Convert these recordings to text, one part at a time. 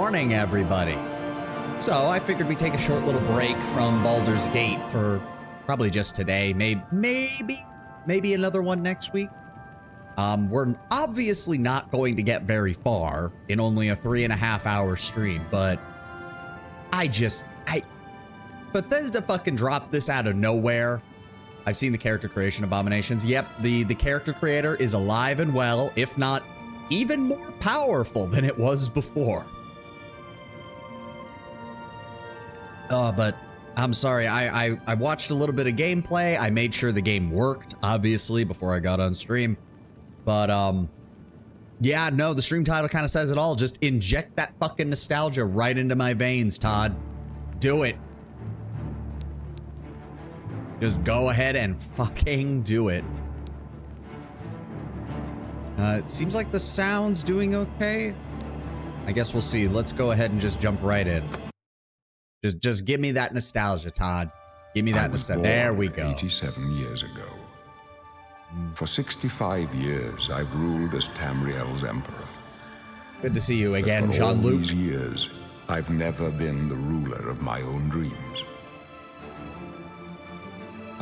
morning, everybody. So I figured we'd take a short little break from Baldur's Gate for probably just today. Maybe another one next week. We're obviously not going to get very far in only a 3.5-hour stream, but Bethesda fucking dropped this out of nowhere. I've seen the character creation abominations. Yep, the character creator is alive and well, if not even more powerful than it was before. But I'm sorry, I watched a little bit of gameplay. I made sure the game worked, obviously, before I got on stream. But, yeah, no, the stream title kind of says it all. Just inject that fucking nostalgia right into my veins, Todd. Do it. Just go ahead and fucking do it. It seems like the sound's doing okay. I guess we'll see. Let's go ahead and just jump right in. Just give me that nostalgia, Todd. Give me that nostalgia. There we go. 87 years ago. For 65 years, I've ruled as Tamriel's emperor. Good to see you again, Jean-Luc. Jean-Luc. For all these years, I've never been the ruler of my own dreams.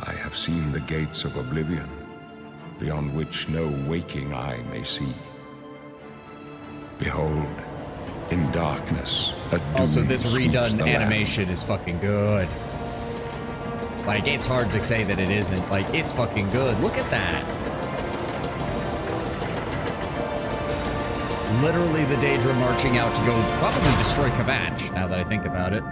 I have seen the gates of Oblivion, beyond which no waking eye may see. Behold, in darkness, a doom Also, this sweeps redone the land. animation is fucking good. Like, it's hard to say that it isn't. Like, it's fucking good. Look at that. Literally the Daedra marching out to go probably destroy Kvatch, now that I think about it.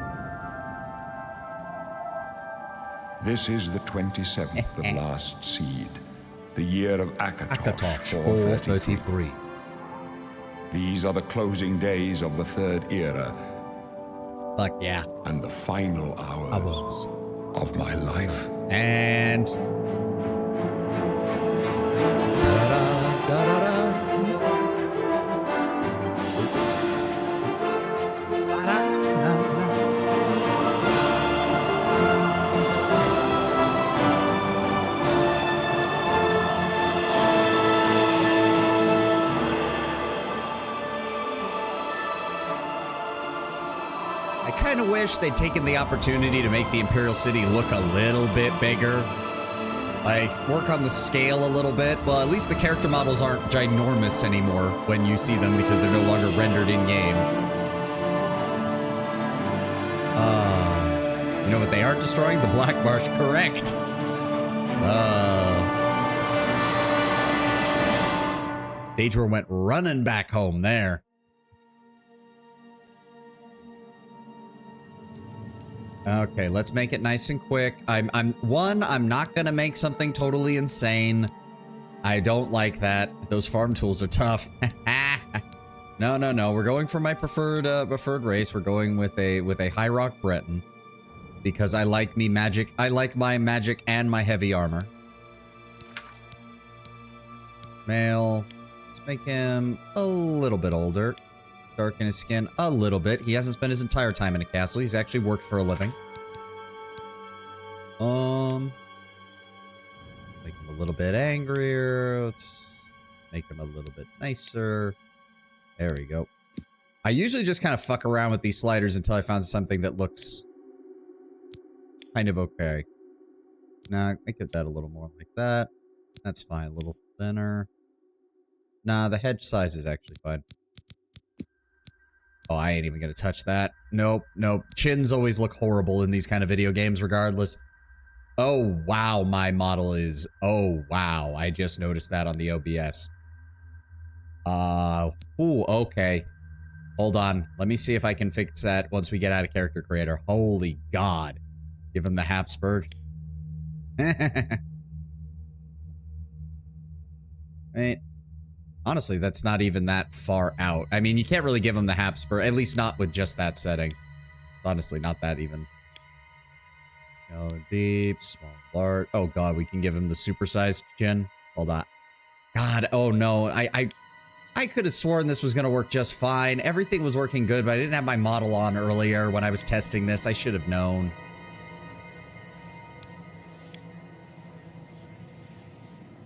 This is the 27th of last seed, the year of Akatosh, 433. 433. These are the closing days of the third era Fuck yeah. and the final hours of my life. And... I kind of wish they'd taken the opportunity to make the Imperial City look a little bit bigger. Like, work on the scale a little bit. Well, at least the character models aren't ginormous anymore when you see them because they're no longer rendered in-game. You know what they aren't destroying? The Black Marsh, correct. Daedra went running back home there. Okay, let's make it nice and quick. I'm not gonna make something totally insane. I don't like that. Those farm tools are tough. No. We're going for my preferred race. We're going with a High Rock Breton because I like me magic. I like my magic and my heavy armor. Male. Let's make him a little bit older. Darken his skin a little bit. He hasn't spent his entire time in a castle. He's actually worked for a living. Make him a little bit angrier. Let's make him a little bit nicer. There we go. I usually just kind of fuck around with these sliders until I found something that looks kind of okay. Nah, make it that a little more like that. That's fine. A little thinner. Nah, the head size is actually fine. Oh, I ain't even gonna touch that. Nope. Chins always look horrible in these kind of video games regardless. Oh, wow, my model is... Oh, wow, I just noticed that on the OBS. Ooh, okay. Hold on. Let me see if I can fix that once we get out of character creator. Holy God. Give him the Habsburg. Right. Honestly, that's not even that far out. I mean, you can't really give him the Habsburg, at least not with just that setting. It's honestly not that even. Go deep, small, large. Oh God, we can give him the supersized chin. Hold on. God, oh no. I could have sworn this was going to work just fine. Everything was working good, but I didn't have my model on earlier when I was testing this. I should have known.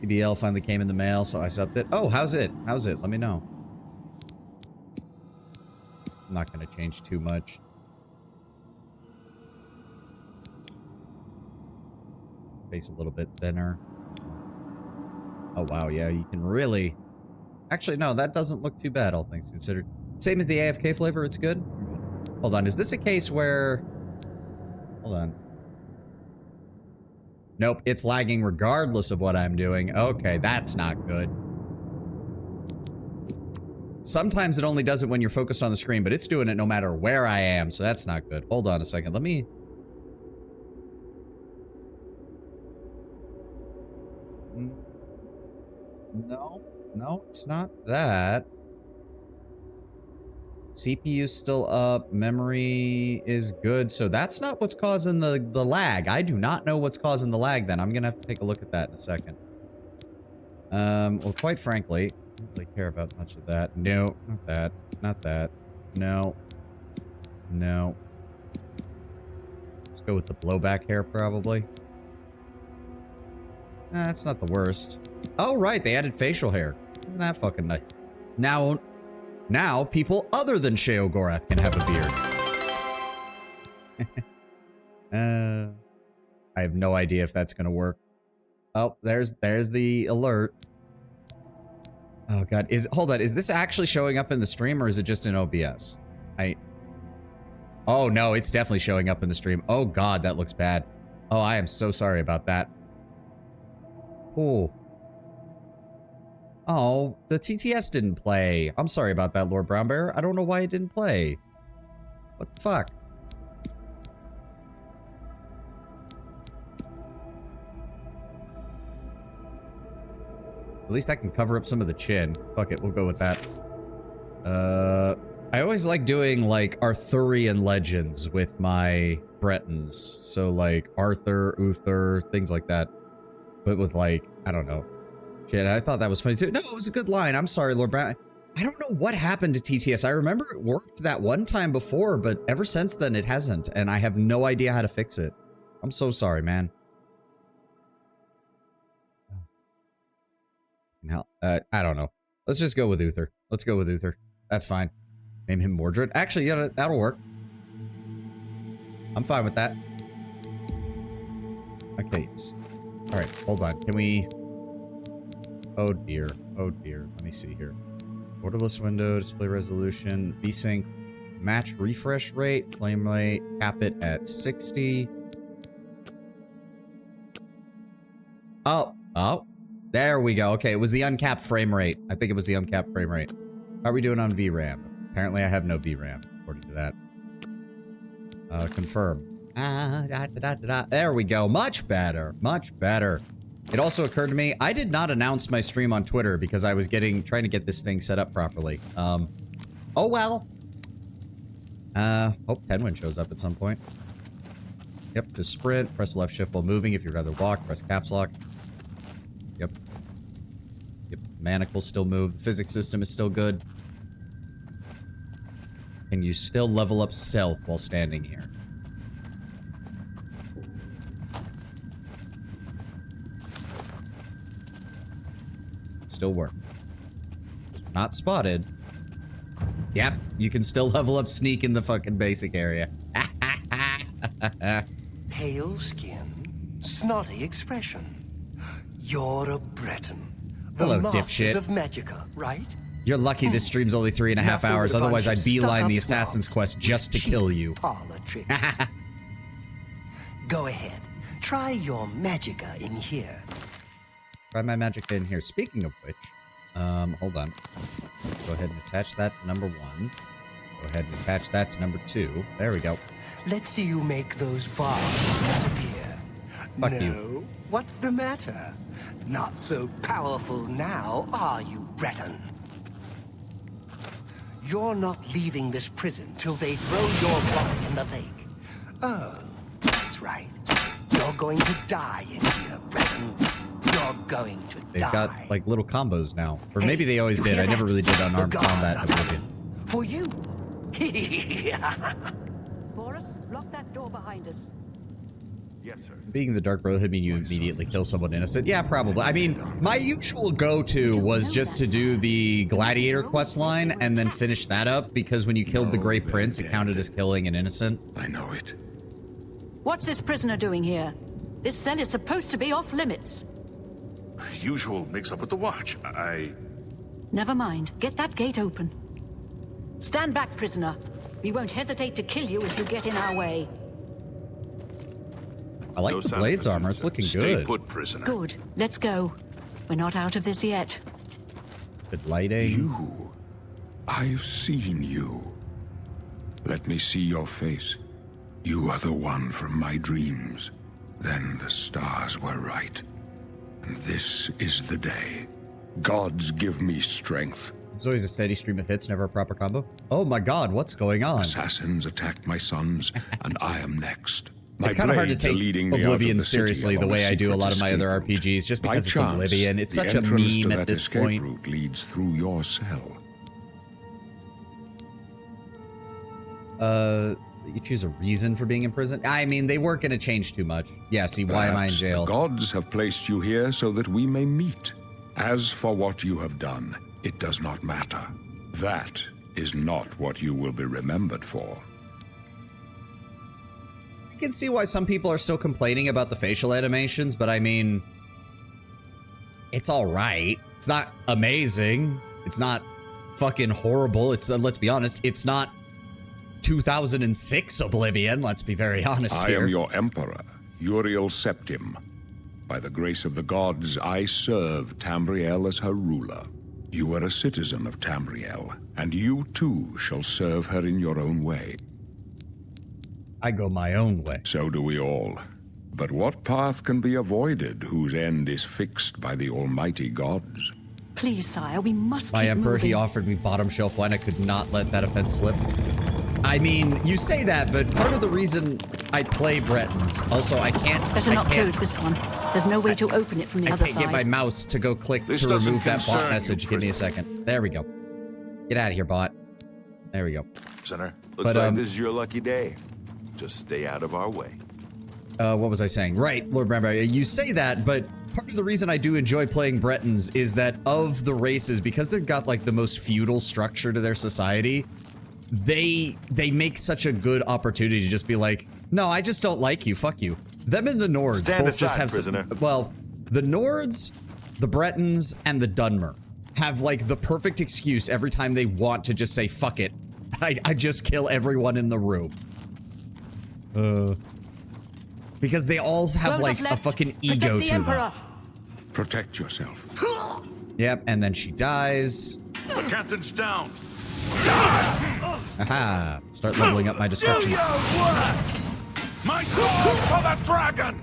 PBL finally came in the mail, so I subbed it. Oh, how's it? How's it? Let me know. I'm not going to change too much. Face a little bit thinner. Oh, wow. Yeah, you can really... Actually, no, that doesn't look too bad, all things considered. Same as the AFK flavor, it's good. Hold on, is this a case where... Hold on. Nope, it's lagging regardless of what I'm doing. Okay, that's not good. Sometimes it only does it when you're focused on the screen, but it's doing it no matter where I am, so that's not good. Hold on a second, let me... No, it's not that. CPU's still up. Memory is good. So that's not what's causing the lag. I do not know what's causing the lag then. I'm going to have to take a look at that in a second. Well, quite frankly, I don't really care about much of that. No, not that. Not that. No. No. Let's go with the blowback hair, probably. Nah, that's not the worst. Oh, right. They added facial hair. Isn't that fucking nice? Now people other than Sheogorath can have a beard. I have no idea if that's gonna work. Oh, there's the alert. Oh god, hold on, is this actually showing up in the stream or is it just in OBS? Oh no, it's definitely showing up in the stream. Oh god, that looks bad. Oh, I am so sorry about that. Oh, the TTS didn't play. I'm sorry about that, Lord Brownbear. I don't know why it didn't play. What the fuck? At least I can cover up some of the chin. Fuck it, we'll go with that. I always like doing, like, Arthurian legends with my Bretons. So, like, Arthur, Uther, things like that. But with, like, I don't know. Shit, I thought that was funny too. No, it was a good line. I'm sorry, Lord Brown. I don't know what happened to TTS. I remember it worked that one time before, but ever since then it hasn't, and I have no idea how to fix it. I'm so sorry, man. Now, I don't know. Let's just go with Uther. Let's go with Uther. That's fine. Name him Mordred. Actually, yeah, that'll work. I'm fine with that. Okay. All right, hold on. Can we... Oh dear. Oh dear. Let me see here. Borderless window, display resolution, VSync, match refresh rate, flame rate, cap it at 60. Oh. There we go. Okay, it was the uncapped frame rate. I think it was the uncapped frame rate. How are we doing on VRAM? Apparently I have no VRAM, according to that. Confirm. There we go. Much better. Much better. It also occurred to me, I did not announce my stream on Twitter because I was trying to get this thing set up properly. Oh well. Hope Tenwin shows up at some point. Yep, to sprint, press left shift while moving. If you'd rather walk, press caps lock. Yep. Yep, manacles still move. The physics system is still good. Can you still level up stealth while standing here? Still work. Not spotted. Yep, you can still level up sneak in the fucking basic area. Pale skin, snotty expression. You're a Breton. The Hello, masters dipshit. of Magica, right? You're lucky this stream's only 3.5 Nothing hours, but a otherwise bunch I'd of beeline stuck-up the Assassin's snobs Quest just to with kill cheap you. Parlor tricks. Go ahead. Try your Magica in here. Try my magic in here. Speaking of which, hold on. Go ahead and attach that to number 1. Go ahead and attach that to number 2. There we go. Let's see you make those bars disappear. Fuck no? you. What's the matter? Not so powerful now, are you, Breton? You're not leaving this prison till they throw your body in the lake. Oh, that's right. You're going to die in here, Breton. You're going to die. They've got, like, little combos now. Or maybe they always did. I never really did unarmed combat in Oblivion. For you. Boris, lock that door behind us. Yes, sir. Being the Dark Brotherhood mean you immediately kill someone innocent? Yeah, probably. I mean, my usual go-to was just to do the Gladiator quest line and then finish that up, because when you killed the Grey Prince, it counted as killing an innocent. I know it. What's this prisoner doing here? This cell is supposed to be off limits. Usual mix-up with the watch. Never mind. Get that gate open. Stand back, prisoner. We won't hesitate to kill you if you get in our way. I like the Blades armor. It's looking Stay good. put, prisoner. Good. Let's go. We're not out of this yet. Good lighting. You. I've seen you. Let me see your face. You are the one from my dreams. Then the stars were right. And this is the day. Gods give me strength. It's always a steady stream of hits, never a proper combo. Oh my god, what's going on? Assassins attacked my sons, and I am next. My It's kind of hard to blades are take leading me out of Oblivion the city seriously the along way I do a secret lot of my other escape route. RPGs, just By because it's chance, Oblivion. It's the such a entrance to meme that at this escape point. route leads through your cell. You choose a reason for being in prison? I mean, they weren't going to change too much. Yeah, see, why am I in Perhaps jail? The gods have placed you here so that we may meet. As for what you have done, it does not matter. That is not what you will be remembered for. I can see why some people are still complaining about the facial animations, but I mean, it's all right. It's not amazing. It's not fucking horrible. It's, let's be honest, it's not 2006 Oblivion. Let's be very honest I here. am your emperor, Uriel Septim. By the grace of the gods, I serve Tamriel as her ruler. You are a citizen of Tamriel, and you too shall serve her in your own way. I go my own way. So do we all. But what path can be avoided whose end is fixed by the almighty gods? Please, sire, we must My keep emperor, moving. he offered me bottom shelf wine. I could not let that offense slip. I mean, you say that, but part of the reason I play Bretons, also I can't. Better not I can't, close this one. There's no way to open it from the I other can't side. get my mouse to go click This to doesn't remove that concern bot you, message. Give me a prisoner. second. There we go. Get out of here, bot. There we go. Prisoner. Looks But, like this is your lucky day. Just stay out of our way. What was I saying? Right, Lord Bramber, you say that, but part of the reason I do enjoy playing Bretons is that of the races, because they've got like the most feudal structure to their society, they make such a good opportunity to just be like, no, I just don't like you, fuck you. Them and the Nords Stand both just aside, have prisoner. well, the Nords, the Bretons, and the Dunmer have like the perfect excuse every time they want to just say, fuck it. I just kill everyone in the room. Because they all have Those like up a left. fucking Protect ego the to them. Emperor. Protect yourself. Yep, and then she dies. The captain's down. Aha! Start leveling up my destruction. My sword for the dragon!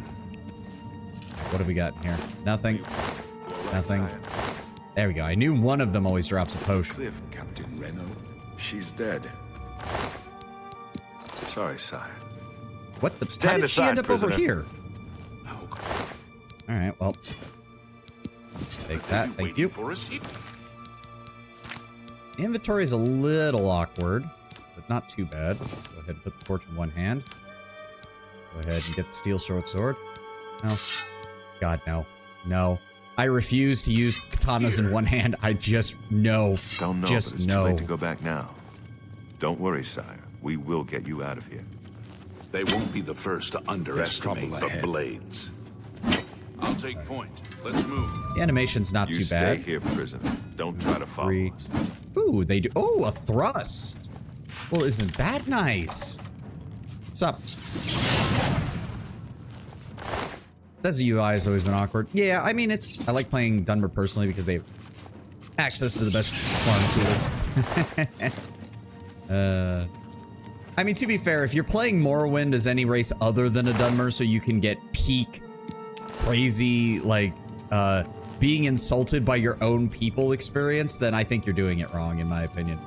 What have we got in here? Nothing. Nothing. There we go. I knew one of them always drops a potion. Cliff, Captain Reno. She's dead. Sorry, sire. What the? How Stand did she end aside, up over prisoner. here? All right. Well, take that. Thank Waiting you. for a seat. The inventory is a little awkward, but not too bad. Let's go ahead and put the torch in one hand. Go ahead and get the steel short sword. No. God, no. No. I refuse to use katanas in one hand. I just no. Don't know, Just but it's no. too late to go back now. Don't worry, sire. We will get you out of here. They won't be the first to underestimate trouble the ahead. blades. I'll take point. Let's move. The animation's not You too stay bad. here, prisoner. Don't try to follow 3. us. Ooh, they do. Oh, a thrust. Well, isn't that nice? What's up? That UI has always been awkward. Yeah, I mean, I like playing Dunmer personally because they have access to the best farm tools. I mean, to be fair, if you're playing Morrowind as any race other than a Dunmer, so you can get peak crazy, like, being insulted by your own people experience, then I think you're doing it wrong, in my opinion.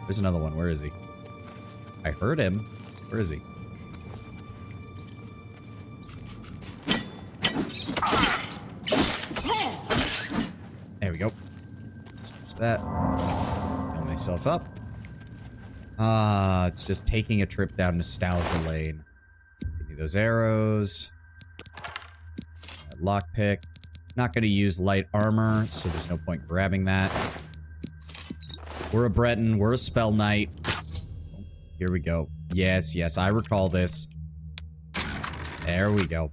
There's another one. Where is he? I heard him. Where is he? There we go. Switch that. Heal myself up. It's just taking a trip down nostalgia lane. Give me those arrows. lockpick. Not going to use light armor, so there's no point grabbing that. We're a Breton. We're a Spell Knight. Here we go. Yes, yes, I recall this. There we go.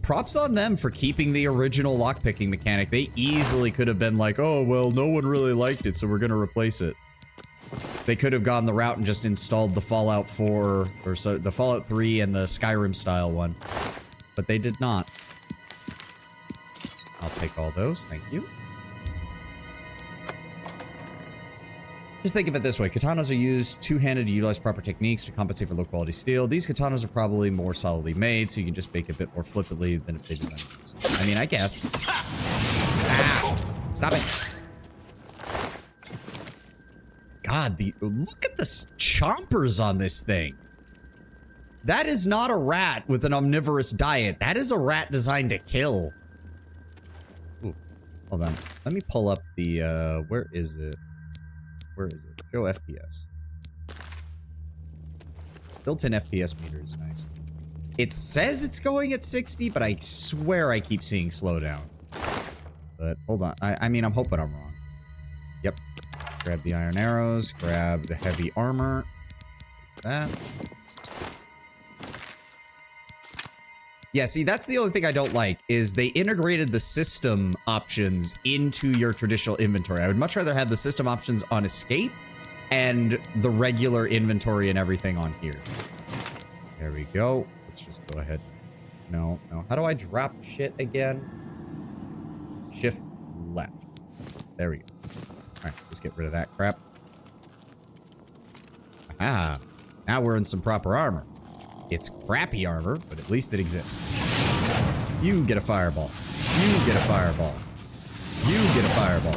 Props on them for keeping the original lockpicking mechanic. They easily could have been like, oh, well, no one really liked it, so we're going to replace it. They could have gone the route and just installed the Fallout 4, or so the Fallout 3 and the Skyrim style one. But they did not. I'll take all those, thank you. Just think of it this way. Katanas are used two-handed to utilize proper techniques to compensate for low-quality steel. These katanas are probably more solidly made, so you can just bake a bit more flippantly than if they did not use. I mean, I guess. Ow! Stop it. God, look at the chompers on this thing. That is not a rat with an omnivorous diet. That is a rat designed to kill. Ooh, hold on. Let me pull up the, where is it? Where is it? Show FPS. Built-in FPS meter is nice. It says it's going at 60, but I swear I keep seeing slowdown. But hold on. I mean, I'm hoping I'm wrong. Yep. Grab the iron arrows. Grab the heavy armor. Take that. Yeah, see, that's the only thing I don't like, is they integrated the system options into your traditional inventory. I would much rather have the system options on escape and the regular inventory and everything on here. There we go. Let's just go ahead. No, no. How do I drop shit again? Shift left. There we go. All right, let's get rid of that crap. Ah, now we're in some proper armor. It's crappy armor, but at least it exists. You get a fireball. You get a fireball. You get a fireball.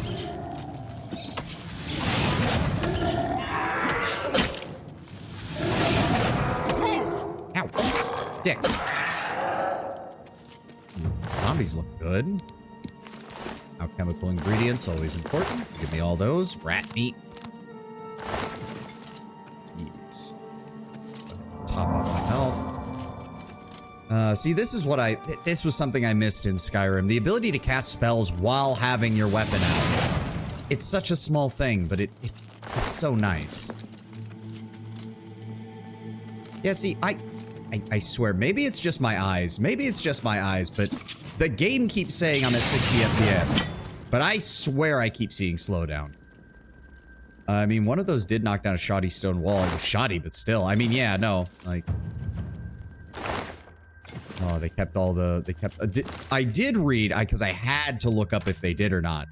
Ow. Dick. Zombies look good. Alchemical ingredients, always important. Give me all those. Rat meat. Yes. Top off my health. See, this is what this was something I missed in Skyrim. The ability to cast spells while having your weapon out. It's such a small thing, but it's so nice. Yeah, see, I swear, maybe it's just my eyes. Maybe it's just my eyes, but the game keeps saying I'm at 60 FPS. But I swear I keep seeing slowdown. I mean, one of those did knock down a shoddy stone wall. It was shoddy, but still. I mean, yeah, no. Like... Oh, they kept all the... They kept... I did read, because I had to look up if they did or not.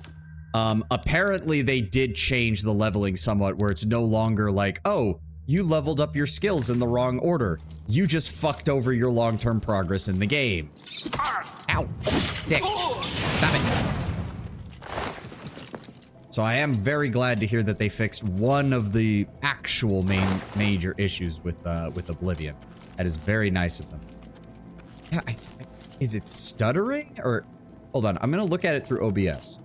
Apparently, they did change the leveling somewhat, where it's no longer like, oh, you leveled up your skills in the wrong order. You just fucked over your long-term progress in the game. Ow. Dick. Stop it. So I am very glad to hear that they fixed one of the actual major issues with Oblivion. That is very nice of them. Yeah, is it stuttering? Or, hold on, I'm gonna look at it through OBS.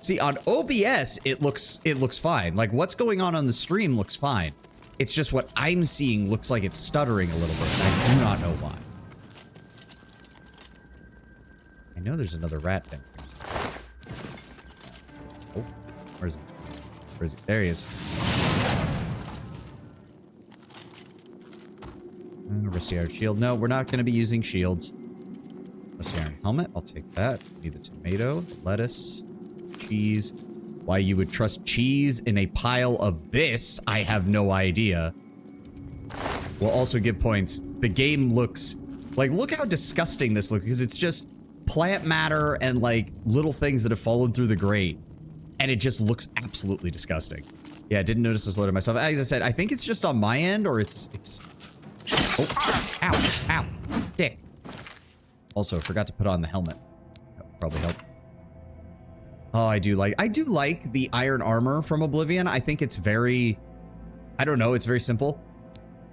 See, on OBS, it looks fine. Like, what's going on the stream looks fine. It's just what I'm seeing looks like it's stuttering a little bit. I do not know why. I know there's another rat down here. Oh, where is it? Where is it? There he is. Rusty iron shield. No, we're not going to be using shields. Rusty iron helmet. I'll take that. Need the tomato, lettuce, cheese. Why you would trust cheese in a pile of this, I have no idea. We'll also give points. The game looks... Like, look how disgusting this looks, because it's just plant matter and, like, little things that have fallen through the grate. And it just looks absolutely disgusting. Yeah, I didn't notice this loaded myself. As I said, I think it's just on my end, or it's... Oh, ow, ow, dick. Also, forgot to put on the helmet. That would probably help. Oh, I do like the iron armor from Oblivion. I think it's very, I don't know, it's very simple.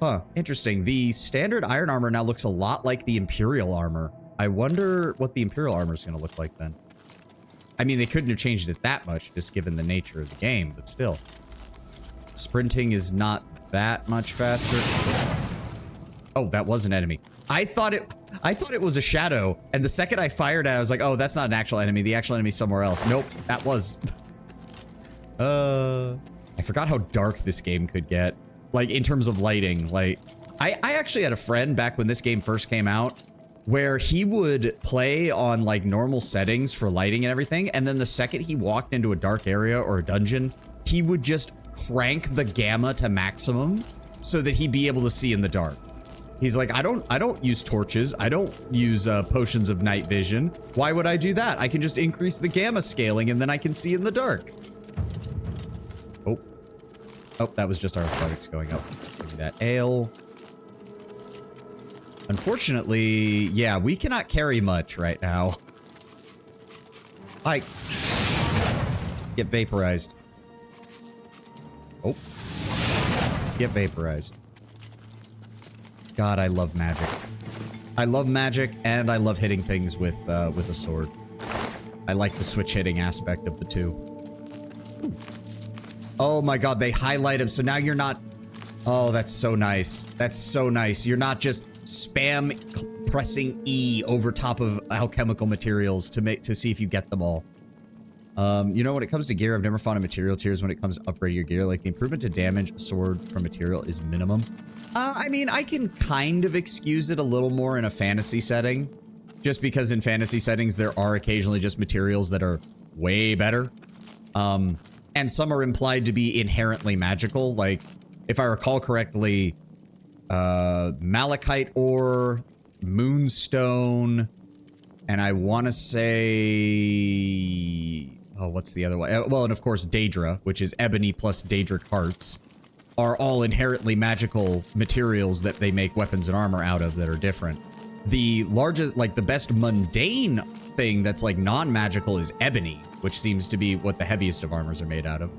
Huh, interesting. The standard iron armor now looks a lot like the Imperial armor. I wonder what the Imperial armor is going to look like then. I mean, they couldn't have changed it that much, just given the nature of the game, but still. Sprinting is not that much faster. Oh, that was an enemy. I thought it was a shadow, and the second I fired at it, I was like, oh, that's not an actual enemy. The actual enemy's somewhere else. Nope, that was. I forgot how dark this game could get. Like, in terms of lighting. Like, I actually had a friend back when this game first came out where he would play on, like, normal settings for lighting and everything, and then the second he walked into a dark area or a dungeon, he would just crank the gamma to maximum so that he'd be able to see in the dark. He's like, I don't use torches. I don't use potions of night vision. Why would I do that? I can just increase the gamma scaling and then I can see in the dark. Oh. Oh, that was just our athletics going up. Give me that ale. Unfortunately, yeah, we cannot carry much right now. I get vaporized. Oh. Get vaporized. God, I love magic. I love magic, and I love hitting things with a sword. I like the switch hitting aspect of the two. Ooh. Oh my god, they highlight him, so now you're not... Oh, that's so nice. That's so nice. You're not just spam pressing E over top of alchemical materials to see if you get them all. You know, when it comes to gear, I've never found a material tiers when it comes to upgrading your gear. Like, the improvement to damage a sword from material is minimum. I mean, I can kind of excuse it a little more in a fantasy setting. Just because in fantasy settings, there are occasionally just materials that are way better. And some are implied to be inherently magical. Like, if I recall correctly, malachite ore, moonstone, and I want to say... Oh, what's the other one? Well, and of course, Daedra, which is ebony plus Daedric hearts, are all inherently magical materials that they make weapons and armor out of that are different. The largest, like the best mundane thing that's like non-magical is ebony, which seems to be what the heaviest of armors are made out of.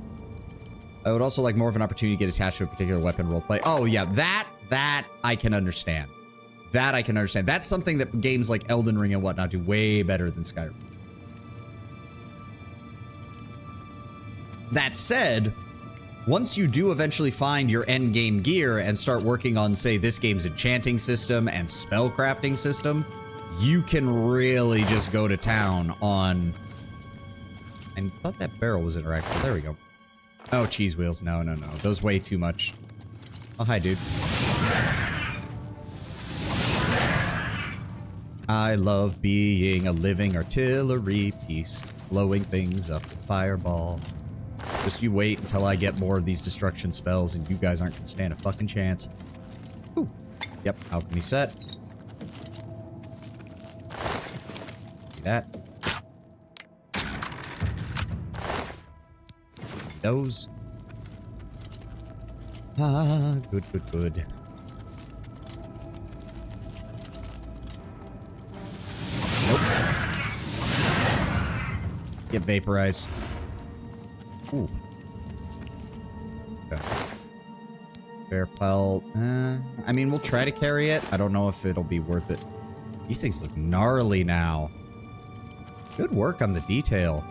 I would also like more of an opportunity to get attached to a particular weapon roleplay. Oh yeah, that I can understand. That I can understand. That's something that games like Elden Ring and whatnot do way better than Skyrim. That said, once you do eventually find your end game gear and start working on, say, this game's enchanting system and spell crafting system, you can really just go to town on... I thought that barrel was interactive. There we go. Oh, cheese wheels. No, no, no. Those weigh too much. Oh, hi, dude. I love being a living artillery piece, blowing things up with fireball. Just you wait until I get more of these destruction spells and you guys aren't gonna stand a fucking chance. Ooh. Yep, alchemy set. See that. Those. Ah, good, good, good. Nope. Get vaporized. Ooh. Okay. Bear pelt. I mean, we'll try to carry it. I don't know if it'll be worth it. These things look gnarly now. Good work on the detail.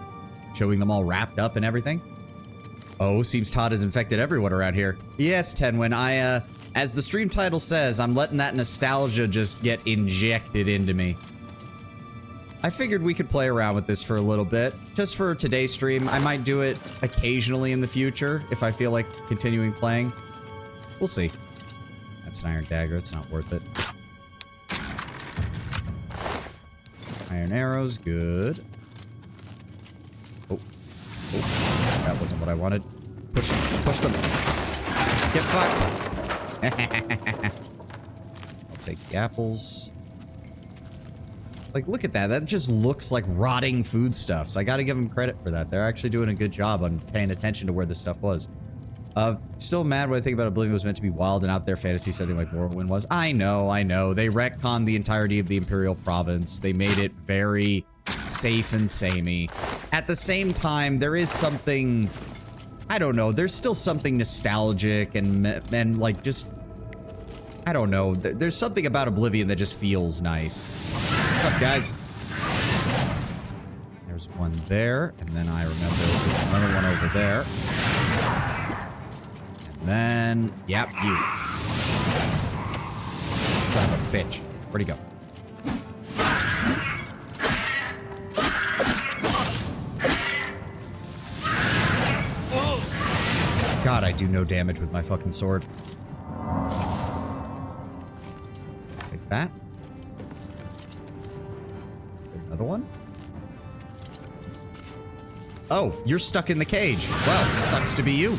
Showing them all wrapped up and everything. Oh, seems Todd has infected everyone around here. Yes, Tenwin, as the stream title says, I'm letting that nostalgia just get injected into me. I figured we could play around with this for a little bit. Just for today's stream, I might do it occasionally in the future if I feel like continuing playing. We'll see. That's an iron dagger. It's not worth it. Iron arrows, good. Oh. Oh. That wasn't what I wanted. Push them. Get fucked. I'll take the apples. Like, look at that. That just looks like rotting foodstuffs. I gotta give them credit for that. They're actually doing a good job on paying attention to where this stuff was. Still mad when I think about Oblivion was meant to be wild and out there fantasy, something like Morrowind was. I know. They retconned the entirety of the Imperial Province. They made it very safe and samey. At the same time, there is something... I don't know. There's still something nostalgic and like, just... I don't know. There's something about Oblivion that just feels nice. What's up, guys? There's one there, and then I remember there's another one over there. And then, yep, you. son of a bitch. Where'd he go? God, I do no damage with my fucking sword. Take that. Another one? Oh, you're stuck in the cage. Well, sucks to be you.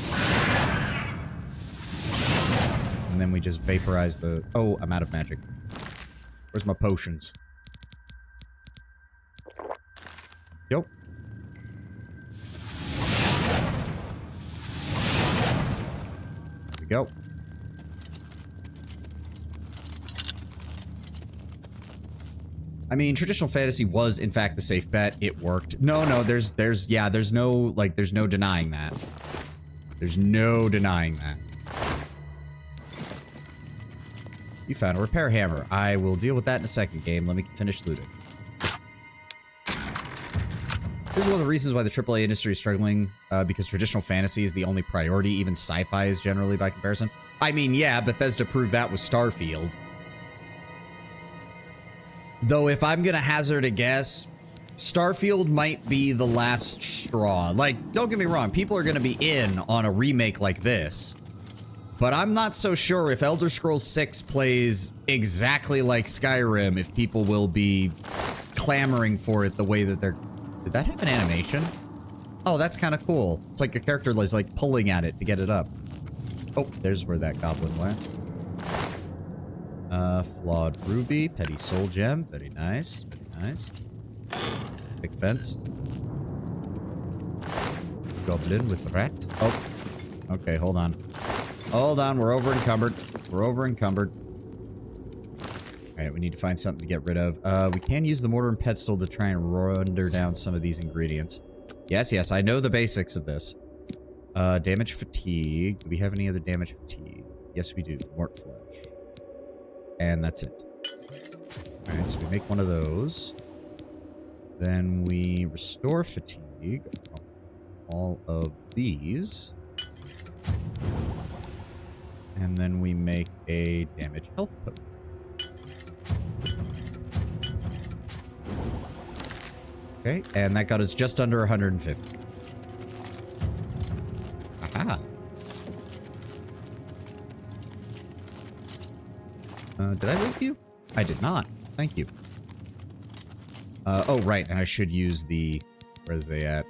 And then we just vaporize the... Oh, I'm out of magic. Where's my potions? Yo. There we go. I mean, traditional fantasy was, in fact, the safe bet. It worked. No, there's no denying that. There's no denying that. You found a repair hammer. I will deal with that in a second, game. Let me finish looting. This is one of the reasons why the AAA industry is struggling, because traditional fantasy is the only priority. Even sci-fi is generally by comparison. I mean, yeah, Bethesda proved that with Starfield. Though, if I'm gonna hazard a guess, Starfield might be the last straw. Like, don't get me wrong, people are gonna be in on a remake like this. But I'm not so sure if Elder Scrolls 6 plays exactly like Skyrim, if people will be clamoring for it the way that they're... Did that have an animation? Oh, that's kind of cool. It's like a character is like pulling at it to get it up. Oh, there's where that goblin went. Flawed ruby, petty soul gem. Very nice, very nice. Thick fence. Goblin with rat. Oh, okay, hold on. Hold on, we're over encumbered. We're over encumbered. Alright, we need to find something to get rid of. We can use the mortar and pestle to try and render down some of these ingredients. Yes, I know the basics of this. Damage fatigue. Do we have any other damage fatigue? Yes, we do. Mort flesh. And that's it. Alright, so we make one of those. Then we restore fatigue. All of these. And then we make a damage health potion. Okay, and that got us just under 150. Aha. Did I loot you? I did not. Thank you. Oh, right, and I should use the... Where's they at?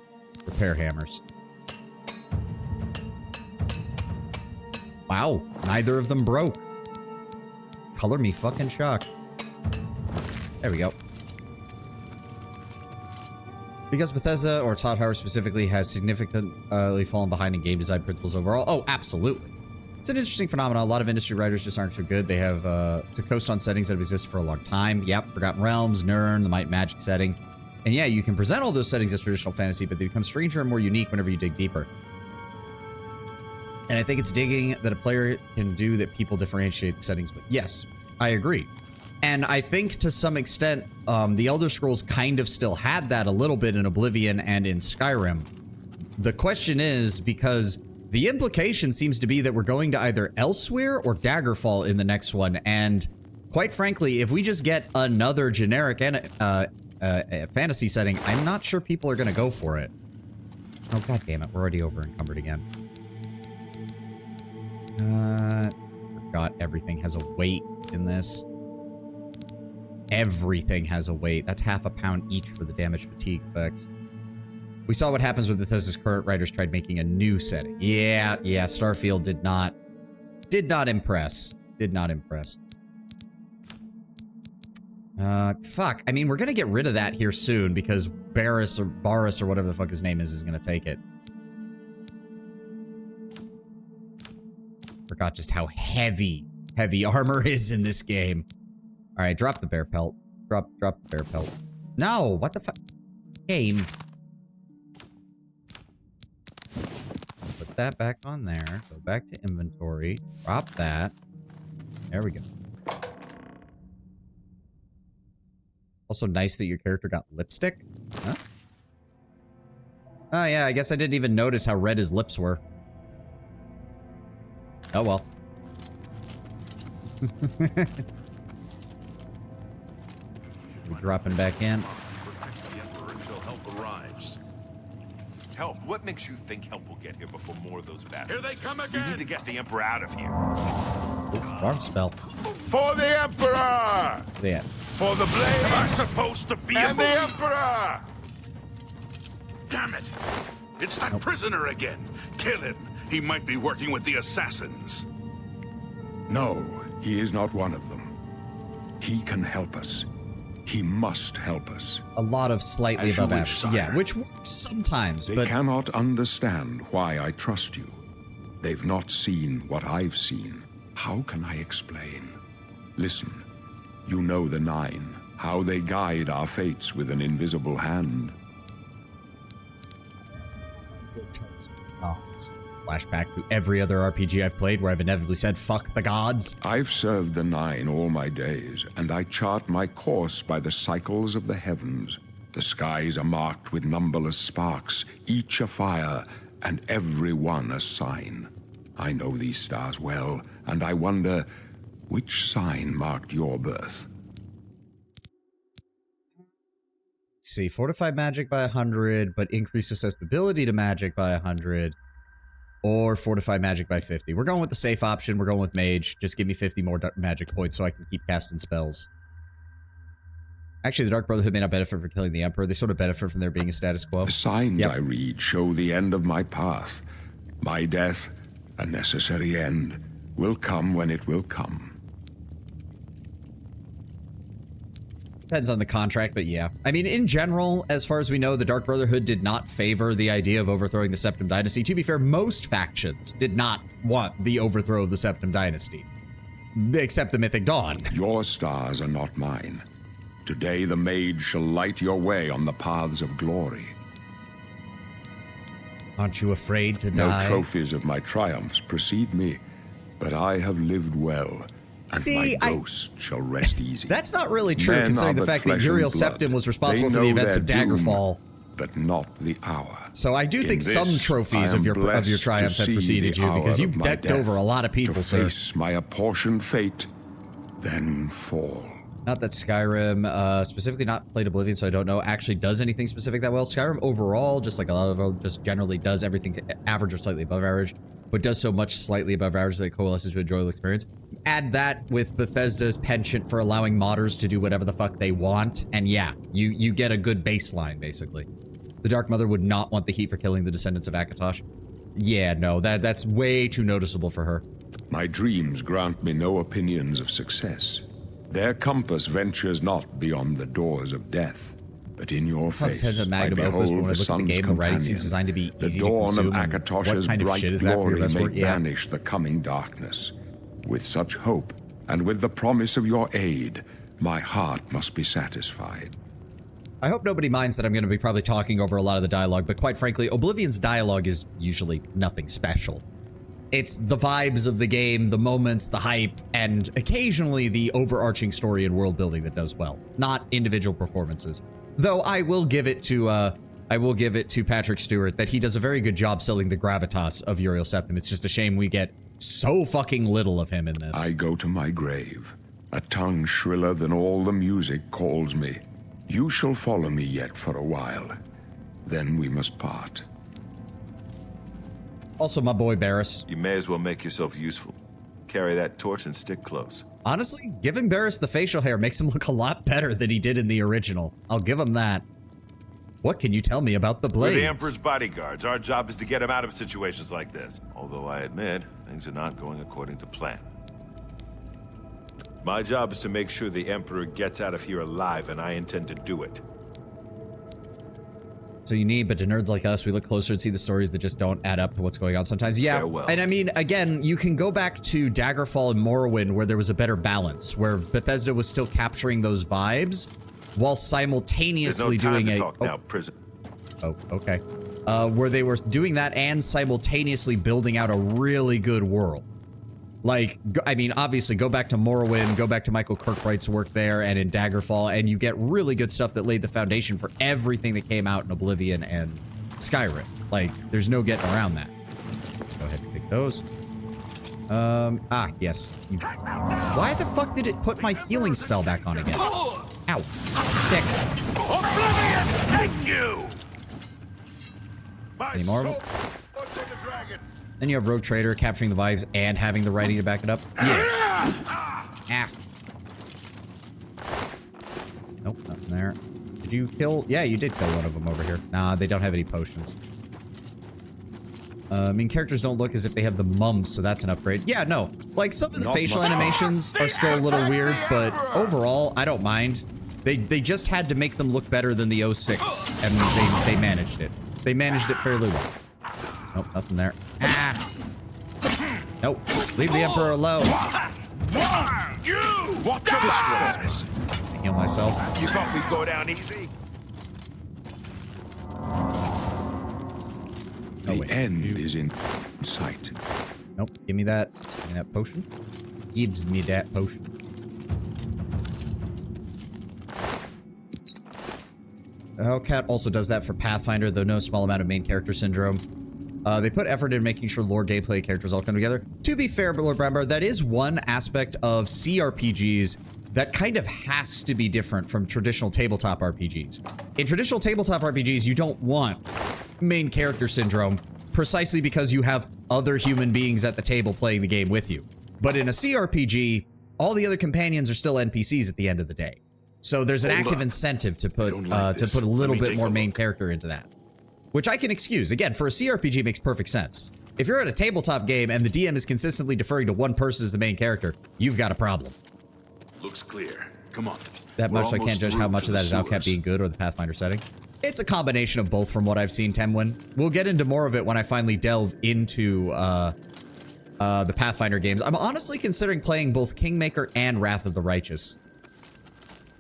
Repair hammers. Wow, neither of them broke. Color me fucking shocked. There we go. Because Bethesda, or Todd Howard specifically, has significantly fallen behind in game design principles overall. Oh, absolutely. It's an interesting phenomenon. A lot of industry writers just aren't so good. They have to coast on settings that have existed for a long time. Yep, Forgotten Realms, Nirn, the Might and Magic setting. And yeah, you can present all those settings as traditional fantasy, but they become stranger and more unique whenever you dig deeper. And I think it's digging that a player can do that people differentiate settings with. Yes, I agree. And I think to some extent, the Elder Scrolls kind of still had that a little bit in Oblivion and in Skyrim. The question is, because the implication seems to be that we're going to either Elsewhere or Daggerfall in the next one. And quite frankly, if we just get another generic fantasy setting, I'm not sure people are going to go for it. Oh, god damn it. We're already over encumbered again. Forgot everything has a weight in this. Everything has a weight. That's half a pound each for the damage fatigue effects. We saw what happens when Bethesda's current writers tried making a new setting. Yeah, Starfield did not impress. Did not impress. Fuck. I mean, we're gonna get rid of that here soon because Barris or whatever the fuck his name is gonna take it. Forgot just how heavy armor is in this game. All right, drop the bear pelt. Drop the bear pelt. No, what the fuck? Game. Put that back on there. Go back to inventory. Drop that. There we go. Also nice that your character got lipstick. Huh? Oh yeah, I guess I didn't even notice how red his lips were. Oh well. dropping back in. Protect the Emperor until help arrives. Help? What makes you think help will get here before more of those battles? Here they come We again! need to get the Emperor out of here. Wrong spell. For the Emperor! Yeah. For the blade Am I supposed to be and the a... Emperor! Damn it! It's that prisoner again! Kill him! He might be working with the assassins. No, he is not one of them. He can help us. He must help us. A lot of slightly As you above wish, average. Yeah, sire. which works sometimes, They but cannot understand why I trust you. They've not seen what I've seen. How can I explain? Listen, you know the Nine, how they guide our fates with an invisible hand. flashback to every other RPG I've played where I've inevitably said, fuck the gods. I've served the Nine all my days, and I chart my course by the cycles of the heavens. The skies are marked with numberless sparks, each a fire, and every one a sign. I know these stars well, and I wonder, which sign marked your birth? Let's see, fortify magic by 100, but increase susceptibility to magic by 100. Or fortify magic by 50. We're going with the safe option. We're going with mage. Just give me 50 more magic points so I can keep casting spells. Actually, the Dark Brotherhood may not benefit from killing the Emperor. They sort of benefit from there being a status quo. The signs Yep. I read show the end of my path. My death, a necessary end, will come when it will come. Depends on the contract, but yeah. I mean, in general, as far as we know, the Dark Brotherhood did not favor the idea of overthrowing the Septim Dynasty. To be fair, most factions did not want the overthrow of the Septim Dynasty. Except the Mythic Dawn. Your stars are not mine. Today the mage shall light your way on the paths of glory. Aren't you afraid to No die? trophies of my triumphs precede me, but I have lived well, and See, my ghost shall rest easy. That's not really true, Men considering are the but fact that flesh Uriel and blood. Septim was responsible They for the know events of their doom, Daggerfall. but not the hour. So I do In think some this, trophies I of am your blessed triumphs to have see preceded the you, hour because you of my decked death, over a lot of people, to sir. face my apportioned fate, then fall. Not that Skyrim, specifically not played Oblivion, so I don't know, actually does anything specific that well. Skyrim overall, just like a lot of them, just generally does everything to average or slightly above average, but does so much slightly above average that it coalesces to an enjoyable experience. Add that with Bethesda's penchant for allowing modders to do whatever the fuck they want, and yeah, you get a good baseline, basically. The Dark Mother would not want the heat for killing the descendants of Akatosh. Yeah, no, that's way too noticeable for her. My dreams grant me no opinions of success. Their compass ventures not beyond the doors of death, but in your face Toss head to I Magnum Opus, but when I behold the look at the sun's game, the writing companion. seems designed to be The easy to dawn of consume. And Akatosh's what kind of bright shit is that for your glory best may work? Yeah. banish the coming darkness. With such hope, and with the promise of your aid, my heart must be satisfied. I hope nobody minds that I'm going to be probably talking over a lot of the dialogue, but quite frankly, Oblivion's dialogue is usually nothing special. It's the vibes of the game, the moments, the hype, and occasionally the overarching story and world building that does well, not individual performances. Though I will give it to Patrick Stewart that he does a very good job selling the gravitas of Uriel Septim. It's just a shame we get so fucking little of him in this. I go to my grave. A tongue shriller than all the music calls me. You shall follow me yet for a while. Then we must part. Also, my boy Barris. You may as well make yourself useful. Carry that torch and stick close. Honestly, giving Barris the facial hair makes him look a lot better than he did in the original. I'll give him that. What can you tell me about the blades? We're the Emperor's bodyguards. Our job is to get him out of situations like this. Although I admit, things are not going according to plan. My job is to make sure the Emperor gets out of here alive, and I intend to do it. So you need, but to nerds like us, we look closer and see the stories that just don't add up to what's going on sometimes. Yeah, Farewell. and I mean, again, you can go back to Daggerfall and Morrowind where there was a better balance, where Bethesda was still capturing those vibes while There's no simultaneously time doing to a... talk now, prison. Oh, okay. Where they were doing that and simultaneously building out a really good world. Like, I mean, obviously, go back to Morrowind, go back to Michael Kirkbright's work there and in Daggerfall, and you get really good stuff that laid the foundation for everything that came out in Oblivion and Skyrim. Like, there's no getting around that. Go ahead and take those. Yes. Why the fuck did it put my healing spell back on again? Ow. Dick. Oblivion, take you! Any more? Then you have Rogue Trader capturing the vibes and having the writing to back it up. Yeah. Ah. Nope, nothing there. Did you kill? Yeah, you did kill one of them over here. Nah, they don't have any potions. I mean, characters don't look as if they have the mumps, so that's an upgrade. Yeah, no. Like, some of the facial animations are still a little weird, but overall, I don't mind. They just had to make them look better than the 06, and they managed it. They managed it fairly well. Nope, nothing there. Ah! Nope. Leave the Emperor alone. You! Watch your back! Heal myself. You thought we'd go down easy? The end is in sight. Nope. Give me that. Give me that potion. Gives me that potion. Hellcat also does that for Pathfinder, though no small amount of main character syndrome. They put effort in making sure lore, gameplay, characters all come together. To be fair, Lord Brambar, that is one aspect of CRPGs that kind of has to be different from traditional tabletop RPGs. In traditional tabletop RPGs, you don't want main character syndrome precisely because you have other human beings at the table playing the game with you. But in a CRPG, all the other companions are still NPCs at the end of the day. So there's an active incentive to put a little bit more main character into that, which I can excuse. Again, for a CRPG, it makes perfect sense. If you're at a tabletop game and the DM is consistently deferring to one person as the main character, you've got a problem. Looks clear. Come on. That much, so I can't judge how much of that is Outcat being good or the Pathfinder setting. It's a combination of both from what I've seen, Temwin. We'll get into more of it when I finally delve into the Pathfinder games. I'm honestly considering playing both Kingmaker and Wrath of the Righteous.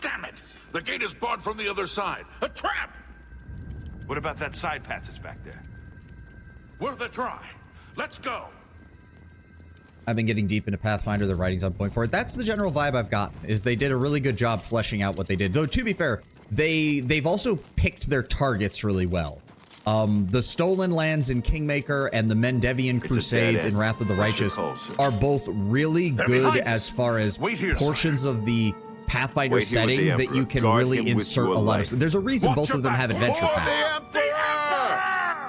Damn it! The gate is barred from the other side. A trap! What about that side passage back there? Worth a try. Let's go. I've been getting deep into Pathfinder. The writing's on point for it. That's the general vibe I've gotten, is they did a really good job fleshing out what they did. Though, to be fair, they've also picked their targets really well. The Stolen Lands in Kingmaker and the Mendevian Crusades in Wrath of the Righteous are both really good as far as portions of the Pathfinder setting that you can really insert a lot of. There's a reason both of them have adventure paths.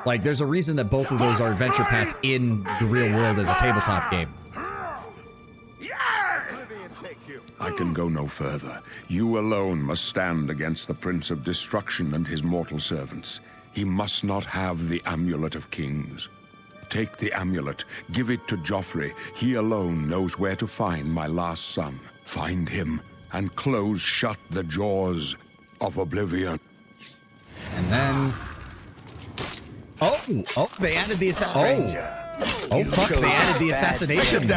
Like, there's a reason that both of those are adventure paths in the real world as a tabletop game. I can go no further. You alone must stand against the Prince of Destruction and his mortal servants. He must not have the Amulet of Kings. Take the amulet, give it to Joffrey. He alone knows where to find my last son. Find him and close shut the jaws of Oblivion. And then... Oh, they added the fuck, they added the assassination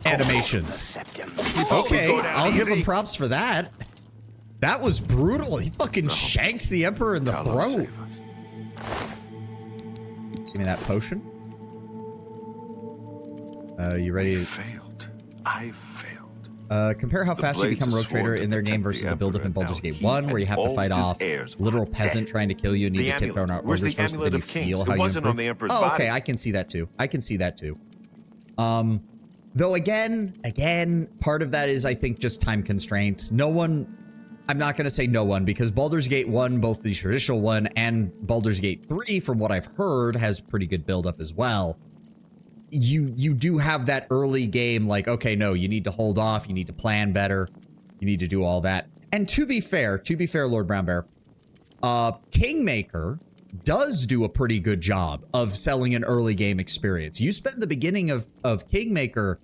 animations. Okay, I'll give them props for that. That was brutal. He fucking shanked the Emperor in the throat. Give me that potion. You ready? I failed. Compare how fast you become Rogue Trader in their game versus the build-up in Baldur's Gate 1, where you have to fight off literal peasant trying to kill you and need to tip down our orders first, but then you feel how you improve. Oh, okay, I can see that too. I can see that too. Though again, part of that is, I think, just time constraints. No one... I'm not going to say no one, because Baldur's Gate 1, both the traditional one and Baldur's Gate 3, from what I've heard, has pretty good build-up as well. You do have that early game, like, okay, no, you need to hold off, you need to plan better, you need to do all that. And to be fair, Lord Brown Bear, Kingmaker does do a pretty good job of selling an early game experience. You spend the beginning of Kingmaker,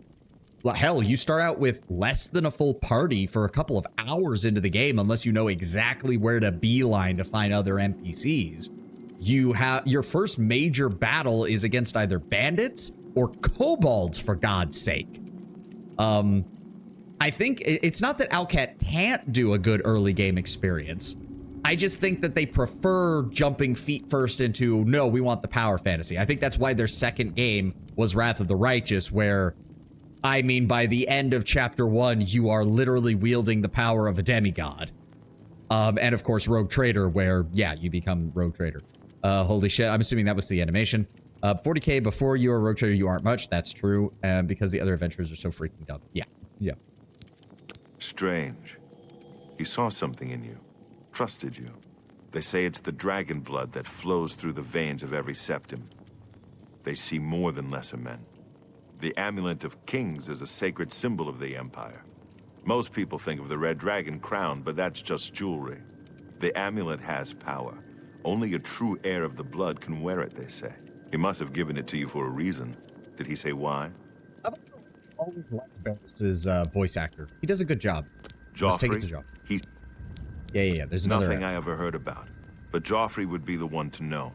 well, hell, you start out with less than a full party for a couple of hours into the game, unless you know exactly where to beeline to find other NPCs. You have your first major battle is against either bandits or kobolds, for God's sake. I think it's not that Outcat can't do a good early game experience. I just think that they prefer jumping feet first into, no, we want the power fantasy. I think that's why their second game was Wrath of the Righteous, where, I mean, by the end of chapter 1, you are literally wielding the power of a demigod. And of course, Rogue Trader, where, yeah, you become Rogue Trader. Holy shit, I'm assuming that was the animation. 40k before you are Rogue Trader, you aren't much. That's true. Because the other adventures are so freaking dumb. Yeah. Strange. He saw something in you, trusted you. They say it's the dragon blood that flows through the veins of every septim. They see more than lesser men. The amulet of kings is a sacred symbol of the Empire. Most people think of the red dragon crown, but that's just jewelry. The amulet has power. Only a true heir of the blood can wear it, they say. He must have given it to you for a reason. Did he say why? I've always liked Barris's voice actor. He does a good job. Let's take it to Joffrey? Joffrey. He's Yeah. There's another. nothing I ever heard about. But Joffrey would be the one to know.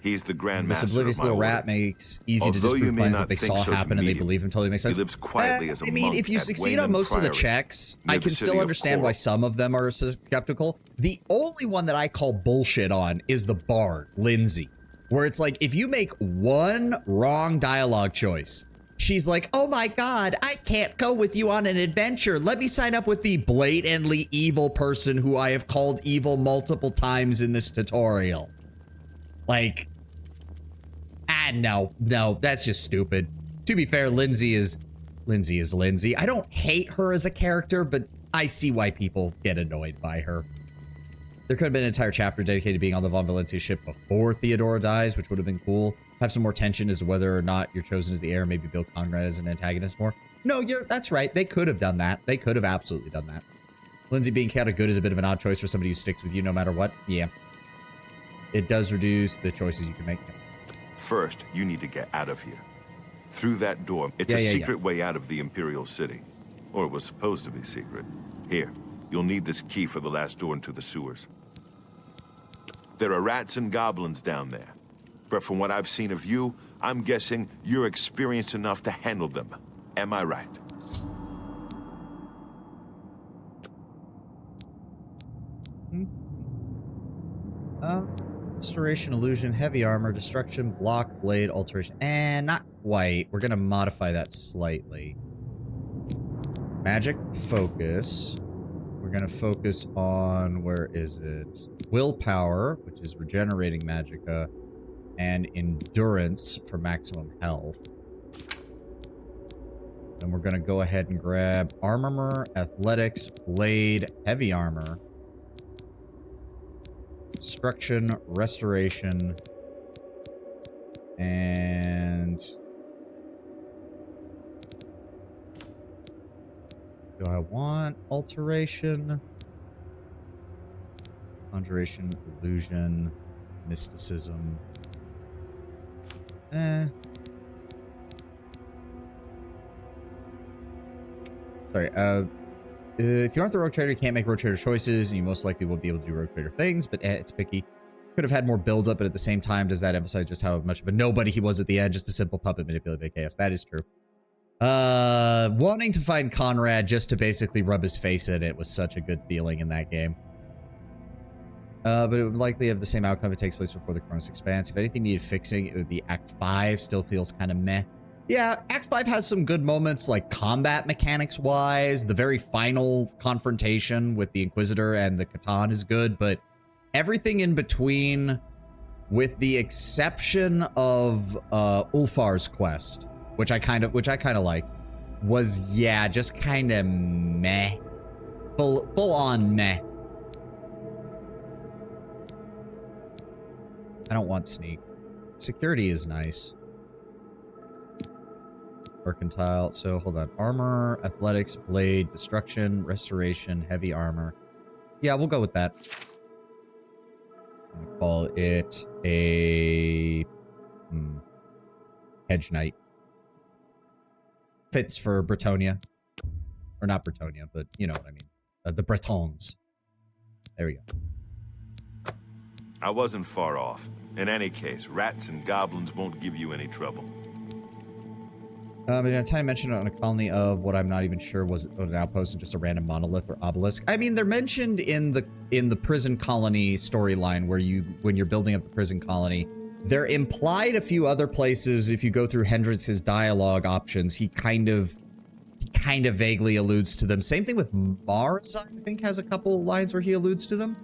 He's the Grand This Master oblivious of my little rat order. makes easy to Although disprove you may plans not that they think saw so to happen and they meet him, believe him totally makes sense. he lives quietly as a I mean, monk if you at succeed on Wayman most of the Priory, checks, near I the can city still of understand why Coral. some of them are skeptical. The only one that I call bullshit on is the bard, Lindsay, where it's like, if you make one wrong dialogue choice, she's like, oh my god, I can't go with you on an adventure. Let me sign up with the blatantly evil person who I have called evil multiple times in this tutorial. Like, no, that's just stupid. To be fair, Lindsay is Lindsay. I don't hate her as a character, but I see why people get annoyed by her. There could have been an entire chapter dedicated to being on the Von Valencia ship before Theodora dies, which would have been cool. Have some more tension as to whether or not you're chosen as the heir, maybe build Conrad as an antagonist more. No, that's right. They could have done that. They could have absolutely done that. Lindsay being chaotic good is a bit of an odd choice for somebody who sticks with you no matter what. Yeah. It does reduce the choices you can make. First, you need to get out of here. Through that door. It's a secret way out of the Imperial City. Or it was supposed to be secret. Here, you'll need this key for the last door into the sewers. There are rats and goblins down there. But from what I've seen of you, I'm guessing you're experienced enough to handle them. Am I right? Restoration, illusion, heavy armor, destruction, block, blade, alteration, and not quite. We're gonna modify that slightly. Magic, focus. We're gonna focus on, where is it? Willpower, which is regenerating magicka, and endurance for maximum health. Then we're gonna go ahead and grab armor, athletics, blade, heavy armor, destruction, restoration, and do I want alteration? Conjuration, illusion, mysticism. Sorry, if you aren't the rogue trader, you can't make rogue trader choices, and you most likely won't be able to do rogue trader things, but it's picky. Could have had more build-up, but at the same time, does that emphasize just how much of a nobody he was at the end? Just a simple puppet manipulated by chaos. That is true. Wanting to find Conrad just to basically rub his face in it was such a good feeling in that game. But it would likely have the same outcome if it takes place before the Chronos Expanse. If anything needed fixing, it would be Act 5. Still feels kind of meh. Yeah, Act 5 has some good moments, like combat mechanics-wise. The very final confrontation with the Inquisitor and the Catan is good, but everything in between, with the exception of Ulfar's quest, which I kind of like, was, yeah, just kind of meh. Full on meh. I don't want sneak. Security is nice. Mercantile. So hold on. Armor, athletics, blade, destruction, restoration, heavy armor. Yeah, we'll go with that. I'm gonna call it a Hedge Knight. Fits for Bretonia. Or not Bretonia, but you know what I mean. The Bretons. There we go. I wasn't far off. In any case, rats and goblins won't give you any trouble. But in a time mentioned on a colony of what I'm not even sure was an outpost and just a random monolith or obelisk. I mean, they're mentioned in the prison colony storyline when you're building up the prison colony. They're implied a few other places. If you go through Hendrix's dialogue options, he kind of vaguely alludes to them. Same thing with Mars, I think, has a couple lines where he alludes to them.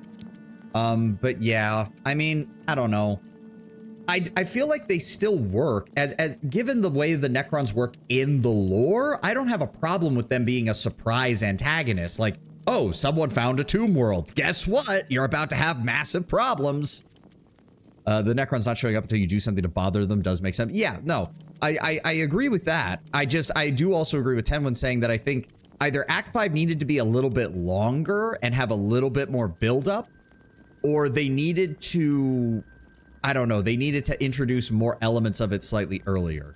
But yeah, I mean, I don't know. I feel like they still work as given the way the Necrons work in the lore. I don't have a problem with them being a surprise antagonist. Like, Oh, someone found a tomb world. Guess what? You're about to have massive problems. The Necrons not showing up until you do something to bother them does make sense. Yeah, no. I agree with that. I do also agree with Tenwin saying that I think either Act 5 needed to be a little bit longer and have a little bit more build-up, or they needed to, I don't know, they needed to introduce more elements of it slightly earlier.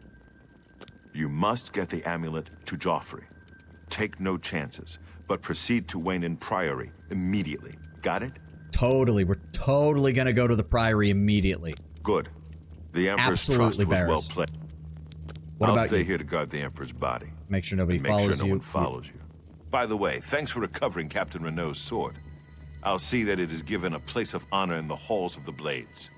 You must get the amulet to Joffrey. Take no chances, but proceed to Wayne Priory immediately. Got it? Totally. We're totally gonna go to the Priory immediately. Good. The Emperor's Absolutely, trust was well Barris. played. What I'll about stay you? here to guard the Emperor's body. Make sure nobody And make follows sure no you. one follows you. By the way, thanks for recovering Captain Renault's sword. I'll see that it is given a place of honor in the halls of the Blades.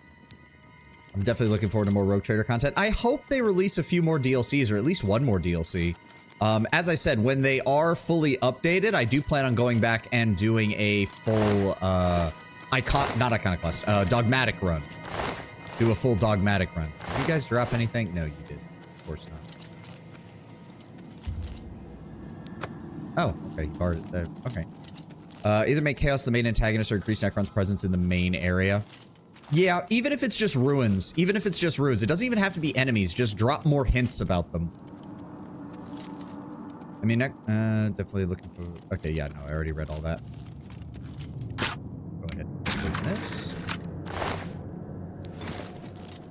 I'm definitely looking forward to more Rogue Trader content. I hope they release a few more DLCs, or at least one more DLC. As I said, when they are fully updated, I do plan on going back and doing a full, Dogmatic run. Do a full Dogmatic run. Did you guys drop anything? No, you didn't. Of course not. Oh, okay, you borrowed it there. Okay. Either make Chaos the main antagonist or increase Necron's presence in the main area. Yeah, even if it's just ruins. Even if it's just ruins. It doesn't even have to be enemies. Just drop more hints about them. I mean, definitely looking for... Okay, yeah, no, I already read all that. Go ahead and open this.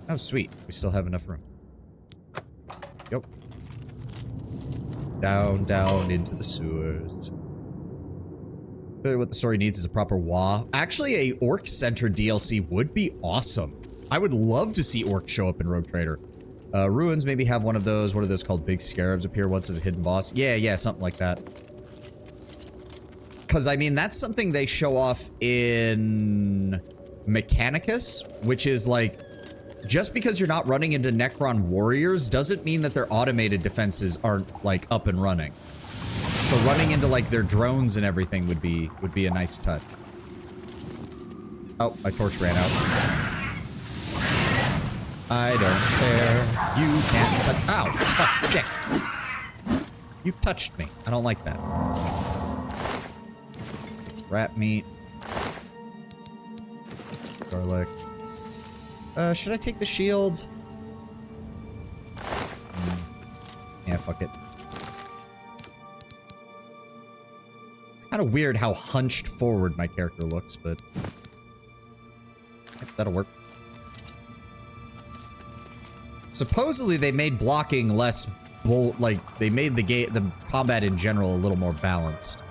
Oh, sweet. We still have enough room. Yep. Down into the sewers. Clearly what the story needs is a proper WA. Actually, a Orc-centered DLC would be awesome. I would love to see Orcs show up in Rogue Trader. Ruins maybe have one of those. What are those called? Big scarabs appear once as a hidden boss. Yeah, something like that. Because, I mean, that's something they show off in Mechanicus, which is like, just because you're not running into Necron warriors doesn't mean that their automated defenses aren't, like, up and running. So running into, like, their drones and everything would be a nice touch. Oh, my torch ran out. I don't care. You can't touch. Ow! Fuck, dick. You touched me. I don't like that. Rat meat. Garlic. Should I take the shield? Yeah, fuck it. It's kind of weird how hunched forward my character looks, but that'll work. Supposedly they made blocking less they made the combat in general a little more balanced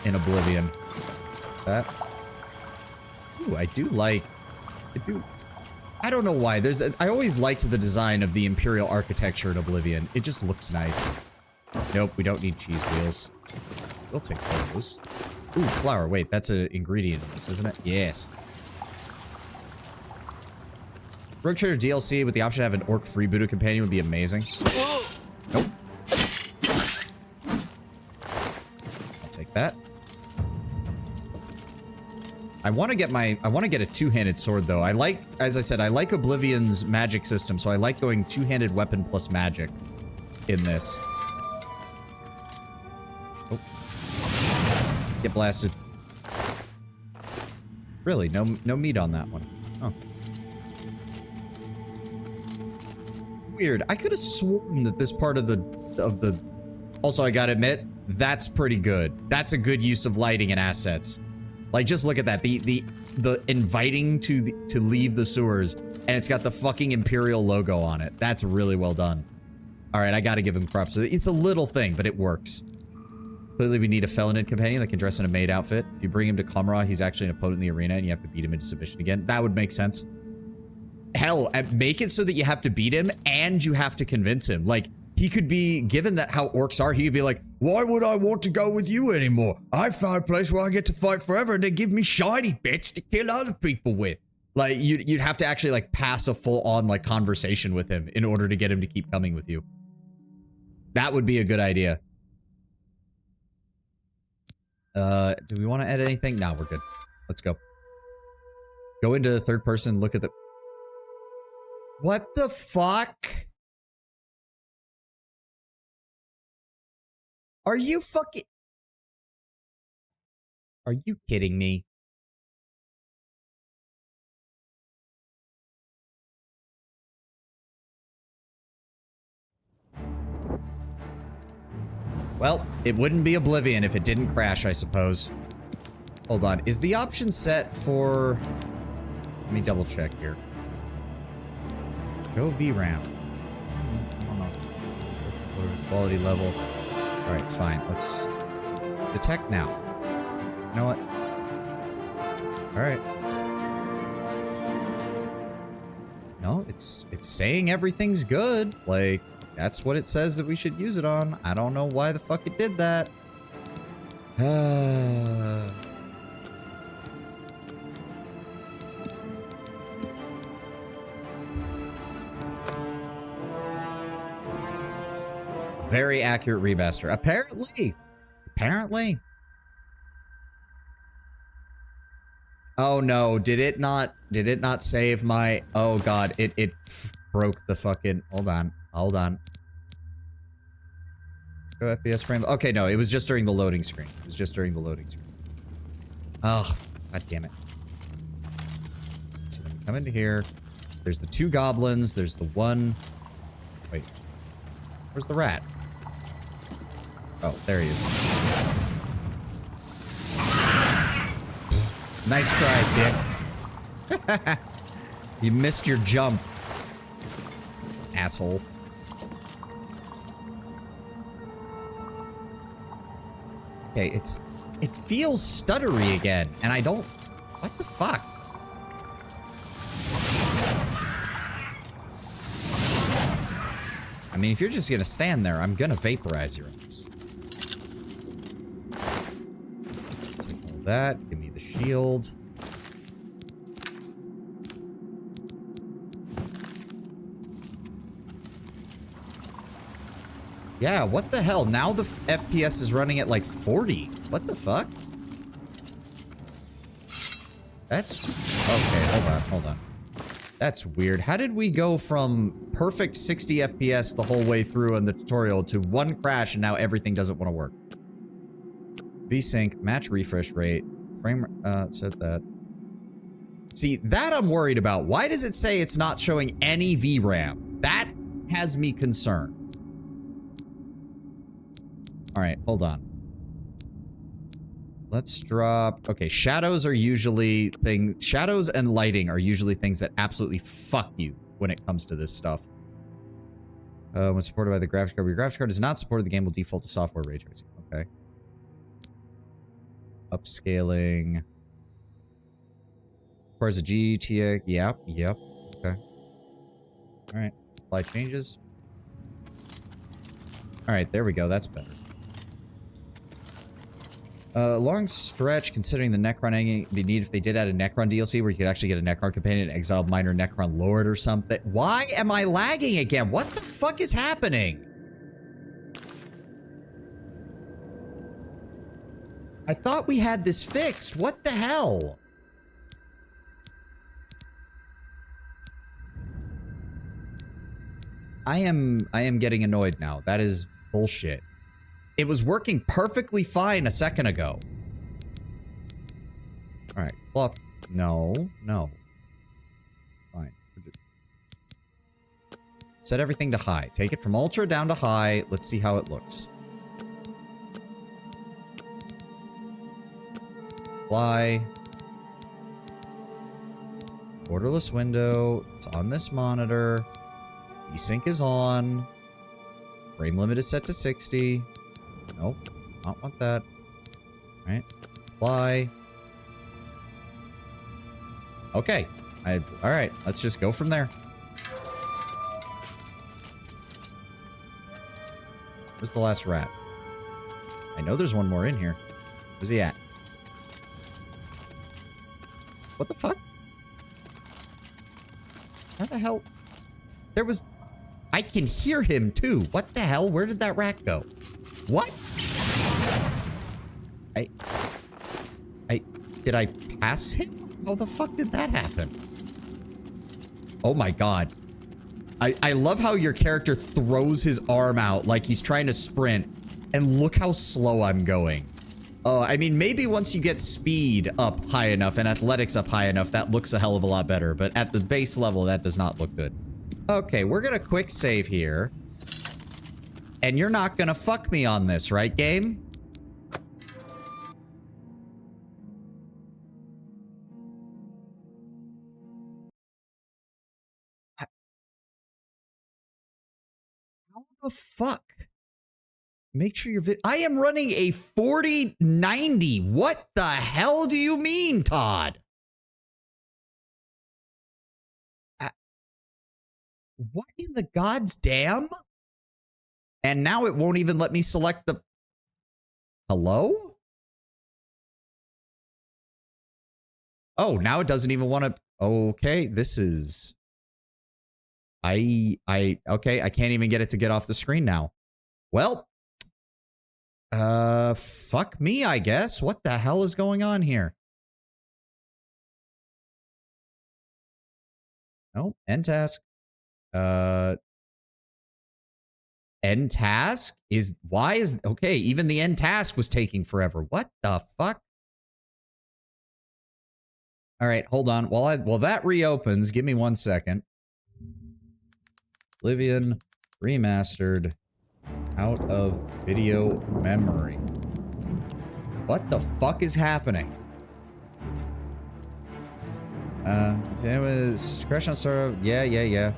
in Oblivion. Take that. Ooh, I don't know why. I always liked the design of the Imperial architecture in Oblivion. It just looks nice. Nope, we don't need cheese wheels. We'll take those. Ooh, flour. Wait, that's an ingredient in this, isn't it? Yes. Rogue Trader DLC with the option to have an Orc freebooter companion would be amazing. Nope. I'll take that. I want to get a two-handed sword though. As I said, I like Oblivion's magic system, so I like going two-handed weapon plus magic in this. Oh. Get blasted. Really, no meat on that one. Oh. Weird. I could have sworn that this part of the also, I gotta admit, that's pretty good. That's a good use of lighting and assets. Like, just look at that. The inviting to leave the sewers, and it's got the fucking Imperial logo on it. That's really well done. All right, I gotta give him props. It's a little thing, but it works. Clearly, we need a Felonid companion that can dress in a maid outfit. If you bring him to Kamra, he's actually an opponent in the arena, and you have to beat him into submission again. That would make sense. Hell, make it so that you have to beat him and you have to convince him. Like, he could be, given that how orcs are, he could be like, why would I want to go with you anymore? I found a place where I get to fight forever and they give me shiny bits to kill other people with. Like, you'd have to actually, like, pass a full-on, like, conversation with him in order to get him to keep coming with you. That would be a good idea. Do we want to add anything? No, we're good. Let's go. Go into the third person, look at the... What the fuck? Are you fucking... Are you kidding me? Well, it wouldn't be Oblivion if it didn't crash, I suppose. Hold on. Is the option set for... Let me double check here. Go VRAM. Quality level. Alright, fine. Let's detect now. You know what? Alright. No, it's saying everything's good. Like, that's what it says that we should use it on. I don't know why the fuck it did that. Very accurate remaster. Apparently. Apparently. Oh no, did it not save my... Oh god, it broke the fucking... Hold on. Go FPS frame... Okay, no, it was just during the loading screen. It was just during the loading screen. Oh, god damn it. So then we come into here. There's the 2 goblins. There's the 1... Wait. Where's the rat? Oh, there he is. Nice try, dick. You missed your jump. Asshole. Okay, it feels stuttery again, and I don't... What the fuck? I mean, if you're just gonna stand there, I'm gonna vaporize your ass. Take all that. Give me the shield. Yeah, what the hell? Now the FPS is running at like 40. What the fuck? That's... Okay, hold on. That's weird. How did we go from perfect 60 FPS the whole way through in the tutorial to 1 crash and now everything doesn't want to work? VSync, match refresh rate, frame, said that. See, that I'm worried about. Why does it say it's not showing any VRAM? That has me concerned. Alright, hold on. Let's drop... Okay, shadows are usually shadows and lighting are usually things that absolutely fuck you when it comes to this stuff. When supported by the graphics card. Your graphics card is not supported, the game will default to software ray tracing. Okay. Upscaling. As far as a GTX... Yep. Okay. Alright. Apply changes. Alright, there we go. That's better. Long stretch, considering the Necron ending, be neat if they did add a Necron DLC where you could actually get a Necron companion and exile minor Necron Lord or something. Why am I lagging again? What the fuck is happening? I thought we had this fixed. What the hell? I am getting annoyed now. That is bullshit. It was working perfectly fine a second ago. Alright, cloth. No. Fine. Set everything to high. Take it from ultra down to high. Let's see how it looks. Apply. Borderless window. It's on this monitor. Desync is on. Frame limit is set to 60. Nope, not want that. Alright. Apply. Okay. Alright, let's just go from there. Where's the last rat? I know there's one more in here. Where's he at? What the fuck? How the hell? There was... I can hear him too. What the hell? Where did that rat go? What? Did I pass him? How the fuck did that happen? Oh my god. I love how your character throws his arm out like he's trying to sprint. And look how slow I'm going. Oh, I mean, maybe once you get speed up high enough and athletics up high enough, that looks a hell of a lot better. But at the base level, that does not look good. Okay, we're gonna quick save here. And you're not gonna fuck me on this, right, game? How the fuck? Make sure your I am running a 4090. What the hell do you mean, Todd? What in the God's damn? And now it won't even let me select the... Hello? Oh, now it doesn't even want to... Okay, this is... Okay, I can't even get it to get off the screen now. Well... fuck me, I guess. What the hell is going on here? Oh, end task. End task is why is okay, even the end task was taking forever. What the fuck? All right, hold on. While that reopens, give me 1 second. Oblivion remastered out of video memory. What the fuck is happening? It was crash on server. Yeah.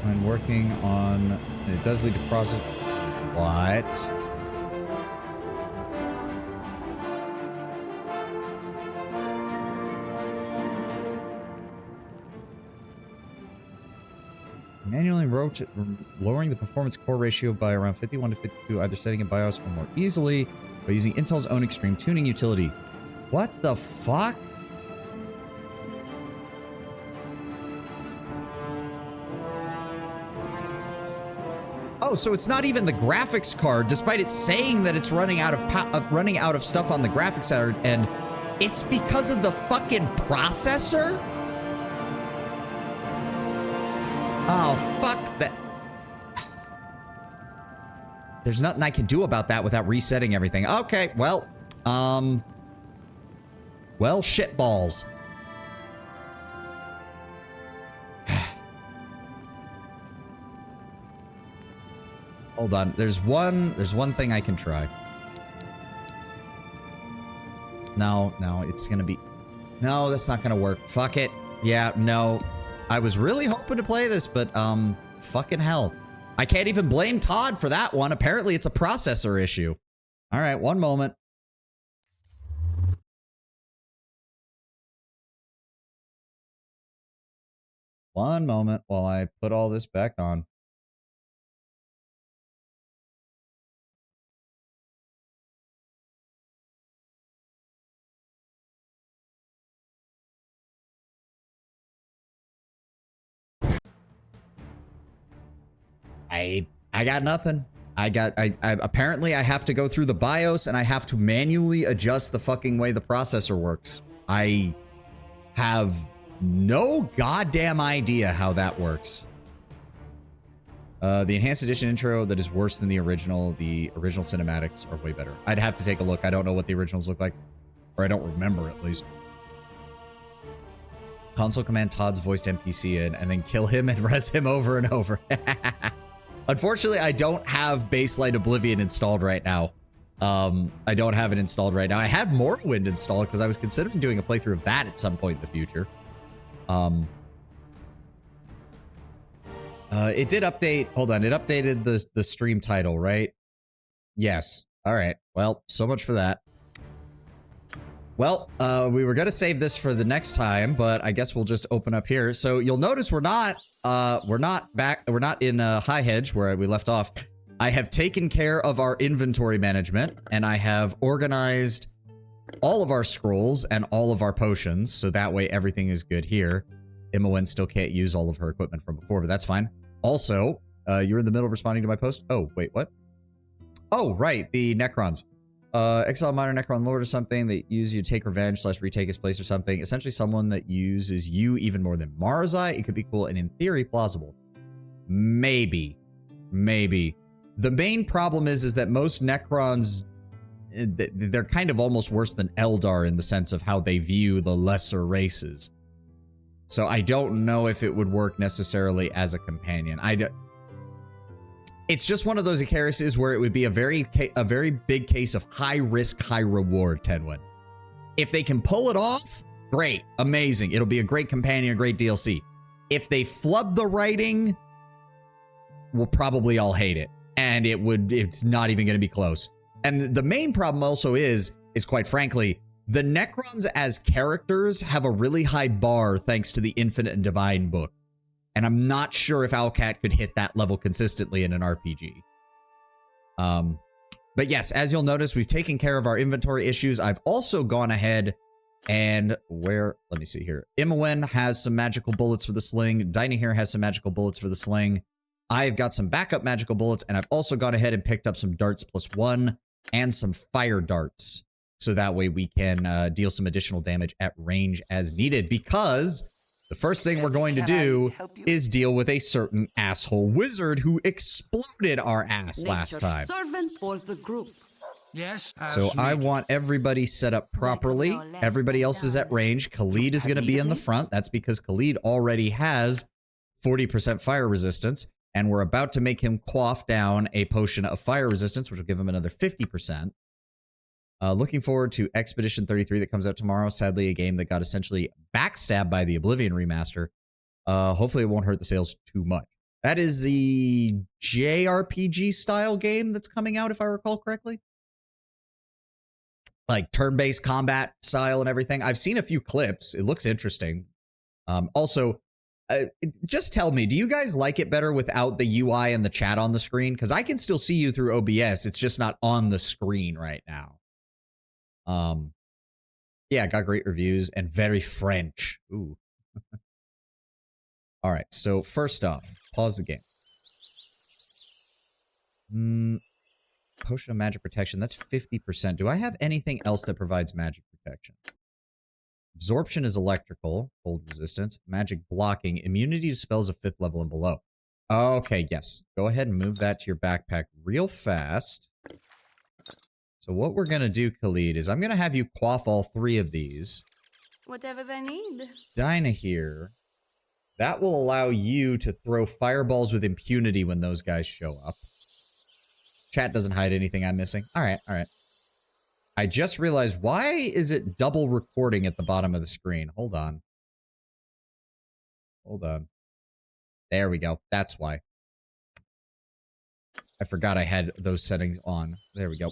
When working on it does lead to process. What? Manually lowering the performance core ratio by around 51 to 52, either setting in BIOS or more easily by using Intel's own extreme tuning utility. What the fuck? Oh, so it's not even the graphics card, despite it saying that it's running out of stuff on the graphics card, and it's because of the fucking processor? Oh, fuck that. There's nothing I can do about that without resetting everything. Okay, well, shit balls. Hold on. There's one thing I can try. No, it's gonna be... No, that's not gonna work. Fuck it. Yeah, no. I was really hoping to play this, but, fucking hell. I can't even blame Todd for that one. Apparently, it's a processor issue. All right, one moment. One moment while I put all this back on. I got nothing. I apparently I have to go through the BIOS and I have to manually adjust the fucking way the processor works. I have no goddamn idea how that works. The enhanced edition intro that is worse than the original. The original cinematics are way better. I'd have to take a look. I don't know what the originals look like, or I don't remember at least. Console command Todd's voiced NPC in and then kill him and res him over and over. Unfortunately, I don't have Baseline Oblivion installed right now. I don't have it installed right now. I have Morrowind installed because I was considering doing a playthrough of that at some point in the future. It did update. Hold on. It updated the stream title, right? Yes. All right. Well, so much for that. Well, we were going to save this for the next time, but I guess we'll just open up here. So you'll notice we're not in High Hedge where we left off. I have taken care of our inventory management and I have organized all of our scrolls and all of our potions. So that way everything is good here. Imowen still can't use all of her equipment from before, but that's fine. Also, you're in the middle of responding to my post. Oh, wait, what? Oh, right. The Necrons. Exile minor Necron Lord or something that use you to take revenge / retake his place or something. Essentially someone that uses you even more than Marzai. It could be cool and in theory plausible. Maybe. The main problem is that most Necrons, they're kind of almost worse than Eldar in the sense of how they view the lesser races. So I don't know if it would work necessarily as a companion. It's just one of those Icarises where it would be a very big case of high risk, high reward, Tenwin. If they can pull it off, great, amazing. It'll be a great companion, a great DLC. If they flub the writing, we'll probably all hate it. And it's not even going to be close. And the main problem also is quite frankly, the Necrons as characters have a really high bar thanks to the Infinite and Divine book. And I'm not sure if Owlcat could hit that level consistently in an RPG. But yes, as you'll notice, we've taken care of our inventory issues. I've also gone ahead and let me see here. Imowen has some magical bullets for the sling. Dinah here has some magical bullets for the sling. I've got some backup magical bullets, and I've also gone ahead and picked up some darts +1 and some fire darts. So that way we can deal some additional damage at range as needed, because the first thing we're going to do is deal with a certain asshole wizard who exploded our ass last time. Servant for the group. Yes. So I want everybody set up properly. Everybody else is at range. Khalid is going to be in the front. That's because Khalid already has 40% fire resistance, and we're about to make him quaff down a potion of fire resistance, which will give him another 50%. Looking forward to Expedition 33 that comes out tomorrow. Sadly, a game that got essentially backstabbed by the Oblivion remaster. Hopefully it won't hurt the sales too much. That is the JRPG style game that's coming out, if I recall correctly. Like turn-based combat style and everything. I've seen a few clips. It looks interesting. Also, just tell me, do you guys like it better without the UI and the chat on the screen? Because I can still see you through OBS. It's just not on the screen right now. Yeah, got great reviews and very French. Ooh. All right, so first off, pause the game. Potion of magic protection, that's 50%. Do I have anything else that provides magic protection? Absorption is electrical, cold resistance, magic blocking, immunity to spells of 5th level and below. Okay, yes. Go ahead and move that to your backpack real fast. So what we're going to do, Khalid, is I'm going to have you quaff all 3 of these. Whatever they need. Dinah here. That will allow you to throw fireballs with impunity when those guys show up. Chat doesn't hide anything I'm missing. All right, all right. I just realized, why is it double recording at the bottom of the screen? Hold on. Hold on. There we go. That's why. I forgot I had those settings on. There we go.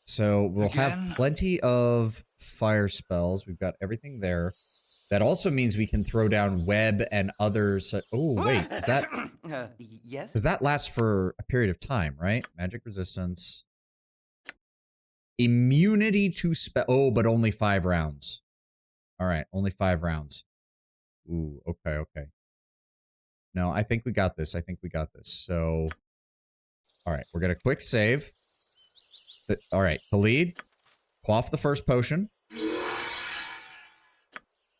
So we'll have plenty of fire spells. We've got everything there. That also means we can throw down web and others. Oh, wait. Is that... Yes? Does that last for a period of time, right? Magic resistance. Immunity to spell. Oh, but only 5 rounds. All right, only 5 rounds. Ooh, okay, okay. No, I think we got this. I think we got this. So, all right, we're going to quick save. All right, Khalid, quaff the first potion.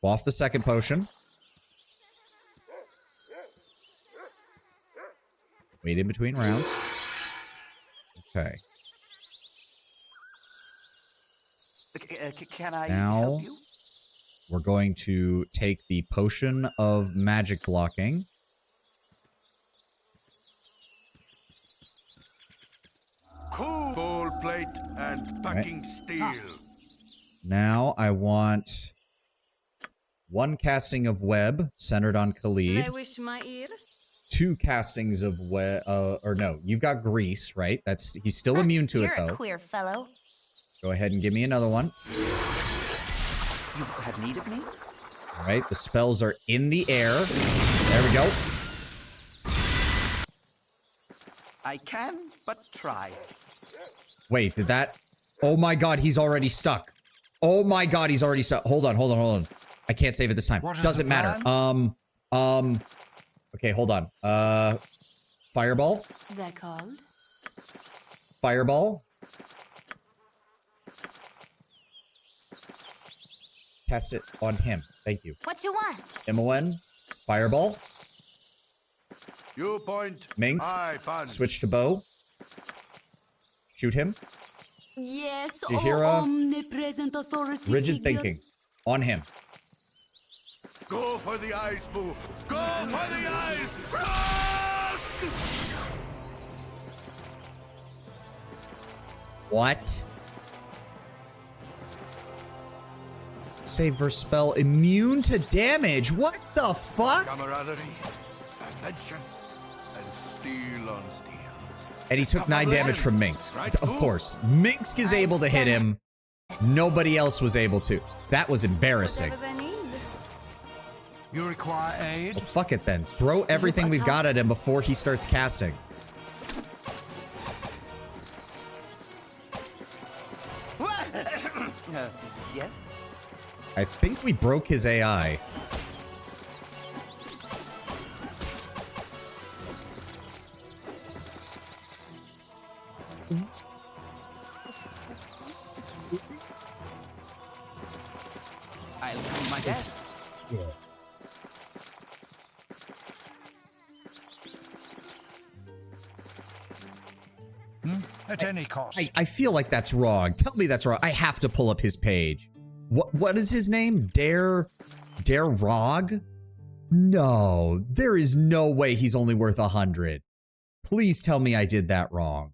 Quaff the second potion. Wait in between rounds. Okay. Can I Now, help you? we're going to take the potion of magic blocking. Cool plate and packing steel. Now I want 1 casting of web centered on Khalid. I wish my ear. 2 castings of web, or no, you've got grease, right? He's still immune to it You're a though. queer fellow. Go ahead and give me another one. You have need of me? All right, the spells are in the air. There we go. I can, but try. Wait, did that? Oh my god, he's already stuck. Oh my god, he's already stuck. Hold on, hold on, hold on. I can't save it this time. Doesn't matter. Okay, hold on. Fireball? They're called. Fireball? Cast it on him. Thank you. What you want? Imowen? Fireball? You point. Minx, I punch. switch to bow. Shoot him. Yes, Do you hear a omnipresent authority rigid figure. thinking? On him. Go for the eyes, Boo. Go for the eyes. What? Save versus spell immune to damage. What the fuck? Camaraderie, attention, and steel on steel. And he took 9 damage from Minx. Of course. Minx is able to hit him. Nobody else was able to. That was embarrassing. Whatever they need. You require aid? Well, fuck it then. Throw everything we've got at him before he starts casting. Yes? I think we broke his AI. I'll do my best. At any cost. I feel like that's wrong. Tell me that's wrong. I have to pull up his page. What is his name? Dare Rog? No, there is no way he's only worth 100. Please tell me I did that wrong.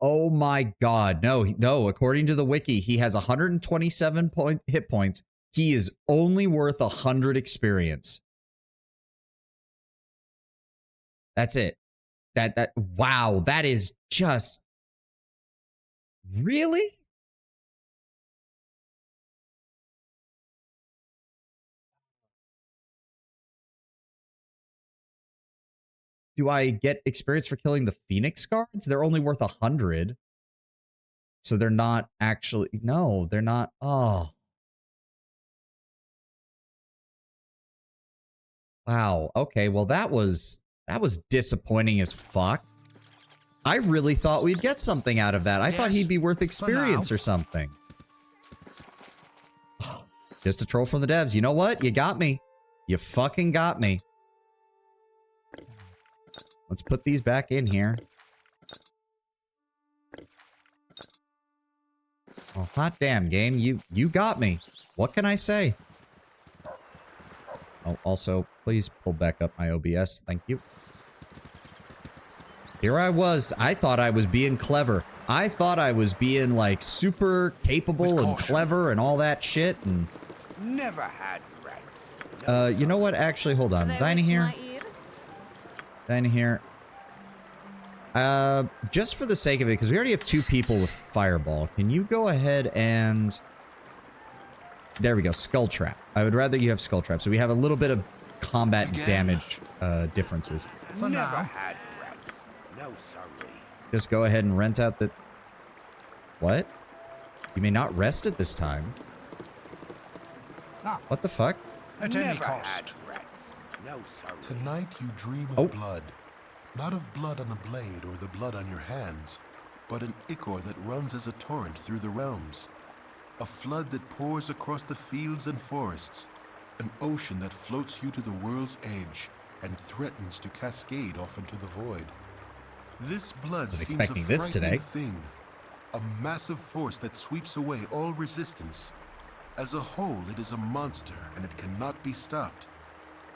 Oh my god. No, according to the wiki, he has 127 hit points. He is only worth 100 experience. That's it. Wow, that is just... Really? Do I get experience for killing the Phoenix guards? They're only worth 100. So they're not actually... No, they're not... Oh. Wow. Okay, well that was disappointing as fuck. I really thought we'd get something out of that. I thought he'd be worth experience or something. Just a troll from the devs. You know what? You got me. You fucking got me. Let's put these back in here. Oh, hot damn, game. You got me. What can I say? Oh, also, please pull back up my OBS. Thank you. Here I was. I thought I was being clever. I thought I was being, like, super capable and clever and all that shit, and... Never had rights. You know what? Actually, hold on. Dinah here. Dinah here. Just for the sake of it, because we already have 2 people with Fireball, can you go ahead and... There we go, Skull Trap. I would rather you have Skull Trap, so we have a little bit of combat damage differences. For now. Never had rights. No, sorry. Just go ahead and rent out the... What? You may not rest at this time. What the fuck? At any cost. Had rights. No, sorry. Tonight you dream of blood. Not of blood on a blade or the blood on your hands, but an ichor that runs as a torrent through the realms. A flood that pours across the fields and forests. An ocean that floats you to the world's edge and threatens to cascade off into the void. This blood Wasn't seems expecting a this frightening today. thing. A massive force that sweeps away all resistance. As a whole, it is a monster and it cannot be stopped.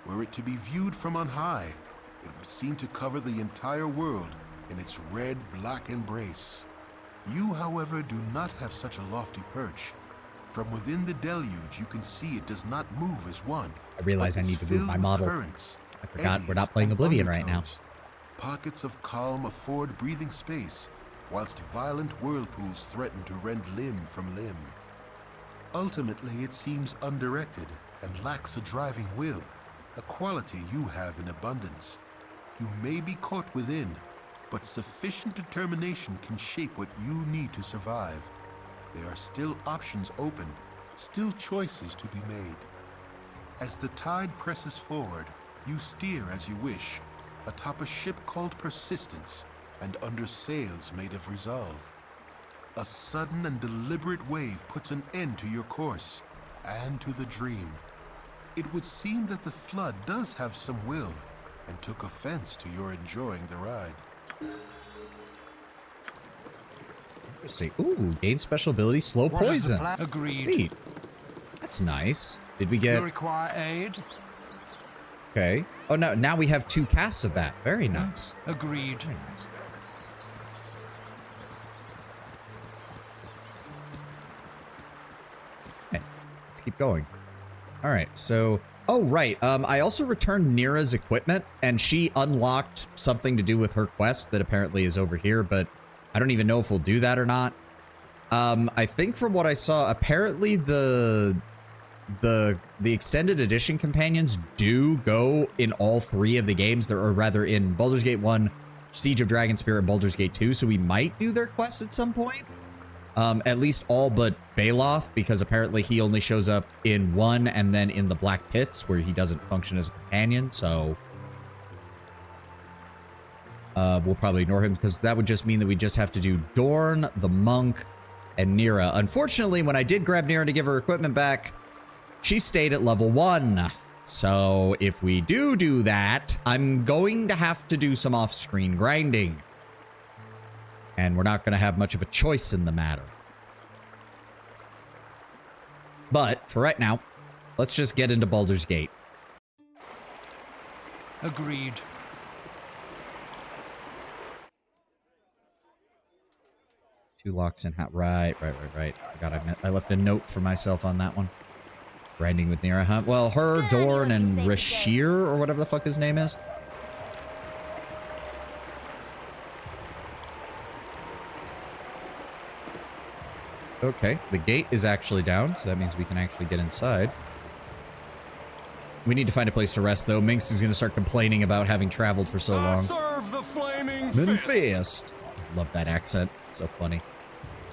Were it to be viewed from on high, it would seem to cover the entire world in its red-black embrace. You, however, do not have such a lofty perch. From within the deluge, you can see it does not move as one. I realize I need to move my model. I forgot we're not playing Oblivion right now. Pockets of calm afford breathing space, whilst violent whirlpools threaten to rend limb from limb. Ultimately, it seems undirected and lacks a driving will, a quality you have in abundance. You may be caught within, but sufficient determination can shape what you need to survive. There are still options open, still choices to be made. As the tide presses forward, you steer as you wish, atop a ship called Persistence and under sails made of resolve. a sudden and deliberate wave puts an end to your course and to the dream. It would seem that the flood does have some will and took offense to your enjoying the ride. Interesting. Ooh, gain special ability, slow What is the poison. plan? Agreed. Sweet. That's nice. Did we You get... require aid? Okay. Oh, no, now we have 2 casts of that. Very nice. Agreed. Very nice. Okay, let's keep going. All right, so... Oh, right. I also returned Nira's equipment, and she unlocked something to do with her quest that apparently is over here, but I don't even know if we'll do that or not. I think from what I saw, apparently the extended edition companions do go in all 3 of the games, or rather in Baldur's Gate 1, Siege of Dragonspirit, and Baldur's Gate 2, so we might do their quests at some point. At least all but Baloth, because apparently he only shows up in 1 and then in the Black Pits, where he doesn't function as a companion, so... we'll probably ignore him, because that would just mean that we just have to do Dorn, the Monk, and Nira. Unfortunately, when I did grab Nira to give her equipment back, she stayed at level 1. So if we do that, I'm going to have to do some off-screen grinding. And we're not going to have much of a choice in the matter. But for right now, let's just get into Baldur's Gate. Agreed. Two locks in hat. Right. I left a note for myself on that one. Grinding with Nira, huh? Well, her, Dorn, and Rashir, or whatever the fuck his name is. Okay, the gate is actually down, so that means we can actually get inside. We need to find a place to rest, though. Minx is going to start complaining about having traveled for so long. Serve the flaming Fist. Love that accent. So funny.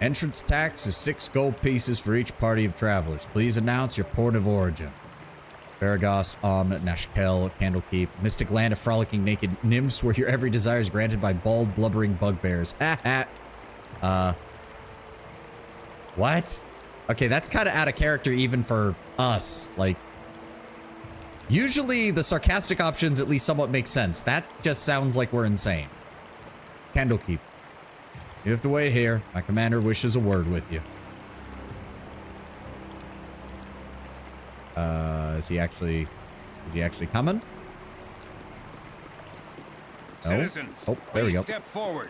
Entrance tax is 6 gold pieces for each party of travelers. Please announce your port of origin. Baragost, Nashkel, Candlekeep, mystic land of frolicking naked nymphs where your every desire is granted by bald, blubbering bugbears. Ha ha. What? Okay, that's kind of out of character even for us. Like, usually the sarcastic options at least somewhat make sense. That just sounds like we're insane. Candlekeep. You have to wait here. My commander wishes a word with you. Is he actually coming? No? Citizens, Oh, there we go. step forward.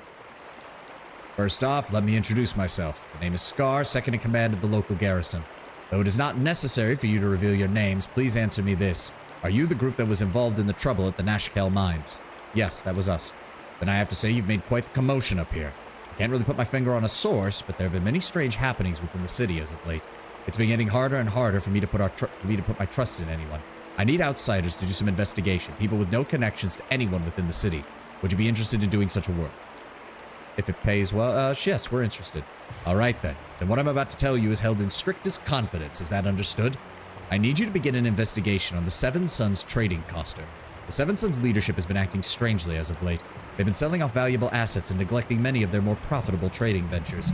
First off, let me introduce myself. My name is Scar, second in command of the local garrison. Though it is not necessary for you to reveal your names, please answer me this. Are you the group that was involved in the trouble at the Nashkel mines? Yes, that was us. Then I have to say you've made quite the commotion up here. I can't really put my finger on a source, but there have been many strange happenings within the city as of late. It's been getting harder and harder for me to put my trust in anyone. I need outsiders to do some investigation, people with no connections to anyone within the city. Would you be interested in doing such a work? If it pays well, yes, we're interested. All right, then. Then what I'm about to tell you is held in strictest confidence. Is that understood? I need you to begin an investigation on the Seven Sons trading coster. The Seven Sons leadership has been acting strangely as of late. They've been selling off valuable assets and neglecting many of their more profitable trading ventures.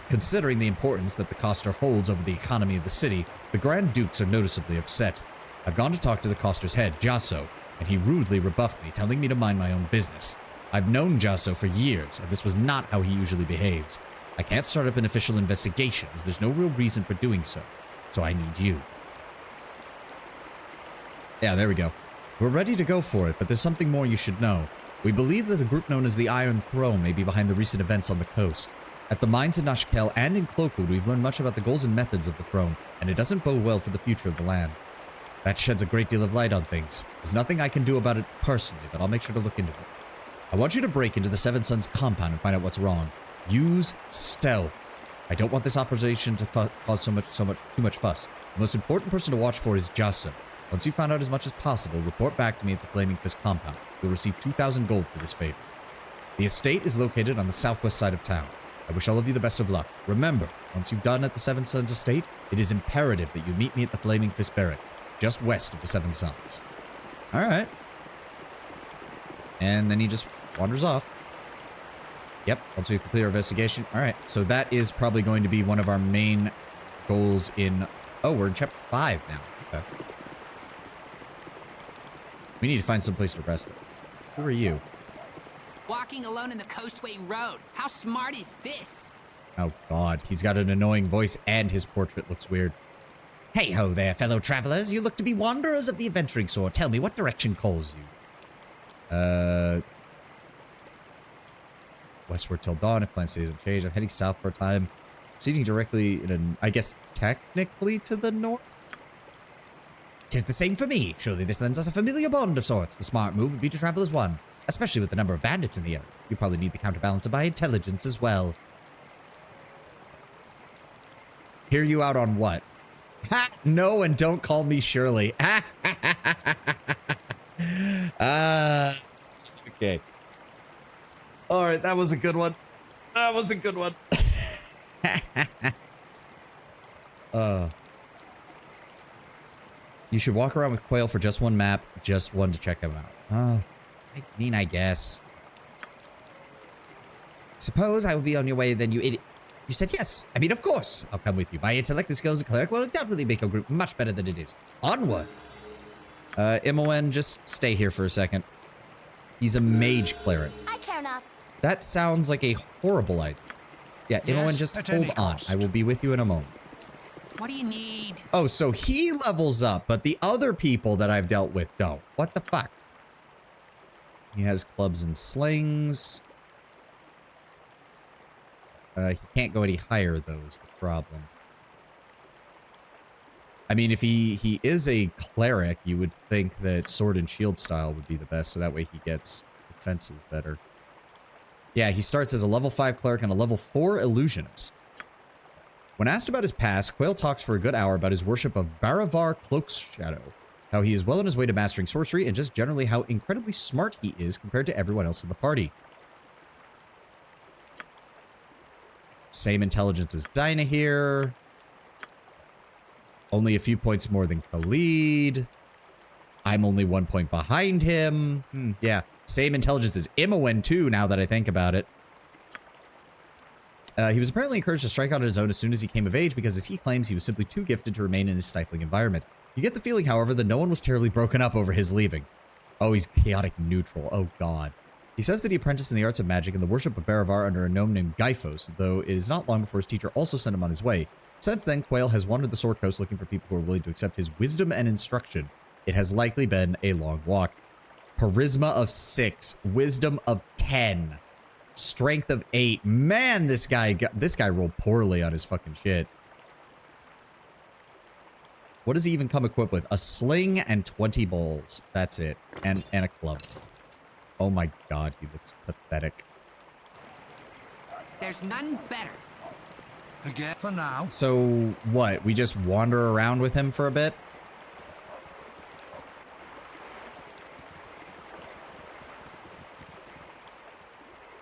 Considering the importance that the coster holds over the economy of the city, the Grand Dukes are noticeably upset. I've gone to talk to the coster's head, Jasso, and he rudely rebuffed me, telling me to mind my own business. I've known Jasso for years, and this was not how he usually behaves. I can't start up an official investigation, as there's no real reason for doing so. So I need you. Yeah, there we go. We're ready to go for it, but there's something more you should know. We believe that a group known as the Iron Throne may be behind the recent events on the coast. At the mines in Nashkel and in Cloakwood, we've learned much about the goals and methods of the throne, and it doesn't bode well for the future of the land. That sheds a great deal of light on things. There's nothing I can do about it personally, but I'll make sure to look into it. I want you to break into the Seven Sons compound and find out what's wrong. Use stealth. I don't want this operation to cause too much fuss. The most important person to watch for is Jasso. Once you've found out as much as possible, report back to me at the Flaming Fist compound. You'll receive 2,000 gold for this favor. The estate is located on the southwest side of town. I wish all of you the best of luck. Remember, once you've done at the Seven Sons estate, it is imperative that you meet me at the Flaming Fist barracks, just west of the Seven Sons. Alright. And then he just wanders off. Yep, once we complete our investigation. All right, so that is probably going to be one of our main goals in... Oh, we're in chapter 5 now. Okay. We need to find some place to rest. Who are you? Walking alone in the Coastway Road. How smart is this? Oh, God. He's got an annoying voice and his portrait looks weird. Hey ho there, fellow travelers. You look to be wanderers of the adventuring sort. Tell me, what direction calls you? Westward till dawn, if plan stays unchanged. I'm heading south for a time. Proceeding directly in I guess, technically to the north? 'Tis the same for me. Surely this lends us a familiar bond of sorts. The smart move would be to travel as one. Especially with the number of bandits in the area. You probably need the counterbalance of my intelligence as well. Hear you out on what? Ha! No, and don't call me Shirley. Okay. Alright, that was a good one. That was a good one. You should walk around with Quail for just one map, just one to check him out. I mean, I guess. Suppose I will be on your way, then you idiot. You said yes. I mean, of course. I'll come with you. My intellect and skills as a cleric will definitely make your group much better than it is. Onward. Imoen, just stay here for a second. He's a mage cleric. I care not. That sounds like a horrible idea. Yeah, Imoen, just hold on. I will be with you in a moment. What do you need? Oh, so he levels up, but the other people that I've dealt with don't. What the fuck? He has clubs and slings. He can't go any higher, though, is the problem. I mean, if he is a cleric, you would think that sword and shield style would be the best, so that way he gets defenses better. Yeah, he starts as a level 5 cleric and a level 4 illusionist. When asked about his past, Quail talks for a good hour about his worship of Baravar Cloak's Shadow, how he is well on his way to mastering sorcery, and just generally how incredibly smart he is compared to everyone else in the party. Same intelligence as Dinah here. Only a few points more than Khalid. I'm only 1 point behind him. Yeah, same intelligence as Imoen too, now that I think about it. He was apparently encouraged to strike out on his own as soon as he came of age because, as he claims, he was simply too gifted to remain in his stifling environment. You get the feeling, however, that no one was terribly broken up over his leaving. Oh, he's chaotic neutral. Oh, God. He says that he apprenticed in the arts of magic and the worship of Baravar under a gnome named Gyphos, though it is not long before his teacher also sent him on his way. Since then, Quail has wandered the Sword Coast looking for people who are willing to accept his wisdom and instruction. It has likely been a long walk. Charisma of 6. Wisdom of 10. Strength of 8. Man, this guy rolled poorly on his fucking shit. What does he even come equipped with? A sling and 20 bowls. That's it. And a club. Oh my God, he looks pathetic. There's none better. Again for now. So, what? We just wander around with him for a bit?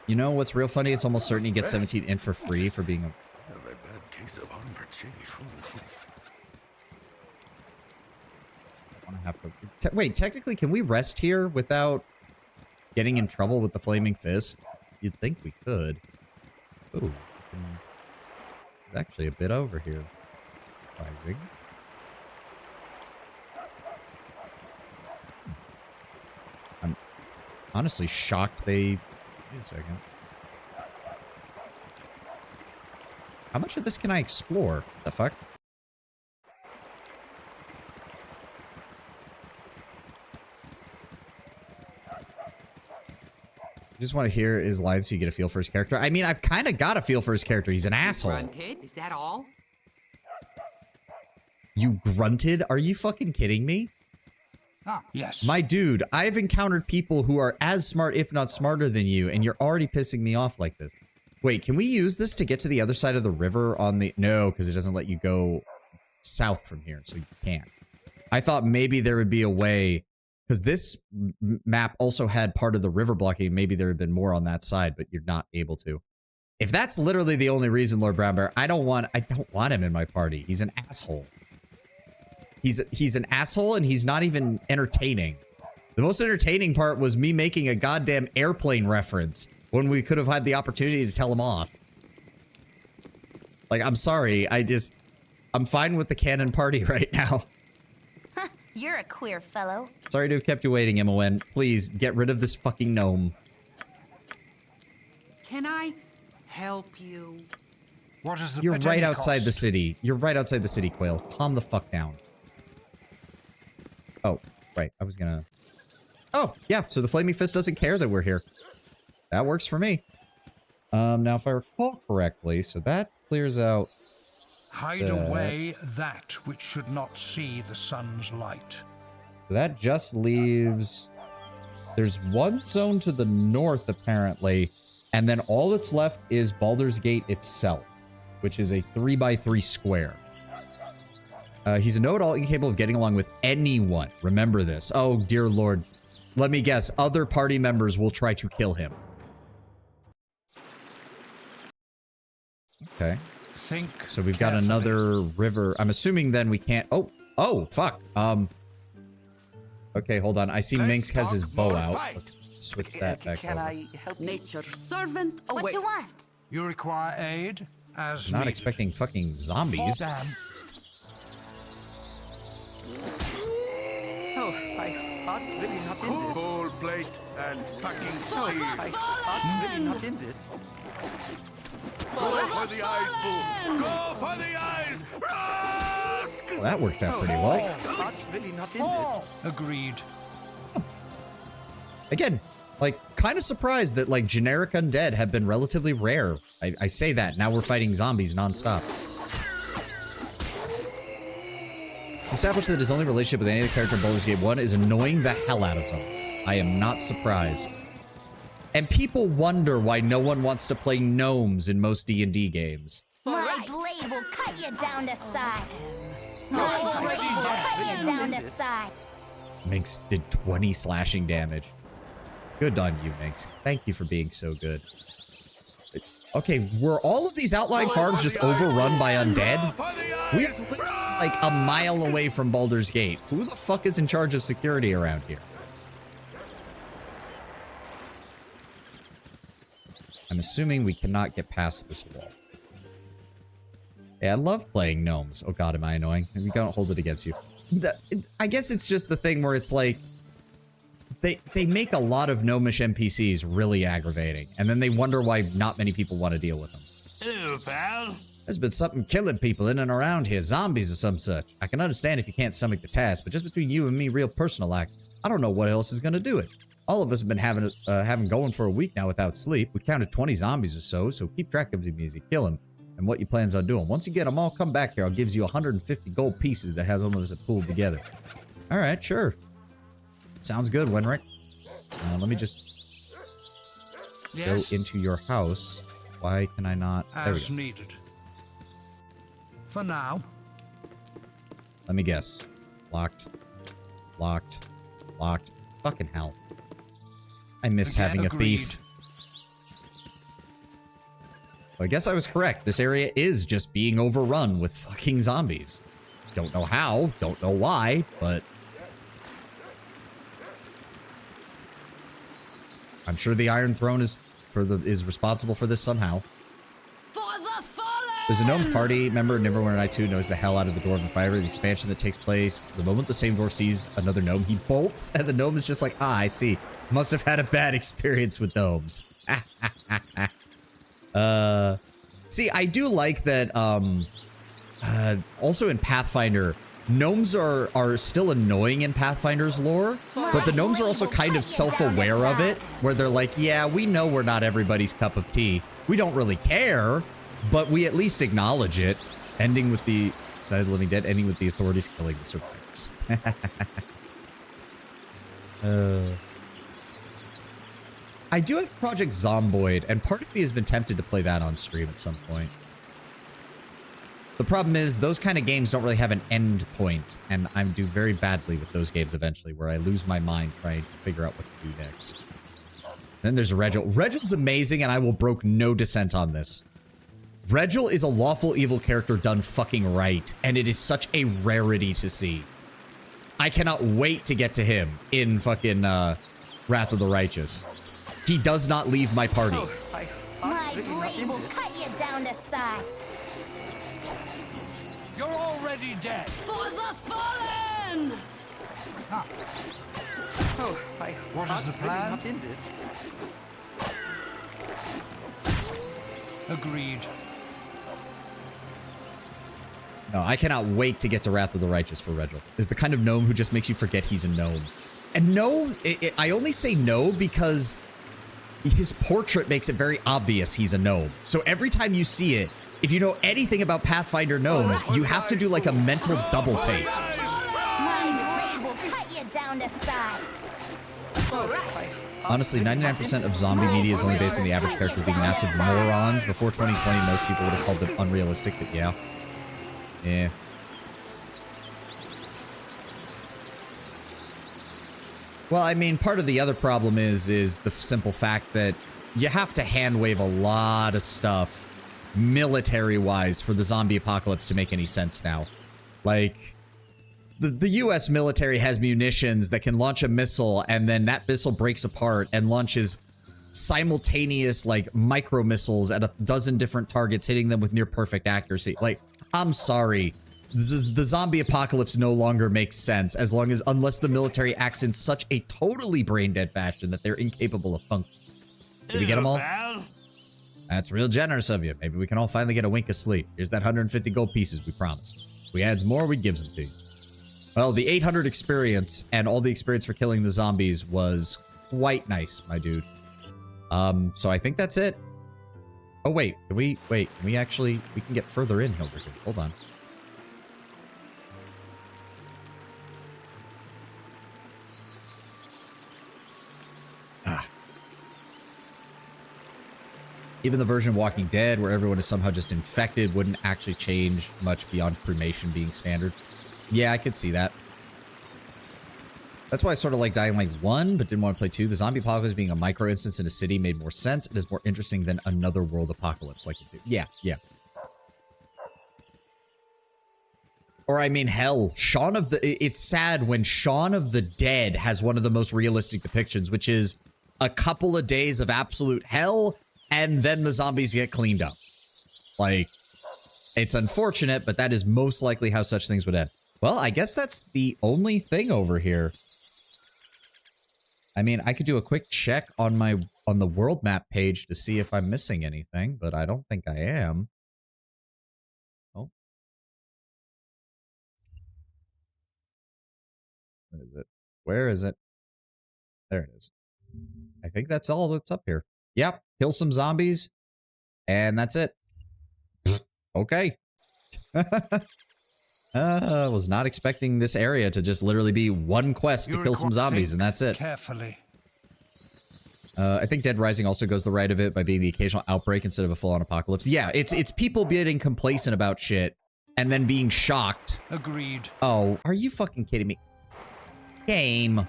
You know what's real funny? It's almost certain he gets 17 in for free for being a... Have a bad case of Wait, technically, can we rest here without getting in trouble with the Flaming Fist? You'd think we could. Ooh. There's actually a bit over here. Surprising. I'm honestly shocked they... Wait a second. How much of this can I explore? The fuck? Just want to hear his lines so you get a feel for his character. I mean, I've kind of got a feel for his character. He's an asshole. Grunted? Is that all? You grunted? Are you fucking kidding me? Ah, yes. My dude, I've encountered people who are as smart, if not smarter than you, and you're already pissing me off like this. Wait, can we use this to get to the other side of the river on the... No, because it doesn't let you go south from here, so you can't. I thought maybe there would be a way... Because this map also had part of the river blocking. Maybe there had been more on that side, but you're not able to. If that's literally the only reason, Lord Brown Bear, I don't want him in my party. He's an asshole. He's an asshole, and he's not even entertaining. The most entertaining part was me making a goddamn airplane reference. when we could have had the opportunity to tell him off. Like, I'm sorry. I'm fine with the canon party right now. You're a queer fellow. Sorry to have kept you waiting, Imoen. Please, get rid of this fucking gnome. Can I help you? What is the You're right potential outside the cost? city. You're right outside the city, Quail. Calm the fuck down. Oh, right. I was gonna... Oh, yeah. So the Flaming Fist doesn't care that we're here. That works for me. Now, if I recall correctly, so that clears out... Hide away that which should not see the sun's light. So that just leaves... There's one zone to the north, apparently, and then all that's left is Baldur's Gate itself, which is a 3x3 square. He's a know-it-all incapable of getting along with anyone. Remember this. Oh, dear lord. Let me guess. Other party members will try to kill him. Okay. So we've got another river. I'm assuming then we can't... Oh, fuck. Okay, hold on. I see Minx has his bow out. Let's switch that back over. I help you? Nature's servant What awaits. you want? You require aid as Not needed. expecting fucking zombies. Damn. Oh, my heart's really not in this. Cold plate and packing No, sleeve. my heart's really not in this. Go for the eyes, Boo. Go for the eyes. Rusk! Well, that worked out pretty well. My heart's really not in this. Agreed. Again, like, kind of surprised that, like, generic undead have been relatively rare. I say that. Now we're fighting zombies nonstop. It's established that his only relationship with any other character in Baldur's Gate 1 is annoying the hell out of them. I am not surprised. And people wonder why no one wants to play gnomes in most D&D games. My blade will cut you down to size. My blade will cut you down to size. Minx did 20 slashing damage. Good on you, Minx. Thank you for being so good. Okay, were all of these outlying farms just overrun by undead? We're like a mile away from Baldur's Gate. Who the fuck is in charge of security around here? I'm assuming we cannot get past this wall. Yeah, I love playing gnomes. Oh god, am I annoying? We don't hold it against you. I guess it's just the thing where it's like... They make a lot of gnomish NPCs really aggravating. And then they wonder why not many people want to deal with them. Hello, pal. There's been something killing people in and around here. Zombies or some such. I can understand if you can't stomach the task, but just between you and me, real personal acts, I don't know what else is going to do it. All of us have been having going for a week now without sleep. We counted 20 zombies or so keep track of them as you kill them and what you plans on doing. Once you get them all, come back here. I'll give you 150 gold pieces that has all of us pulled together. All right, sure. Sounds good, Winrick. Let me just go into your house. Why can I not? There we As go. needed. For now. Let me guess. Locked. Locked. Locked. Fucking hell. I miss Again, having a agreed. thief. Well, I guess I was correct. This area is just being overrun with fucking zombies. Don't know how, don't know why, but... I'm sure the Iron Throne is responsible for this somehow. There's a gnome party member in Neverwhere Night 2 knows the hell out of the Dwarven Fire, the expansion that takes place. The moment the same dwarf sees another gnome, he bolts, and the gnome is just like, ah, I see. Must have had a bad experience with gnomes. See, I do like that, also in Pathfinder, gnomes are still annoying in Pathfinder's lore, but the gnomes are also kind of self-aware of it, where they're like, yeah, we know we're not everybody's cup of tea. We don't really care, but we at least acknowledge it. Ending with the Side of the Living Dead, ending with the authorities killing the survivors. I do have Project Zomboid, and part of me has been tempted to play that on stream at some point. The problem is, those kind of games don't really have an end point, and I do very badly with those games eventually, where I lose my mind trying to figure out what to do next. Then there's Regil. Regil's amazing, and I will broke no dissent on this. Regil is a lawful evil character done fucking right, and it is such a rarity to see. I cannot wait to get to him in fucking Wrath of the Righteous. He does not leave my party. My blade will cut you down to size. You're already dead. For the fallen! What is the plan? Agreed. No, I cannot wait to get to Wrath of the Righteous for Regil. Is the kind of gnome who just makes you forget he's a gnome. And no, I only say no because his portrait makes it very obvious he's a gnome. So every time you see it, if you know anything about Pathfinder gnomes, you have to do like a mental double take. My blade will cut you down to size. Honestly, 99% of zombie media is only based on the average characters being massive morons. Before 2020, most people would have called them unrealistic, but yeah. Yeah. Well, I mean, part of the other problem is the simple fact that you have to hand wave a lot of stuff military-wise for the zombie apocalypse to make any sense now. Like, the US military has munitions that can launch a missile, and then that missile breaks apart and launches simultaneous, like, micro missiles at a dozen different targets, hitting them with near perfect accuracy. Like, I'm sorry. The zombie apocalypse no longer makes sense unless the military acts in such a totally brain-dead fashion that they're incapable of functioning. Did we get them all? That's real generous of you. Maybe we can all finally get a wink of sleep. Here's that 150 gold pieces we promised. If we adds more, we gives them to you. Well, the 800 experience and all the experience for killing the zombies was quite nice, my dude. So I think that's it. Oh, wait. We can get further in, Hildred. Hold on. Even the version of Walking Dead where everyone is somehow just infected wouldn't actually change much beyond cremation being standard. Yeah, I could see that. That's why I sort of like Dying Light 1, but didn't want to play 2. The zombie apocalypse being a micro instance in a city made more sense. It is more interesting than another world apocalypse like the 2. Yeah, yeah. Or I mean, hell, it's sad when Shaun of the Dead has one of the most realistic depictions, which is a couple of days of absolute hell, and then the zombies get cleaned up. Like, it's unfortunate, but that is most likely how such things would end. Well, I guess that's the only thing over here. I mean, I could do a quick check on the world map page to see if I'm missing anything, but I don't think I am. Oh. Where is it? Where is it? There it is. I think that's all that's up here. Yep. Kill some zombies. And that's it. Okay. I was not expecting this area to just literally be one quest to kill some zombies, and that's it. Carefully. I think Dead Rising also goes the right of it by being the occasional outbreak instead of a full-on apocalypse. Yeah, it's people getting complacent about shit and then being shocked. Agreed. Oh, are you fucking kidding me? Game.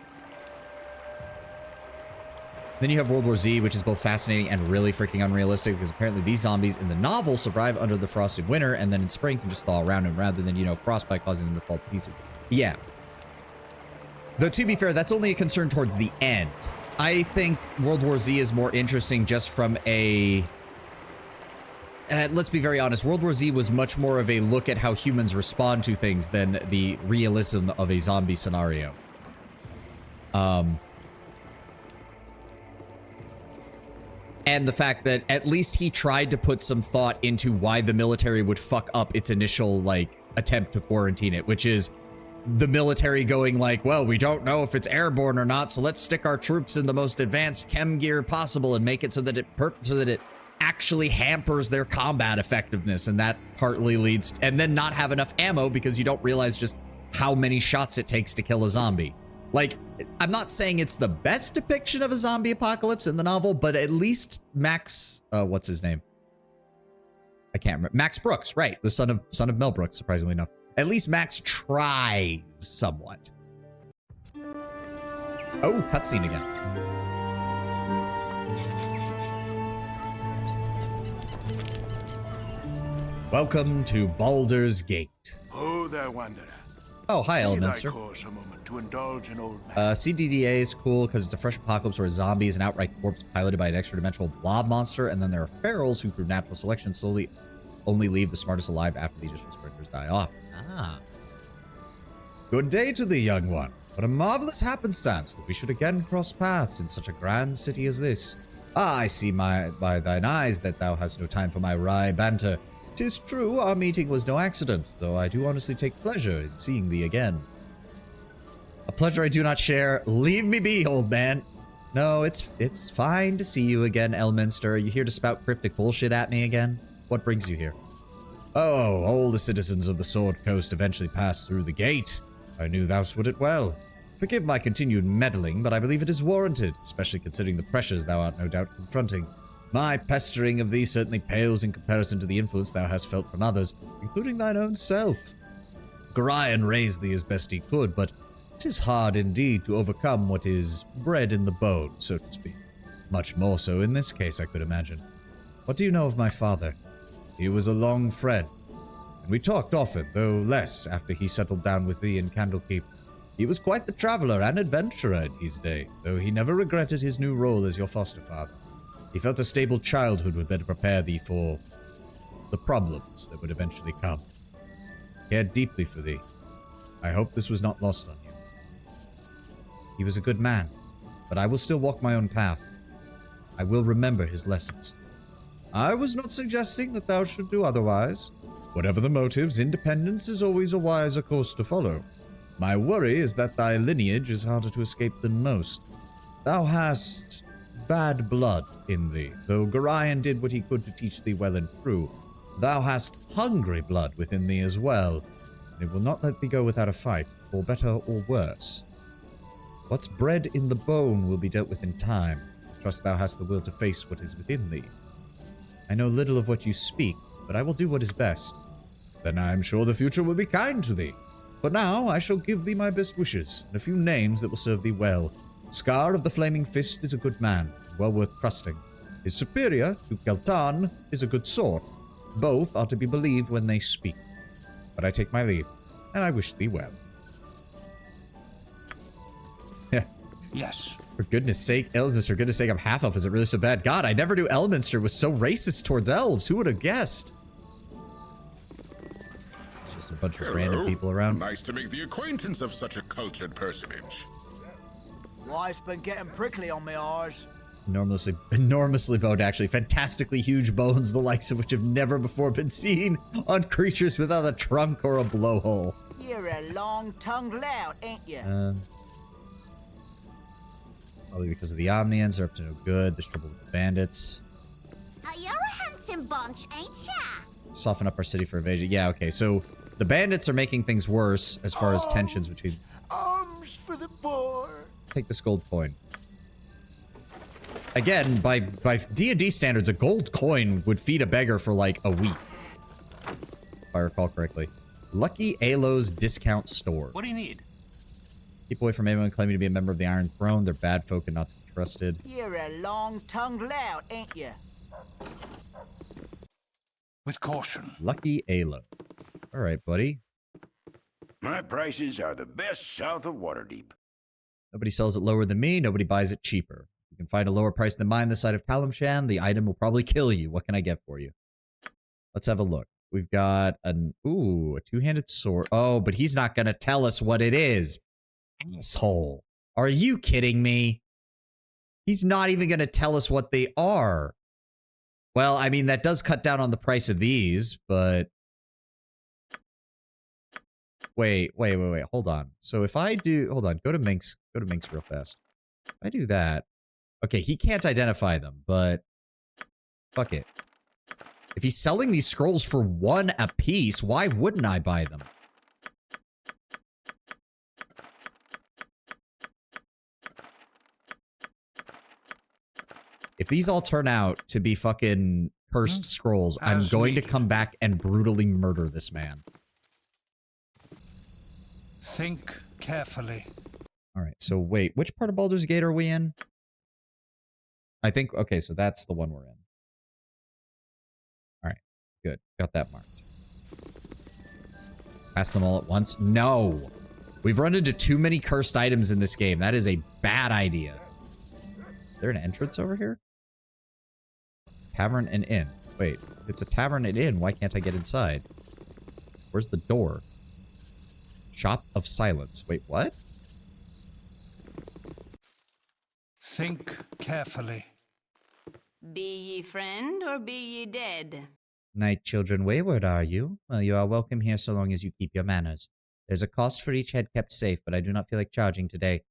Then you have World War Z, which is both fascinating and really freaking unrealistic because apparently these zombies in the novel survive under the frosted winter and then in spring can just thaw around them rather than, you know, frostbite causing them to fall to pieces. Yeah. Though to be fair, that's only a concern towards the end. I think World War Z is more interesting just from a... let's be very honest, World War Z was much more of a look at how humans respond to things than the realism of a zombie scenario. And the fact that at least he tried to put some thought into why the military would fuck up its initial, like, attempt to quarantine it, which is the military going like, well, we don't know if it's airborne or not, so let's stick our troops in the most advanced chem gear possible and make it so that it actually hampers their combat effectiveness, and that partly leads to, and then not have enough ammo because you don't realize just how many shots it takes to kill a zombie. Like, I'm not saying it's the best depiction of a zombie apocalypse in the novel, but at least Max, what's his name? I can't remember. Max Brooks, right? The son of Mel Brooks, surprisingly enough. At least Max tries somewhat. Oh, cutscene again. Welcome to Baldur's Gate. Oh, there, wanderer. Oh, hi, Need I Elminster. pause a moment to indulge an old man? CDDA is cool because it's a fresh apocalypse where a zombie is an outright corpse piloted by an extra-dimensional blob monster, and then there are ferals who, through natural selection, slowly only leave the smartest alive after the additional sprinters die off. Ah. Good day to thee, young one. What a marvelous happenstance that we should again cross paths in such a grand city as this. Ah, I see by thine eyes that thou hast no time for my wry banter. 'Tis true, our meeting was no accident, though I do honestly take pleasure in seeing thee again. A pleasure I do not share. Leave me be, old man. No, it's fine to see you again, Elminster. Are you here to spout cryptic bullshit at me again? What brings you here? Oh, all the citizens of the Sword Coast eventually passed through the gate. I knew thou would it well. Forgive my continued meddling, but I believe it is warranted, especially considering the pressures thou art no doubt confronting. My pestering of thee certainly pales in comparison to the influence thou hast felt from others, including thine own self. Gorion raised thee as best he could, but 'tis hard indeed to overcome what is bred in the bone, so to speak. Much more so in this case, I could imagine. What do you know of my father? He was a long friend, and we talked often, though less after he settled down with thee in Candlekeep. He was quite the traveler and adventurer in his day, though he never regretted his new role as your foster father. He felt a stable childhood would better prepare thee for the problems that would eventually come. He cared deeply for thee. I hope this was not lost on you. He was a good man, but I will still walk my own path. I will remember his lessons. I was not suggesting that thou should do otherwise. Whatever the motives, independence is always a wiser course to follow. My worry is that thy lineage is harder to escape than most. Thou hast bad blood in thee, though Gorion did what he could to teach thee well and true. Thou hast hungry blood within thee as well, and it will not let thee go without a fight, for better or worse. What's bred in the bone will be dealt with in time. Trust thou hast the will to face what is within thee. I know little of what you speak, but I will do what is best. Then I am sure the future will be kind to thee. But now I shall give thee my best wishes, and a few names that will serve thee well. Scar of the Flaming Fist is a good man, well worth trusting. His superior, Duke Geltan, is a good sort. Both are to be believed when they speak. But I take my leave, and I wish thee well. Yes. For goodness sake, Elminster, for goodness sake, I'm half elf. Is it really so bad? God, I never knew Elminster was so racist towards elves. Who would have guessed? It's just a bunch of random people around. Nice to make the acquaintance of such a cultured personage. Life's been getting prickly on me eyes. Enormously boned, actually. Fantastically huge bones, the likes of which have never before been seen on creatures without a trunk or a blowhole. You're a long-tongued lout, ain't you? Probably because of the Omnians, they're up to no good. There's trouble with the bandits. You're a handsome bunch, ain't ya? Soften up our city for invasion. Yeah, okay, so the bandits are making things worse as far as tensions between... Arms for the poor. Take this gold coin. Again, by D&D standards, a gold coin would feed a beggar for like a week. If I recall correctly. Lucky Alo's Discount Store. What do you need? Keep away from anyone claiming to be a member of the Iron Throne. They're bad folk and not to be trusted. You're a long-tongued lout, ain't you? With caution. Lucky Alo. All right, buddy. My prices are the best south of Waterdeep. Nobody sells it lower than me. Nobody buys it cheaper. You can find a lower price than mine this side of Kalimshan. The item will probably kill you. What can I get for you? Let's have a look. We've got a two-handed sword. Oh, but he's not going to tell us what it is. Asshole. Are you kidding me? He's not even going to tell us what they are. Well, I mean, that does cut down on the price of these, but... Wait. Hold on. So if I do... Hold on. Go to Minx real fast. If I do that... Okay, he can't identify them, but... Fuck it. If he's selling these scrolls for 1 apiece, why wouldn't I buy them? If these all turn out to be fucking cursed scrolls, I'm going to come back and brutally murder this man. Think carefully. Alright, so wait, which part of Baldur's Gate are we in? I think, okay, so that's the one we're in. Alright, good. Got that marked. Pass them all at once? No. We've run into too many cursed items in this game. That is a bad idea. Is there an entrance over here? Tavern and inn. Wait, if it's a tavern and inn, why can't I get inside? Where's the door? Shop of Silence. Wait, what? Think carefully. Be ye friend or be ye dead? Night children, wayward are you? Well, you are welcome here so long as you keep your manners. There's a cost for each head kept safe, but I do not feel like charging today.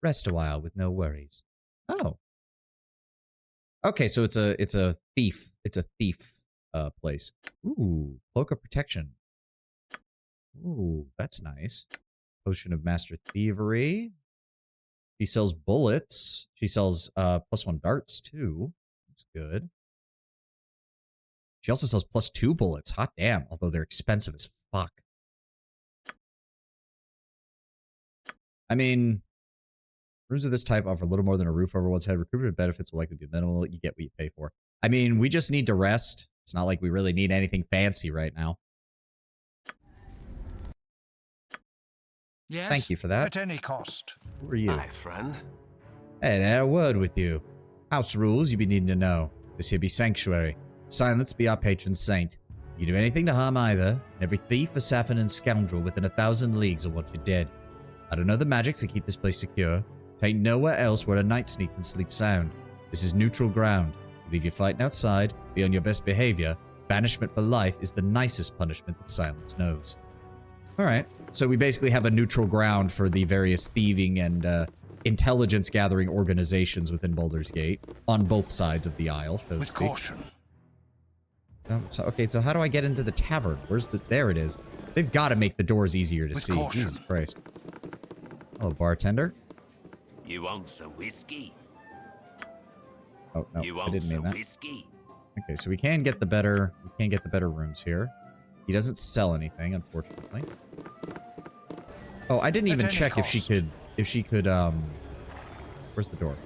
Rest a while with no worries. Oh. Okay, so it's a thief. It's a thief place. Ooh, cloak of protection. Ooh, that's nice. Potion of master thievery. She sells bullets. She sells +1 darts too. That's good. She also sells +2 bullets. Hot damn, although they're expensive as fuck. I mean, rooms of this type offer little more than a roof over one's head. Recruitment benefits will likely be minimal. You get what you pay for. I mean, we just need to rest. It's not like we really need anything fancy right now. Yes, thank you for that. At any cost. Who are you? Hi, friend. Hey there, a word with you. House rules you be needing to know. This here be sanctuary. Silence be our patron saint. You do anything to harm either, and every thief, assassin, and scoundrel within 1,000 leagues will want you dead. I don't know the magics that keep this place secure. Tain't nowhere else where a night sneak can sleep sound. This is neutral ground. Leave your fighting outside, be on your best behavior. Banishment for life is the nicest punishment that silence knows. Alright, so we basically have a neutral ground for the various thieving and intelligence gathering organizations within Baldur's Gate on both sides of the aisle, so to speak. With caution. Okay, so how do I get into the tavern? Where's the... There it is. They've got to make the doors easier to see. Caution. Jesus Christ. Hello, bartender. You want some whiskey? Oh, no, You I want didn't mean some that. whiskey? Okay, so we can get the better... We can get the better rooms here. He doesn't sell anything, unfortunately. Oh, I didn't even check if she could... Where's the door?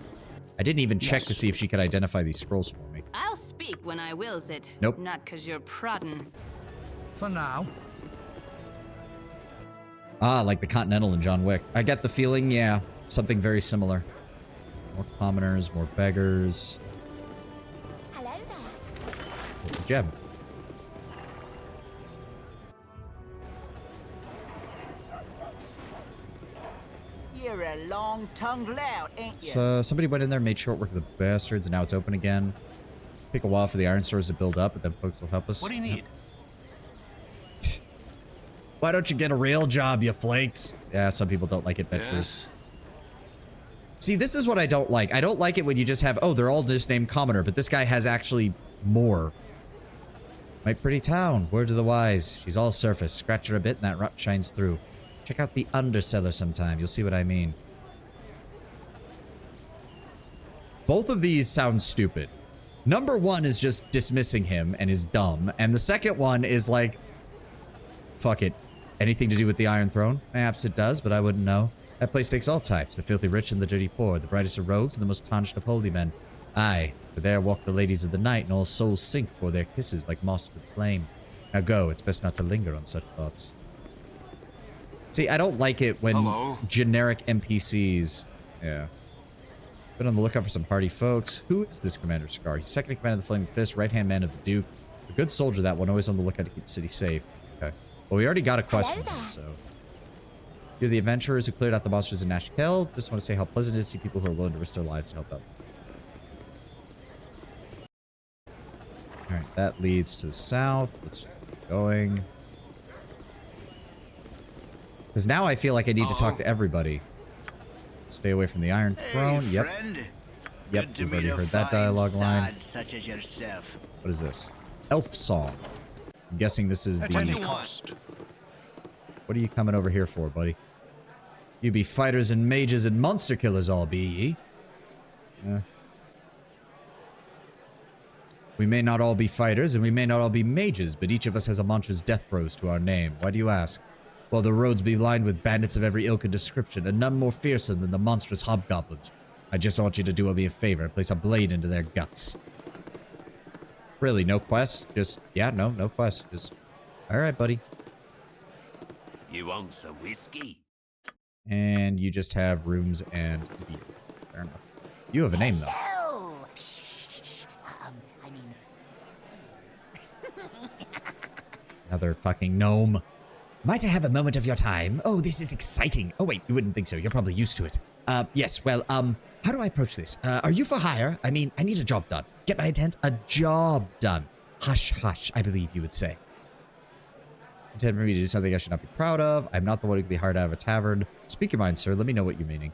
I didn't even check to see if she could identify these scrolls for me. I'll speak when I wills it. Nope. Not 'cause you're prodding. For now. Ah, like the Continental in John Wick. I get the feeling, yeah, something very similar. More commoners, more beggars. Hello there. Oh, a gem. You're a long-tongued lout, ain't you? So somebody went in there, made short work of the bastards, and now it's open again. Take a while for the iron stores to build up, but then folks will help us. What do you need? Why don't you get a real job, you flakes? Yeah, some people don't like adventurers. Yes. See, this is what I don't like. I don't like it when you just have, oh, they're all just named commoner, but this guy has actually more. My pretty town, word to the wise. She's all surface. Scratch her a bit and that rot shines through. Check out the undercellar sometime. You'll see what I mean. Both of these sound stupid. Number one is just dismissing him and is dumb. And the second one is like, fuck it. Anything to do with the Iron Throne? Perhaps it does, but I wouldn't know. That place takes all types, the filthy rich and the dirty poor, the brightest of rogues and the most tarnished of holy men. Aye, for there walk the ladies of the night, and all souls sink for their kisses like moss to the flame. Now go, it's best not to linger on such thoughts. See, I don't like it when generic NPCs... Yeah. Been on the lookout for some hardy folks. Who is this Commander Scar? He's second in command of the Flaming Fist, right-hand man of the Duke. A good soldier, that one, always on the lookout to keep the city safe. Okay. Well, we already got a quest from him, so... You're the adventurers who cleared out the monsters in Nashkel. Just want to say how pleasant it is to see people who are willing to risk their lives to help out. Alright, that leads to the south. Let's just keep going. Because now I feel like I need to talk to everybody. Stay away from the Iron Throne. Hey, Yep. friend. Yep, we've already heard that dialogue line. Such as yourself. What is this? Elf Song. I'm guessing this is At any the... cost. What are you coming over here for, buddy? You be fighters and mages and monster killers all be ye? Yeah. We may not all be fighters and we may not all be mages, but each of us has a monstrous death throes to our name. Why do you ask? Well, the roads be lined with bandits of every ilk and description, and none more fearsome than the monstrous hobgoblins. I just want you to do me a favor and place a blade into their guts. Really, no quest? Just, yeah, no quest. Just, alright, buddy. You want some whiskey? And you just have rooms and beer. Fair enough. You have a name, though. Oh, I mean... Another fucking gnome. Might I have a moment of your time? Oh, this is exciting. Oh, wait, you wouldn't think so. You're probably used to it. Yes, well, how do I approach this? Are you for hire? I mean, I need a job done. Get my intent? A job done. Hush, hush, I believe you would say. Intend for me to do something I should not be proud of. I'm not the one who can be hired out of a tavern. Speak your mind, sir. Let me know what you're meaning.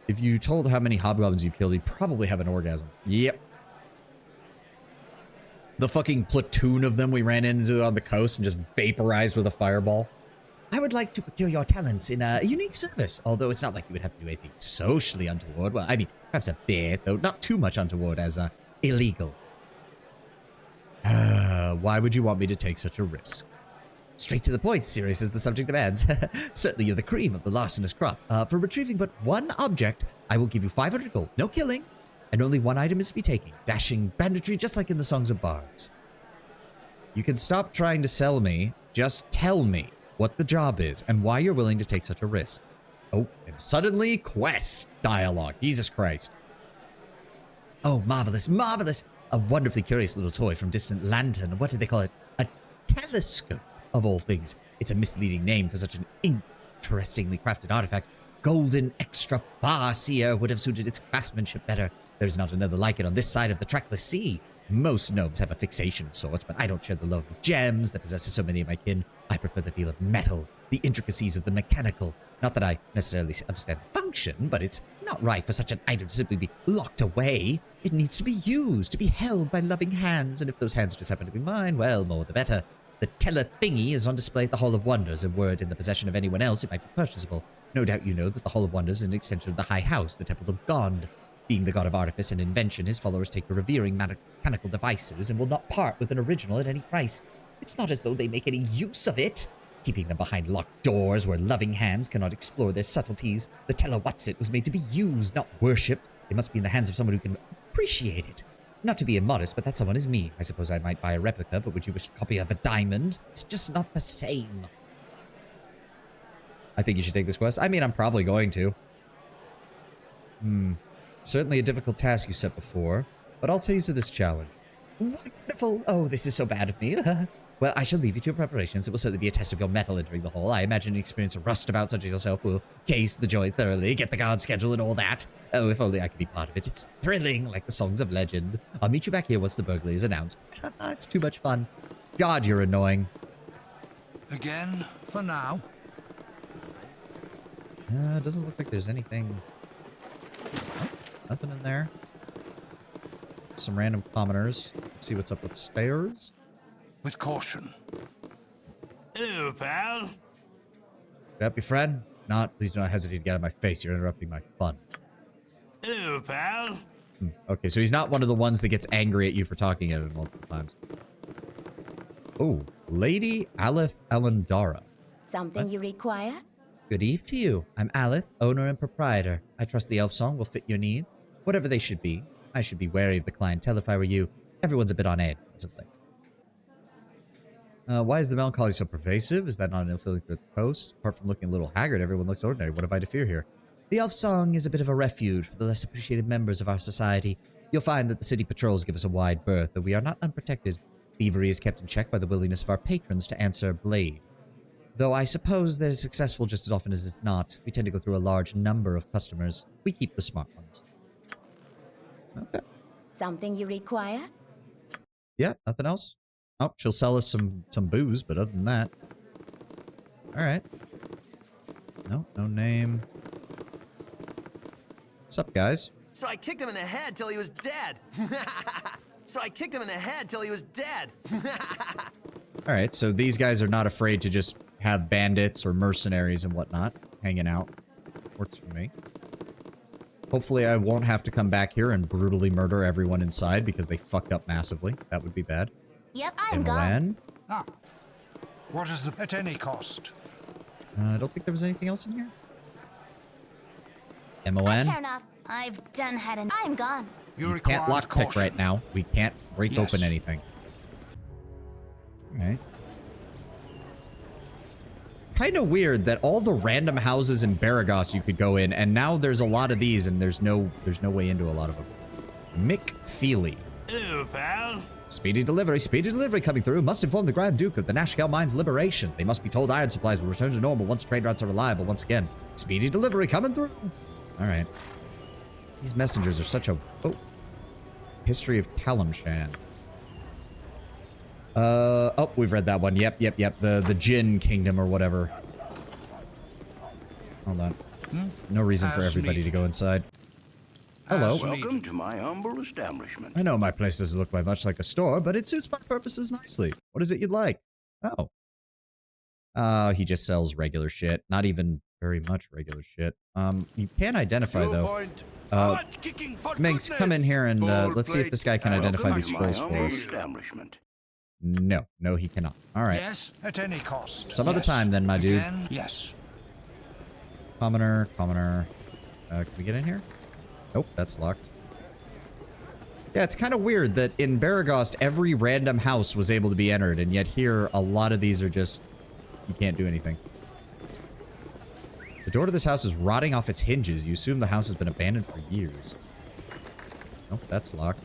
If you told how many hobgoblins you've killed, you'd probably have an orgasm. Yep. The fucking platoon of them we ran into on the coast and just vaporized with a fireball. I would like to procure your talents in a unique service, although it's not like you would have to do anything socially untoward. Well, I mean, perhaps a bit, though not too much untoward as illegal. Why would you want me to take such a risk? Straight to the point, serious as the subject demands. Certainly you're the cream of the larcenous crop. For retrieving but one object, I will give you 500 gold. No killing, and only one item is to be taken. Dashing banditry just like in the songs of bards. You can stop trying to sell me. Just tell me what the job is and why you're willing to take such a risk. Oh, and suddenly quest dialogue. Jesus Christ. Oh, marvelous, marvelous. A wonderfully curious little toy from distant lantern. What did they call it? A telescope, of all things. It's a misleading name for such an interestingly crafted artifact. Golden extra far seer would have suited its craftsmanship better. There's not another like it on this side of the trackless sea. Most gnomes have a fixation of sorts, but I don't share the love of gems that possesses so many of my kin. I prefer the feel of metal, the intricacies of the mechanical. Not that I necessarily understand the function, but it's not right for such an item to simply be locked away. It needs to be used, to be held by loving hands, and if those hands just happen to be mine, well, more the better. The teller thingy is on display at the Hall of Wonders, and were it in the possession of anyone else, it might be purchasable. No doubt you know that the Hall of Wonders is an extension of the High House, the Temple of God. Being the god of artifice and invention, his followers take to revering mechanical devices and will not part with an original at any price. It's not as though they make any use of it, keeping them behind locked doors where loving hands cannot explore their subtleties. The teller Whatsit was made to be used, not worshipped. It must be in the hands of someone who can appreciate it. Not to be immodest, but that someone is me. I suppose I might buy a replica, but would you wish a copy of a diamond? It's just not the same. I think you should take this quest. I mean, I'm probably going to. Certainly a difficult task you set before, but I'll take you to this challenge. Wonderful! Oh, this is so bad of me. Well, I shall leave you to your preparations. It will certainly be a test of your mettle entering the hall. I imagine an experienced rustabout such as yourself will case the joint thoroughly, get the guard schedule and all that. Oh, if only I could be part of it. It's thrilling, like the songs of legend. I'll meet you back here once the burglary is announced. It's too much fun. God, you're annoying. Again, for now. Doesn't look like there's anything... Nothing in there. Some random commoners. Let's see what's up with stairs. With caution. Hello, pal. Get up, your friend. If not, please do not hesitate to get out of my face. You're interrupting my fun. Hello, pal. Okay, so he's not one of the ones that gets angry at you for talking at it multiple times. Oh, Lady Alith Elendara. Something you require? Good eve to you. I'm Alith, owner and proprietor. I trust the elf song will fit your needs. Whatever they should be. I should be wary of the clientele if I were you. Everyone's a bit on edge, presently. Why is the melancholy so pervasive? Is that not an ill feeling through the coast? Apart from looking a little haggard, everyone looks ordinary. What have I to fear here? The elf song is a bit of a refuge for the less appreciated members of our society. You'll find that the city patrols give us a wide berth, though we are not unprotected. Thievery is kept in check by the willingness of our patrons to answer blade. Though I suppose they're successful just as often as it's not. We tend to go through a large number of customers. We keep the smart ones. Okay. Something you require? Yeah, nothing else? Oh, she'll sell us some booze, but other than that... Alright. No name. What's up, guys? So I kicked him in the head till he was dead. Alright, so these guys are not afraid to just have bandits or mercenaries and whatnot hanging out. Works for me. Hopefully I won't have to come back here and brutally murder everyone inside because they fucked up massively. That would be bad. Yep, I'm gone. Ah. What is the... at any cost? I don't think there was anything else in here. I MON? care not. I've done had an... I'm gone. You can't lockpick right now. We can't break open anything. Alright. kind of weird that all the random houses in Baragos you could go in, and now there's a lot of these, and there's no way into a lot of them. Mick Feely. Hello, pal. Speedy delivery coming through. Must inform the Grand Duke of the Nashkel Mine's liberation. They must be told iron supplies will return to normal once trade routes are reliable once again. Speedy delivery coming through. All right. These messengers are such a... Oh. History of Kalimshan. Oh, we've read that one. Yep. The Jinn Kingdom or whatever. Hold on. No reason for everybody to go inside. Hello. Welcome to my humble establishment. I know my place doesn't look much like a store, but it suits my purposes nicely. What is it you'd like? Oh. He just sells regular shit. Not even very much regular shit. You can identify, though. Minx, come in here and let's see if this guy can identify these scrolls for us. No, he cannot. All right. Yes, at any cost. Some other time then, my dude. Again, yes. Commoner. Can we get in here? Nope, that's locked. Yeah, it's kind of weird that in Baragos, every random house was able to be entered, and yet here, a lot of these are just... You can't do anything. The door to this house is rotting off its hinges. You assume the house has been abandoned for years. Nope, that's locked.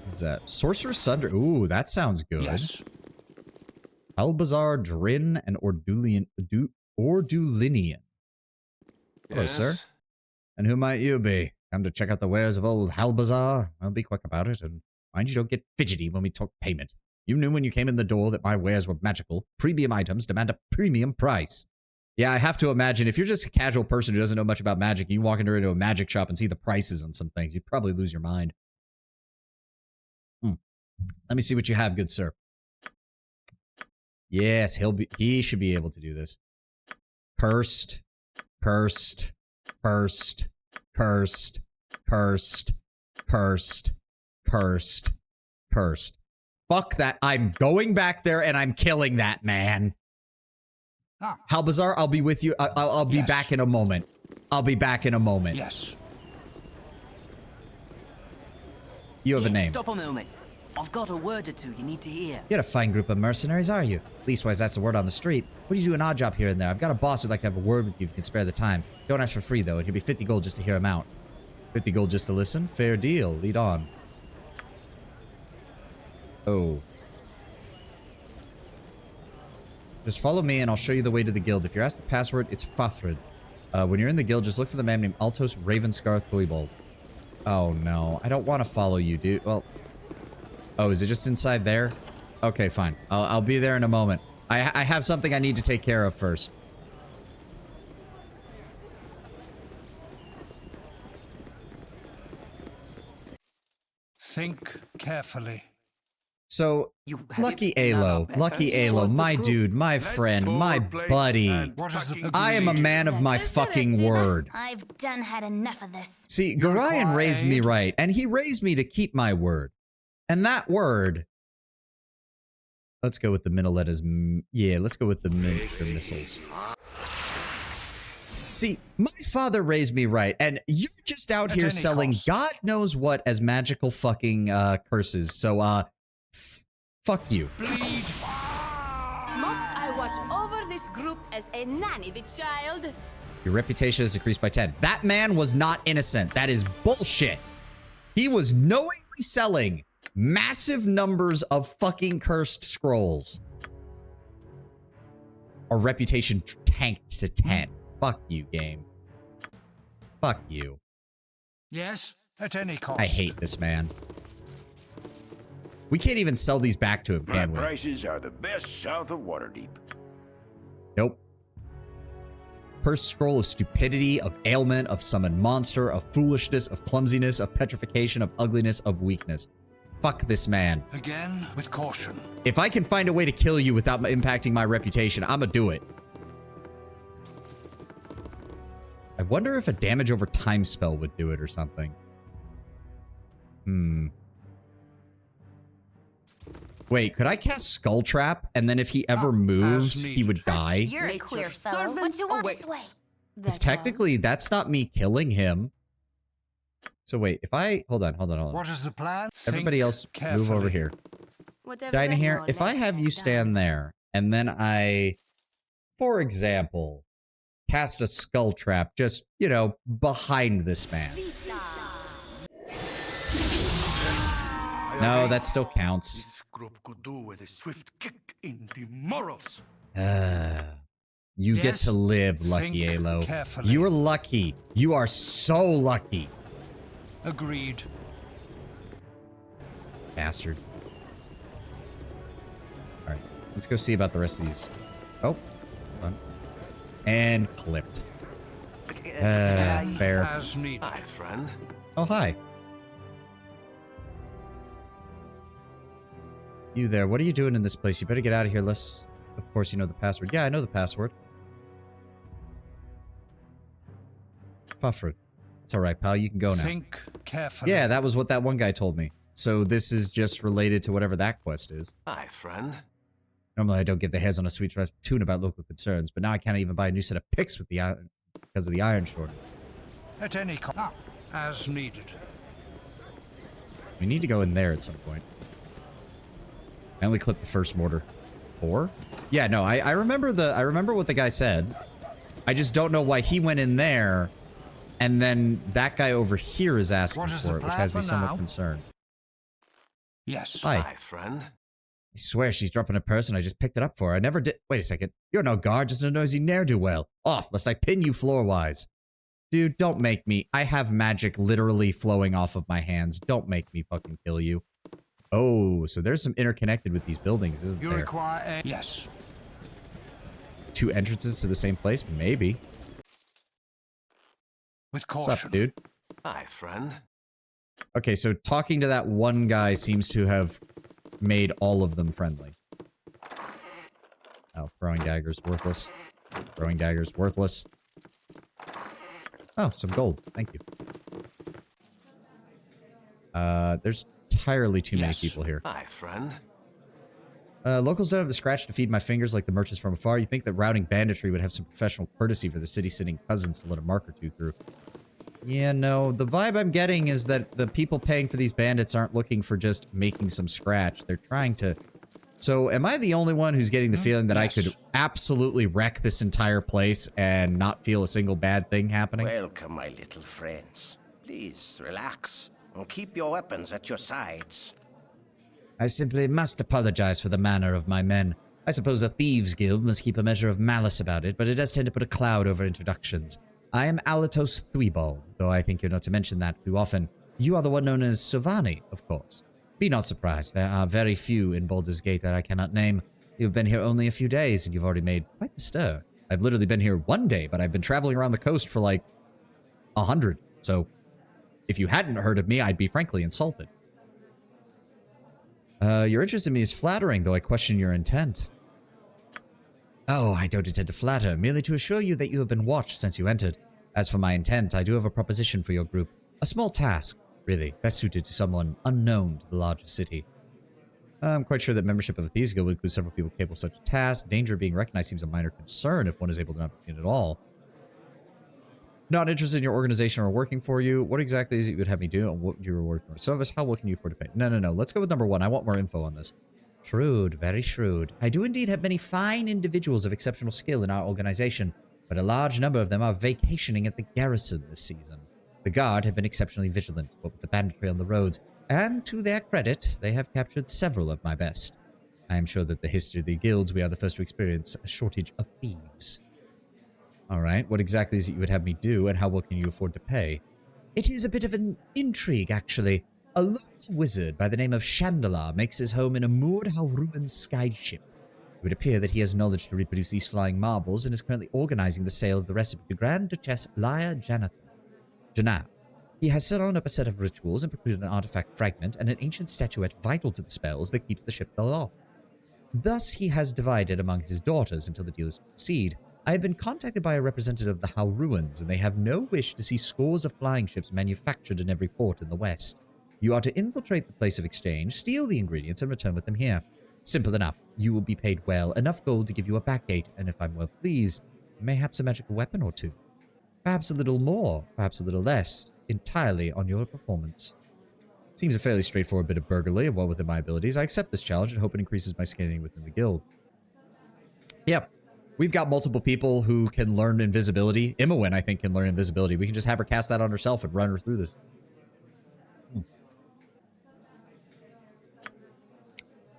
What is that? Sorcerer's Sunder. Ooh, that sounds good. Yes. Albazar, Drin, and Ordulinian. Hello, sir. And who might you be? Come to check out the wares of old Albazar? Well, be quick about it, and mind you don't get fidgety when we talk payment. You knew when you came in the door that my wares were magical. Premium items demand a premium price. Yeah, I have to imagine, if you're just a casual person who doesn't know much about magic, you walk into a magic shop and see the prices on some things, you'd probably lose your mind. Let me see what you have, good sir. Yes, he should be able to do this. Cursed. Fuck that. I'm going back there and I'm killing that man. Halbazar, I'll be with you. I'll be back in a moment. Yes. You have a name. Stop a moment. I've got a word or two you need to hear. You're a fine group of mercenaries, are you? Leastwise, that's the word on the street. What do you do an odd job here and there? I've got a boss who'd like to have a word with you if you can spare the time. Don't ask for free, though. It'll be 50 gold just to hear him out. 50 gold just to listen? Fair deal. Lead on. Oh. Just follow me and I'll show you the way to the guild. If you're asked the password, it's Fafred. When you're in the guild, just look for the man named Altos Ravenscar Thoibold. Oh, no. I don't want to follow you, dude. Well... Oh, is it just inside there? Okay, fine. I'll be there in a moment. I have something I need to take care of first. Think carefully. So, Lucky Alo, my dude, my friend, my buddy. I am a man of my fucking word. I've done had enough of this. See, Gorion raised me right, and he raised me to keep my word. And that word... Let's go with the middle letters. Yeah, let's go with the miniature missiles. See, my father raised me right, and you're just out here selling God knows what as magical fucking curses. So, fuck you. Must I watch over this group as a nanny the child? Your reputation has decreased by 10. That man was not innocent. That is bullshit. He was knowingly selling massive numbers of fucking cursed scrolls. Our reputation tanked to 10. Fuck you, game. Fuck you. Yes, at any cost. I hate this man. We can't even sell these back to him, can we? My prices are the best south of Waterdeep. Nope. Cursed scroll of stupidity, of ailment, of summoned monster, of foolishness, of clumsiness, of petrification, of ugliness, of weakness. Fuck this man. Again, with caution. If I can find a way to kill you without impacting my reputation, I'ma do it. I wonder if a damage over time spell would do it or something. Wait, could I cast Skull Trap, and then if he ever moves, he would die? You're a queer fellow. What you want this way? Because technically, that's not me killing him. So wait, if I... Hold on. What is the plan? Everybody else move over here. Dinah here, if I have you stand there, and then I, for example, cast a skull trap just, you know, behind this man. No, that still counts. This group could do with a swift kick in the morals. You get to live, Lucky Alo. You're lucky. You are so lucky. Agreed. Bastard. Alright, let's go see about the rest of these. Oh, hold on. And clipped. Fair. Hi, friend. Oh, hi. You there, what are you doing in this place? You better get out of here, unless, of course, you know the password. Yeah, I know the password. Pufford. It's alright, pal, you can go now. Think carefully. Yeah, that was what that one guy told me. So this is just related to whatever that quest is. Hi, friend. Normally I don't give the hairs on a sweet tune about local concerns, but now I can't even buy a new set of picks with the iron because of the iron shortage. At any cost, as needed. We need to go in there at some point. I only clipped the first mortar. 4? Yeah, no, I remember what the guy said. I just don't know why he went in there, and then that guy over here is asking for it, which has me somewhat concerned. Yes. Hi, friend. I swear she's dropping a person. I just picked it up for her. I never did. Wait a second. You're no guard, just a nosy ne'er-do-well. Off, lest I pin you floor-wise. Dude, don't make me. I have magic literally flowing off of my hands. Don't make me fucking kill you. Oh, so there's some interconnected with these buildings, isn't there? You require a... Yes. 2 entrances to the same place? Maybe. With caution. What's up, dude? Hi, friend. Okay, so talking to that one guy seems to have made all of them friendly. Oh, throwing daggers, worthless. Throwing daggers, worthless. Oh, some gold. Thank you. There's entirely too many people here. Hi, friend. Locals don't have the scratch to feed my fingers like the merchants from afar. You think that routing banditry would have some professional courtesy for the city-sitting cousins to let a mark or two through. Yeah, no, the vibe I'm getting is that the people paying for these bandits aren't looking for just making some scratch. They're trying to... So, am I the only one who's getting the feeling that I could absolutely wreck this entire place and not feel a single bad thing happening? Welcome, my little friends. Please, relax, and keep your weapons at your sides. I simply must apologize for the manner of my men. I suppose a thieves' guild must keep a measure of malice about it, but it does tend to put a cloud over introductions. I am Alatos Thweeball, though I think you're not to mention that too often. You are the one known as Sovahni, of course. Be not surprised, there are very few in Baldur's Gate that I cannot name. You've been here only a few days, and you've already made quite the stir. I've literally been here 1 day, but I've been traveling around the coast for like 100. So, if you hadn't heard of me, I'd be frankly insulted. Your interest in me is flattering, though I question your intent. Oh, I don't intend to flatter, merely to assure you that you have been watched since you entered. As for my intent, I do have a proposition for your group. A small task, really, best suited to someone unknown to the larger city. I'm quite sure that membership of a Thieves Guild would include several people capable of such a task. Danger of being recognized seems a minor concern if one is able to not be seen at all. Not interested in your organization or working for you. What exactly is it you would have me do, and what would you reward for? Some of us, how well can you afford to pay? No. Let's go with number 1. I want more info on this. Shrewd, very shrewd. I do indeed have many fine individuals of exceptional skill in our organization, but a large number of them are vacationing at the garrison this season. The guard have been exceptionally vigilant, what with the banditry on the roads, and to their credit, they have captured several of my best. I am sure that the history of the guilds, we are the first to experience a shortage of thieves. Alright, what exactly is it you would have me do, and how well can you afford to pay? It is a bit of an intrigue, actually. A local wizard by the name of Chandalar makes his home in a moored Hauruan skyship. It would appear that he has knowledge to reproduce these flying marbles and is currently organizing the sale of the recipe to Grand Duchess Lyra Janab. He has set on up a set of rituals and procured an artifact fragment and an ancient statuette vital to the spells that keeps the ship aloft. Thus, he has divided among his daughters until the deal is to proceed. I have been contacted by a representative of the Hauruans, and they have no wish to see scores of flying ships manufactured in every port in the west. You are to infiltrate the place of exchange, steal the ingredients, and return with them here. Simple enough. You will be paid well, enough gold to give you a backgate, and if I'm well pleased, mayhaps a magical weapon or two. Perhaps a little more, perhaps a little less. entirely on your performance. Seems a fairly straightforward bit of burglary and well within my abilities. I accept this challenge and hope it increases my standing within the guild. Yep. We've got multiple people who can learn invisibility. Imowen, I think, can learn invisibility. We can just have her cast that on herself and run her through this.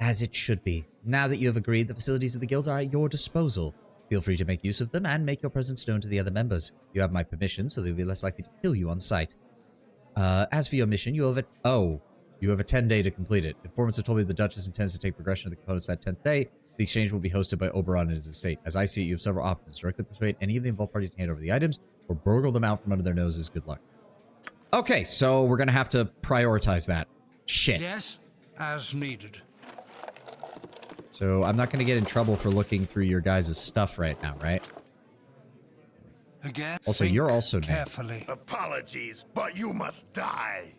As it should be. Now that you have agreed, the facilities of the guild are at your disposal. Feel free to make use of them and make your presence known to the other members. You have my permission, so they'll be less likely to kill you on sight. As for your mission, you have a 10-day to complete it. Informants have told me the Duchess intends to take progression of the components that 10th day. The exchange will be hosted by Oberon and his estate. As I see it, you have several options. Directly persuade any of the involved parties to hand over the items, or burgle them out from under their noses. Good luck. Okay, so we're gonna have to prioritize that. Shit. Yes, as needed. So I'm not gonna get in trouble for looking through your guys' stuff right now, right? Again, also, you're also carefully. Apologies, but you must die.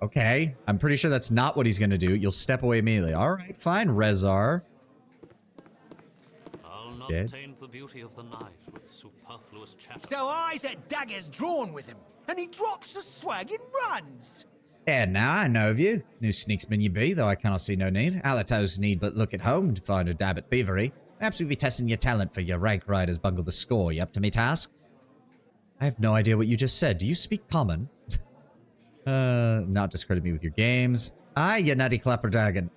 Okay, I'm pretty sure that's not what he's gonna do. You'll step away immediately. All right, fine, Rezar. I'll not taint the beauty of the night with superfluous chatter. So eyes at daggers drawn with him, and he drops the swag and runs. And now I know of you. New sneaksman you be, though I cannot see no need. Alatos need but look at home to find a dab at thievery. Perhaps we'd be testing your talent for your rank riders bungle the score. You up to me task? I have no idea what you just said. Do you speak common? Not discredit me with your games. Ah, you nutty clapper dragon.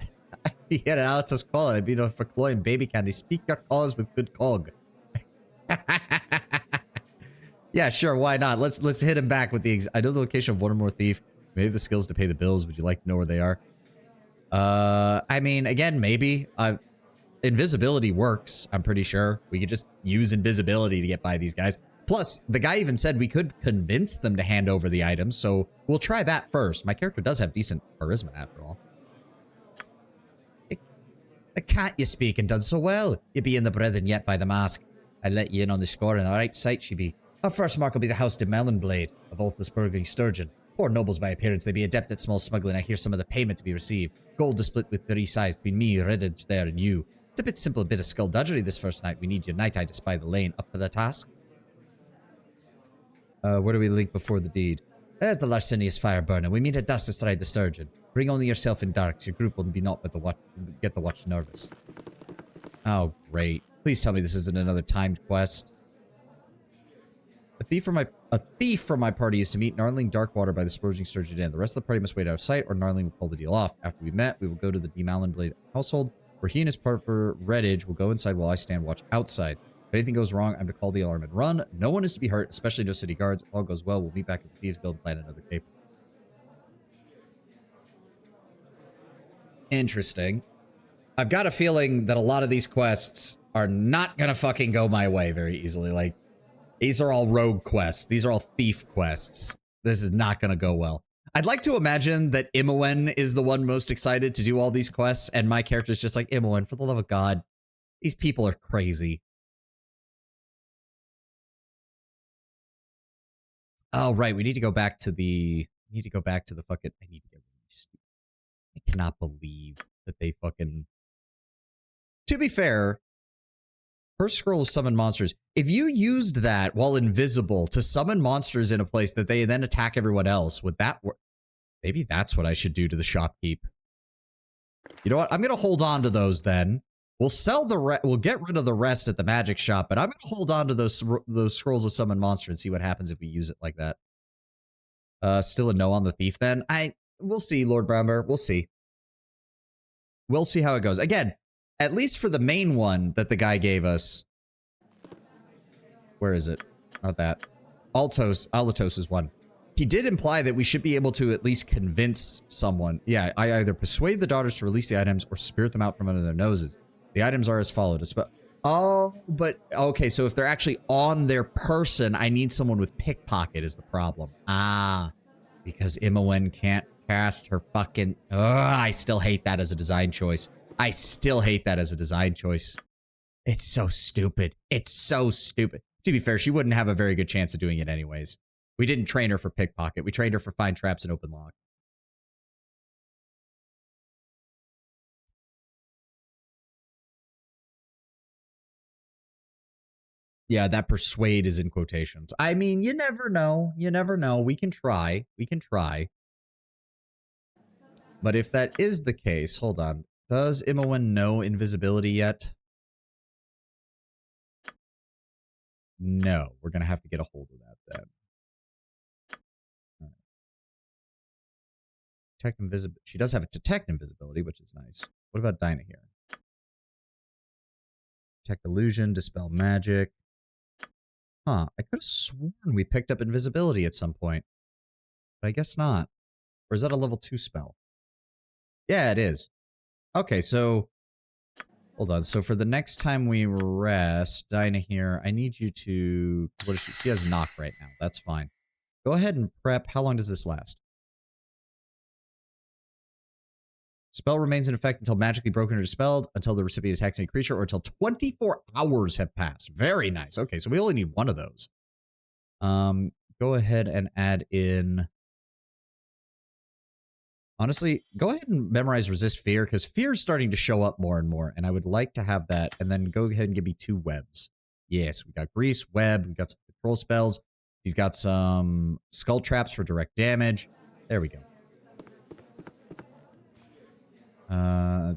You hear Alatos call it. I'd be no for cloying baby candy. Speak your cause with good cog. Yeah, sure, why not? Let's hit him back with the I know the location of one or more thief. Maybe the skills to pay the bills. Would you like to know where they are? I mean, again, maybe. Invisibility works, I'm pretty sure. We could just use invisibility to get by these guys. Plus, the guy even said we could convince them to hand over the items, so we'll try that first. My character does have decent charisma, after all. The cat you speak and done so well. You be in the brethren yet by the mask. I let you in on the score, and alright sight she be. Our first mark will be the house de Melonblade, of Ulthus burgling sturgeon. Poor nobles by appearance, they be adept at small smuggling. I hear some of the payment to be received. Gold to split with 3 sides between me, Redditch there, and you. It's a bit simple, a bit of skullduggery this first night. We need your night eye to spy the lane. Up for the task? Where do we link before the deed? There's the Larcinius fire burner. We meet at dusk to stride the sturgeon. Bring only yourself in darks. Your group will be not but get the watch nervous. Oh, great. Please tell me this isn't another timed quest. A thief from my party is to meet Gnarling Darkwater by the Splurging Sturgeon Inn. The rest of the party must wait out of sight, or Gnarling will pull the deal off. After we met, we will go to the Demalonblade household, where he and his partner Redditch will go inside while I stand watch outside. If anything goes wrong, I'm to call the alarm and run. No one is to be hurt, especially no city guards. If all goes well, we'll meet back at the Thieves Guild and plan another caper. Interesting. I've got a feeling that a lot of these quests are not gonna fucking go my way very easily. Like, these are all rogue quests. These are all thief quests. This is not gonna go well. I'd like to imagine that Imowen is the one most excited to do all these quests, and my character's just like, Imowen, for the love of God, these people are crazy. Oh, right, we need to go back to the... fucking... I need to get really stupid. I cannot believe that they fucking... To be fair, first scroll of summon monsters. If you used that while invisible to summon monsters in a place that they then attack everyone else, would that work? Maybe that's what I should do to the shopkeep. You know what? I'm going to hold on to those then. We'll sell the we'll get rid of the rest at the magic shop, but I'm going to hold on to those scrolls of summon monster and see what happens if we use it like that. Still a no on the thief then? We'll see, Lord Brownbear. We'll see. We'll see how it goes. Again, at least for the main one that the guy gave us. Where is it? Not that. Alatos is one. He did imply that we should be able to at least convince someone. Yeah, I either persuade the daughters to release the items or spirit them out from under their noses. The items are as follows. Oh, but okay, so if they're actually on their person, I need someone with pickpocket is the problem. Ah, because Imowen can't cast her fucking... Ugh, I still hate that as a design choice. I still hate that as a design choice. It's so stupid. It's so stupid. To be fair, she wouldn't have a very good chance of doing it anyways. We didn't train her for pickpocket. We trained her for find traps and open lock. Yeah, that persuade is in quotations. I mean, you never know. You never know. We can try. We can try. But if that is the case, hold on. Does Imoen know invisibility yet? No. We're going to have to get a hold of that then. All right. Detect invisibility. She does have a detect invisibility, which is nice. What about Dinah here? Detect illusion, dispel magic. Huh. I could have sworn we picked up invisibility at some point. But I guess not. Or is that a level 2 spell? Yeah, it is. Okay, so... Hold on. So for the next time we rest, Dinah here, I need you to... What is she? She has knock right now. That's fine. Go ahead and prep. How long does this last? Spell remains in effect until magically broken or dispelled, until the recipient attacks any creature, or until 24 hours have passed. Very nice. Okay, so we only need one of those. Go ahead and add in... Honestly, go ahead and memorize resist fear, because fear is starting to show up more and more, and I would like to have that, and then go ahead and give me 2 webs. Yes, we got grease, web, we got some control spells. He's got some skull traps for direct damage. There we go.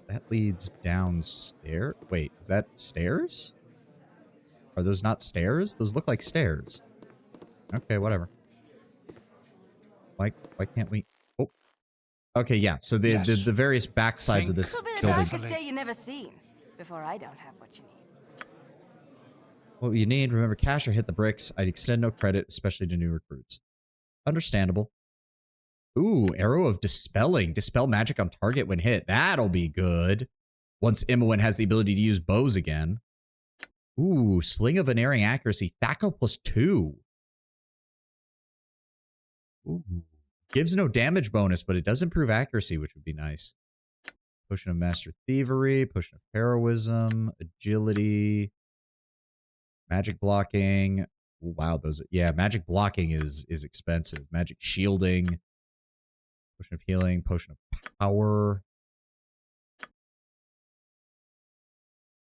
That leads downstairs. Wait, is that stairs? Are those not stairs? Those look like stairs. Okay, whatever. Why can't we... Oh. Okay, yeah, so the various backsides of this building... Darkest day you never seen. Before I don't have what you need. What you need, remember, cash or hit the bricks. I'd extend no credit, especially to new recruits. Understandable. Ooh, Arrow of Dispelling. Dispel magic on target when hit. That'll be good. Once Imoen has the ability to use bows again. Ooh, Sling of Unerring Accuracy. Thaco +2. Ooh. Gives no damage bonus, but it does improve accuracy, which would be nice. Potion of Master Thievery. Potion of Heroism. Agility. Magic blocking. Ooh, wow, those... Yeah, magic blocking is expensive. Magic shielding. Potion of Healing, Potion of Power.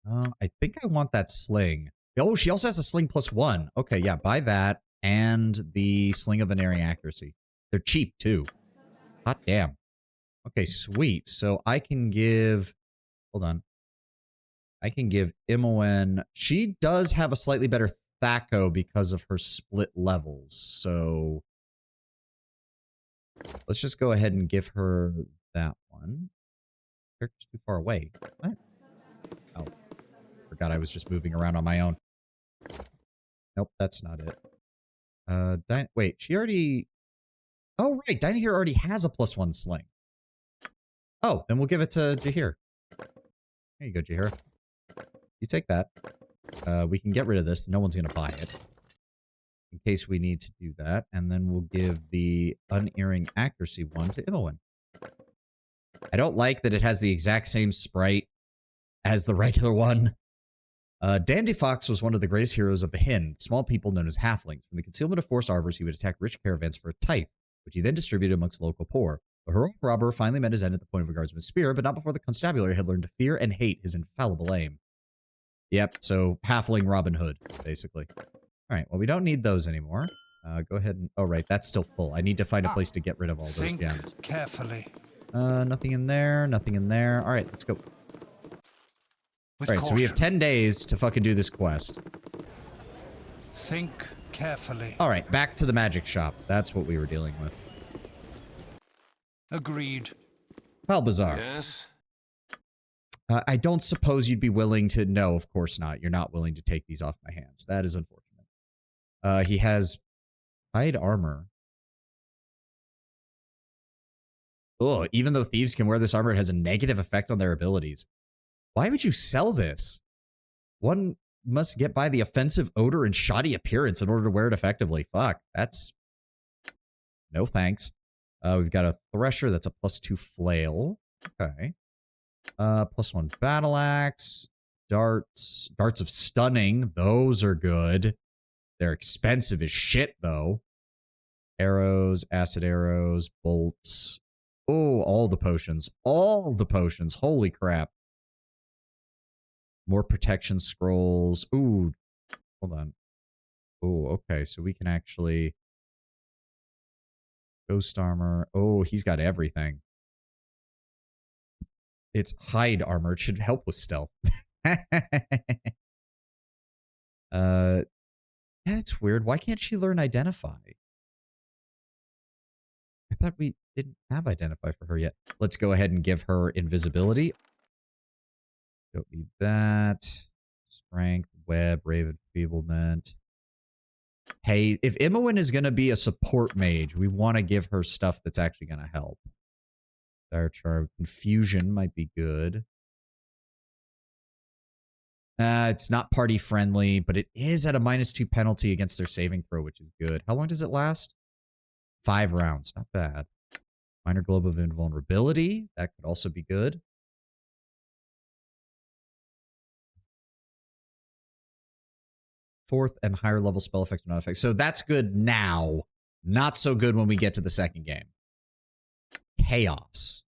I think I want that sling. Oh, she also has a sling +1. Okay, yeah, buy that and the Sling of Unerring Accuracy. They're cheap, too. Hot damn. Okay, sweet. So I can give... Hold on. I can give Imoen... She does have a slightly better Thaco because of her split levels, so... Let's just go ahead and give her that one. Character's too far away. What? Oh. Forgot I was just moving around on my own. Nope, that's not it. Wait, she already... Oh, right. Dinah here already has a +1 sling. Oh, then we'll give it to Jahir. There you go, Jahir. You take that. We can get rid of this. No one's going to buy it. In case we need to do that. And then we'll give the Unerring Accuracy one to Imoen. I don't like that it has the exact same sprite as the regular one. Dandy Fox was one of the greatest heroes of the Hind, small people known as halflings. From the concealment of forced arbors, he would attack rich caravans for a tithe, which he then distributed amongst local poor. The heroic robber finally met his end at the point of a guardsman's spear, but not before the constabulary had learned to fear and hate his infallible aim. Yep, so halfling Robin Hood, basically. All right, well, we don't need those anymore. Go ahead and... Oh, right, that's still full. I need to find a place to get rid of all those gems. Carefully. Nothing in there, nothing in there. All right, let's go. All right, so we have 10 days to fucking do this quest. Think carefully. All right, back to the magic shop. That's what we were dealing with. Agreed. Balbazar. Yes? I don't suppose you'd be willing to... No, of course not. You're not willing to take these off my hands. That is unfortunate. He has hide armor. Oh, even though thieves can wear this armor, it has a negative effect on their abilities. Why would you sell this? One must get by the offensive odor and shoddy appearance in order to wear it effectively. Fuck, that's... No thanks. We've got a Thresher that's a +2 flail. Okay. +1 battle axe. Darts. Darts of stunning. Those are good. They're expensive as shit, though. Arrows, acid arrows, bolts. Oh, all the potions. All the potions. Holy crap. More protection scrolls. Ooh. hold on. Oh, okay. So we can actually... Ghost armor. Oh, he's got everything. It's hide armor. It should help with stealth. Yeah, it's weird. Why can't she learn identify? I thought we didn't have identify for her yet. Let's go ahead and give her invisibility. Don't need that. Strength, web, raven, feeblement. Hey, if Imoen is going to be a support mage, we want to give her stuff that's actually going to help. Dire charm, confusion might be good. It's not party friendly, but it is at a -2 penalty against their saving throw, which is good. How long does it last? 5 rounds. Not bad. Minor globe of invulnerability. That could also be good. Fourth and higher level spell effects or not effects. So that's good now. Not so good when we get to the second game. Chaos.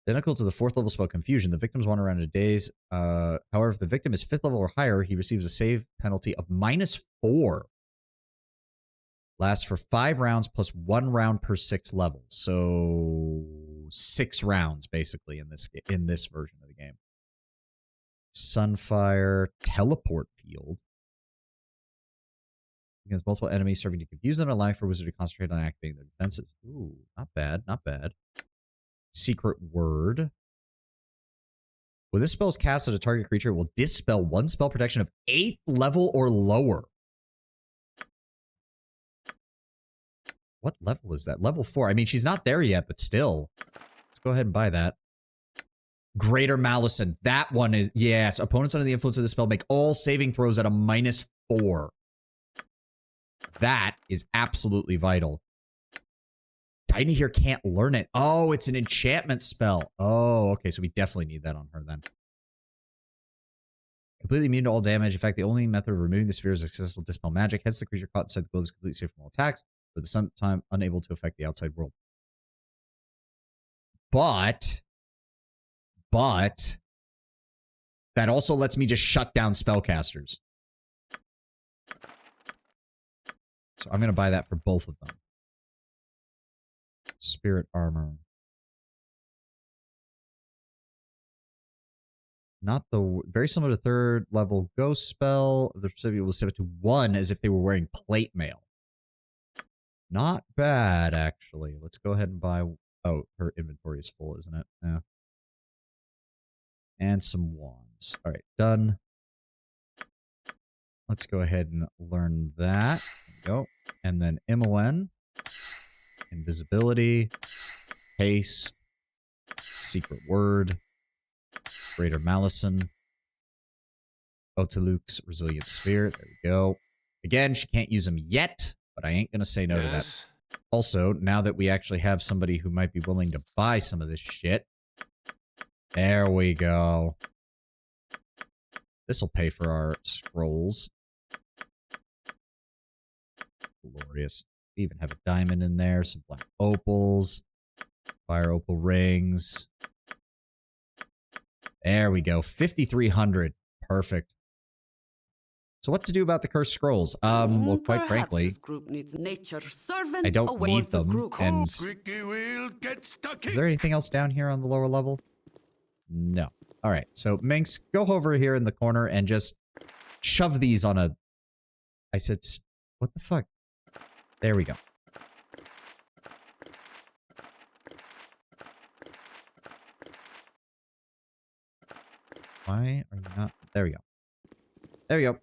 Identical to the 4th level spell Confusion, the victim's wander around in a daze. However, if the victim is 5th level or higher, he receives a save penalty of -4. Lasts for 5 rounds plus 1 round per 6 levels. So 6 rounds basically in this version of the game. Sunfire, teleport field. Against multiple enemies, serving to confuse them and allowing for a wizard to concentrate on activating their defenses. Ooh, not bad, not bad. Secret word. When this spell is cast at a target creature, it will dispel 1 spell protection of 8th level or lower. What level is that? Level 4. I mean, she's not there yet, but still. Let's go ahead and buy that. Greater Malison. That one is... Yes. Opponents under the influence of this spell make all saving throws at a -4. That is absolutely vital. Tiny here can't learn it. Oh, it's an enchantment spell. Oh, okay. So we definitely need that on her then. Completely immune to all damage. In fact, the only method of removing the sphere is successful dispel magic. Hence, the creature caught inside the globe is completely safe from all attacks, but at the same time unable to affect the outside world. But that also lets me just shut down spellcasters. So I'm going to buy that for both of them. Spirit armor. Not the... Very similar to 3rd level ghost spell. The recipient will set it to 1 as if they were wearing plate mail. Not bad, actually. Let's go ahead and buy... Oh, her inventory is full, isn't it? Yeah. And some wands. All right, done. Let's go ahead and learn that. There we go. And then Imoen. Invisibility. Haste. Secret word. Greater Malison. Otiluk's Resilient Sphere. There we go. Again, she can't use them yet, but I ain't going to say no to that. Also, now that we actually have somebody who might be willing to buy some of this shit. There we go. This will pay for our scrolls. Glorious. We even have a diamond in there, some black opals, fire opal rings. There we go. 5,300. Perfect. So what to do about the cursed scrolls? Well, quite frankly, I don't need them. And is there anything else down here on the lower level? No. All right. So Minx, go over here in the corner and just shove these on a... I said, what the fuck? There we go. Why are you not... There we go. There we go.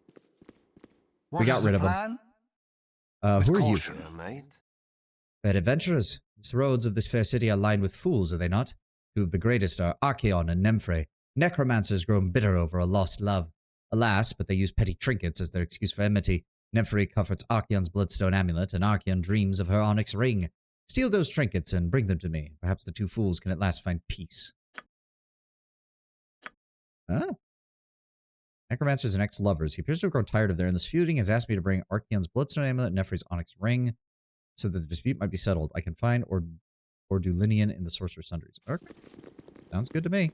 We got rid of them. Who are you? Mate. They're adventurers. The roads of this fair city are lined with fools, are they not? 2 of the greatest are Archeon and Nemphre, necromancers grown bitter over a lost love. Alas, but they use petty trinkets as their excuse for enmity. Nemphre comforts Archeon's bloodstone amulet, and Archeon dreams of her onyx ring. Steal those trinkets and bring them to me. Perhaps the 2 fools can at last find peace. Oh. Necromancers and ex-lovers. He appears to have grown tired of their endless feuding, has asked me to bring Archeon's bloodstone amulet and Nephre's onyx ring, so that the dispute might be settled. I can find or do Linian in the Sorcerer's Sundries. Okay. Sounds good to me.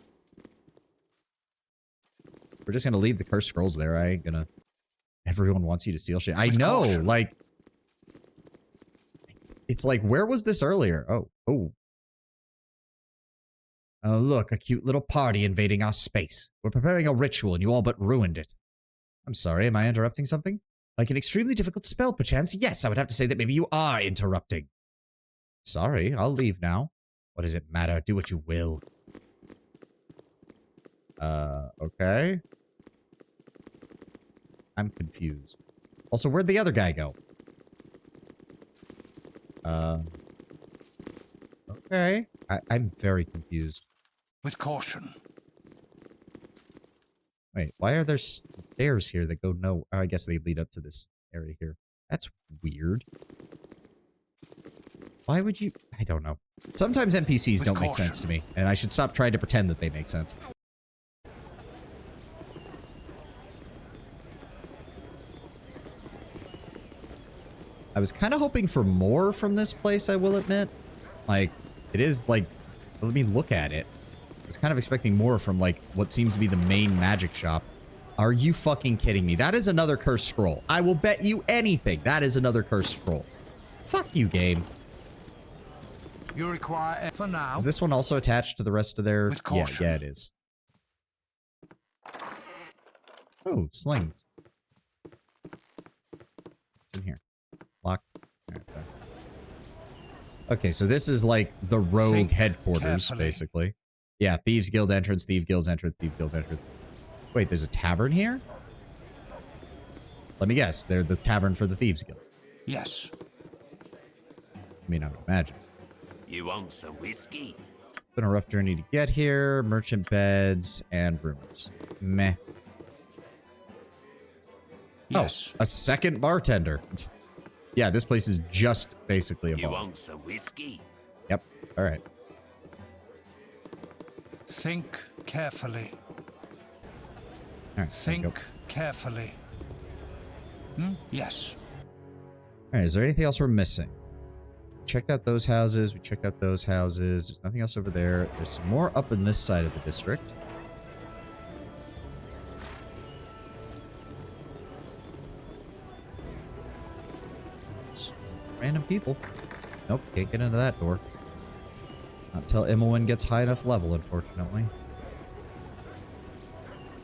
We're just gonna leave the cursed scrolls there. I ain't gonna Everyone wants you to steal shit. I know, like... It's like, where was this earlier? Oh, look, a cute little party invading our space. We're preparing a ritual and you all but ruined it. I'm sorry, am I interrupting something? Like an extremely difficult spell, perchance? Yes, I would have to say that maybe you are interrupting. Sorry, I'll leave now. What does it matter? Do what you will. Okay. I'm confused. Also, where'd the other guy go? Okay. I'm very confused. With caution. Wait, why are there stairs here that go no... Oh, I guess they lead up to this area here. That's weird. Why would you... I don't know. Sometimes NPCs don't make sense to me, and I should stop trying to pretend that they make sense. I was kind of hoping for more from this place, I will admit. Like, it is, like... Let me look at it. I was kind of expecting more from, like, what seems to be the main magic shop. Are you fucking kidding me? That is another cursed scroll. I will bet you anything. That is another cursed scroll. Fuck you, game. You require for now. Is this one also attached to the rest of their... Yeah, it is. Oh, slings. What's in here? Lock. Okay, so this is like the rogue headquarters, basically. Yeah, Thieves Guild entrance, Thieves Guild entrance, Thieves Guild entrance. Wait, there's a tavern here? Let me guess, they're the tavern for the Thieves Guild. Yes. I mean, I would imagine. You want some whiskey? Been a rough journey to get here. Merchant beds and rumors. Meh. Yes. Oh, a second bartender. Yeah, this place is just basically a bar. You want some whiskey? Yep. All right. Think carefully. All right. Think carefully. Yes. All right. Is there anything else we're missing? Checked out those houses. We checked out those houses. There's nothing else over there. There's some more up in this side of the district. It's random people. Nope, can't get into that door. Not until Imowen gets high enough level, unfortunately.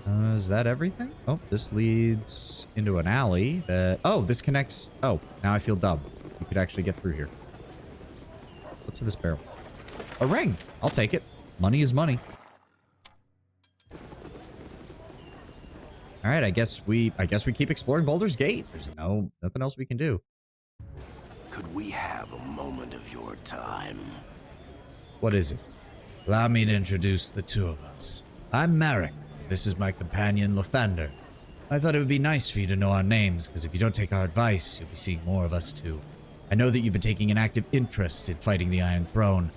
Is that everything? Oh, this leads into an alley that... Oh, this connects... Oh, now I feel dumb. You could actually get through here. What's in this barrel? A ring. I'll take it. Money is money. All right, I guess we keep exploring Baldur's Gate. There's nothing else we can do. Could we have a moment of your time? What is it? Allow me to introduce the two of us. I'm Marek. This is my companion, Lathander. I thought it would be nice for you to know our names, because if you don't take our advice, you'll be seeing more of us too. I know that you've been taking an active interest in fighting the Iron Throne.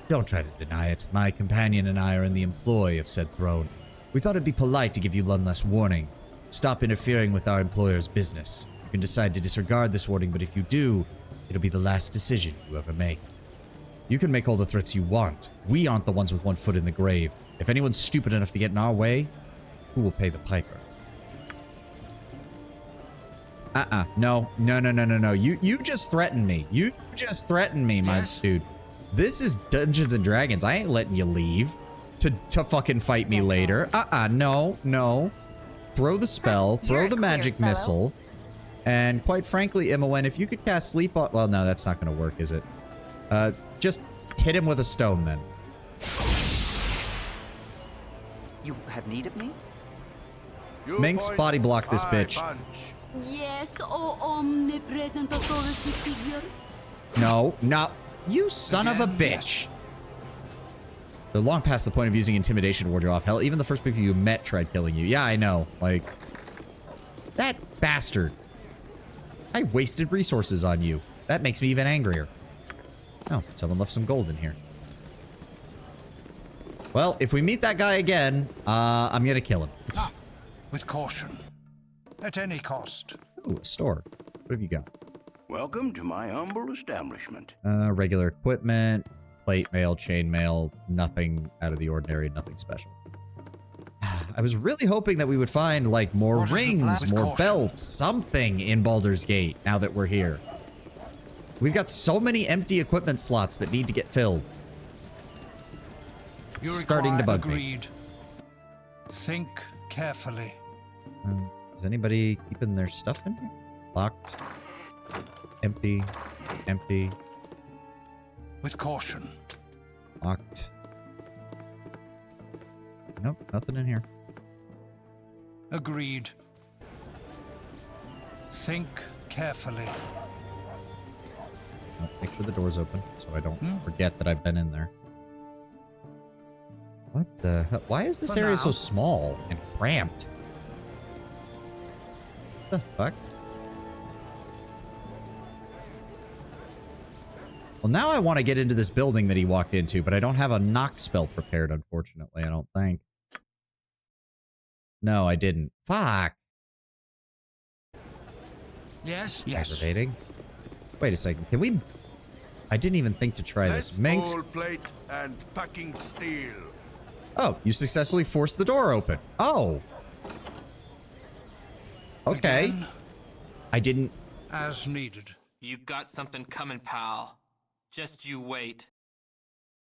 Don't try to deny it. My companion and I are in the employ of said throne. We thought it'd be polite to give you one last warning. Stop interfering with our employer's business. You can decide to disregard this warning, but if you do, it'll be the last decision you ever make. You can make all the threats you want. We aren't the ones with one foot in the grave. If anyone's stupid enough to get in our way, who will pay the piper? No. You just threatened me. You just threatened me, my dude. This is Dungeons and Dragons. I ain't letting you leave to fucking fight me later. No. Throw the spell, throw the magic missile, and quite frankly, Imowen, if you could cast sleep on... Well, no, that's not going to work, is it? Just hit him with a stone, then. You have need of me? Minx, body block this bitch. Yes, oh omnipresent authority figure. No. You son of a bitch. They're long past the point of using intimidation to ward you off. Hell, even the first people you met tried killing you. Yeah, I know. Like, that bastard. I wasted resources on you. That makes me even angrier. Oh, someone left some gold in here. Well, if we meet that guy again, I'm gonna kill him. With caution. At any cost. Ooh, a store. What have you got? Welcome to my humble establishment. Regular equipment, plate mail, chain mail, nothing out of the ordinary, nothing special. I was really hoping that we would find, like, more rings, more belts, something in Baldur's Gate now that we're here. We've got so many empty equipment slots that need to get filled. It's starting to bug me. Think carefully. Is anybody keeping their stuff in here? Locked. Empty. Empty. With caution. Locked. Nope, nothing in here. Agreed. Think carefully. Oh, make sure the door's open so I don't forget that I've been in there. What the hell? Why is this area so small and cramped? What the fuck? Well, now I want to get into this building that he walked into, but I don't have a knock spell prepared, unfortunately, I don't think. No, I didn't. Fuck. Yes, Aggravating. Wait a second. Can we... I didn't even think to try this. Minx. Full plate and packing steel. Oh, you successfully forced the door open. Oh. Okay. Again. I didn't... As needed. You got something coming, pal. Just you wait.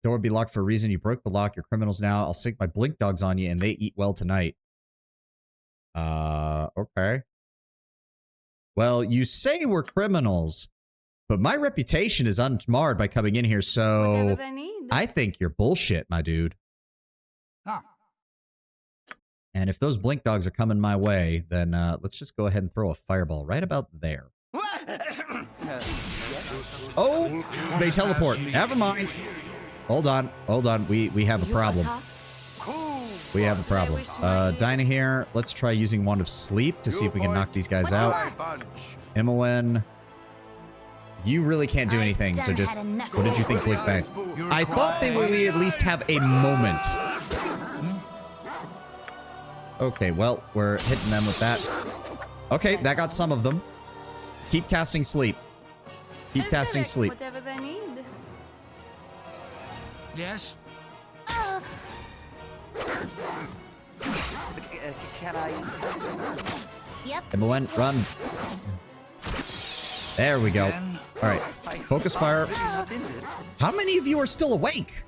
Door will be locked for a reason. You broke the lock. You're criminals now. I'll sink my blink dogs on you and they eat well tonight. Okay. Well, you say we're criminals, but my reputation is unmarred by coming in here, so I think you're bullshit, my dude. Ah. And if those blink dogs are coming my way, then let's just go ahead and throw a fireball right about there. Oh, they teleport. Never mind. Hold on. Hold on. We have a problem. We have a problem. Dinah here. Let's try using Wand of Sleep to see if we can knock these guys out. Imowen. You really can't do anything, so just... What did you think, Blink Bang? I thought they would at least have a moment. Okay, well, we're hitting them with that. Okay, that got some of them. Keep casting Sleep. Keep casting Sleep. Whatever they need. Yes? Can I? Yep. Imowen, run. There we go. All right, focus fire. How many of you are still awake?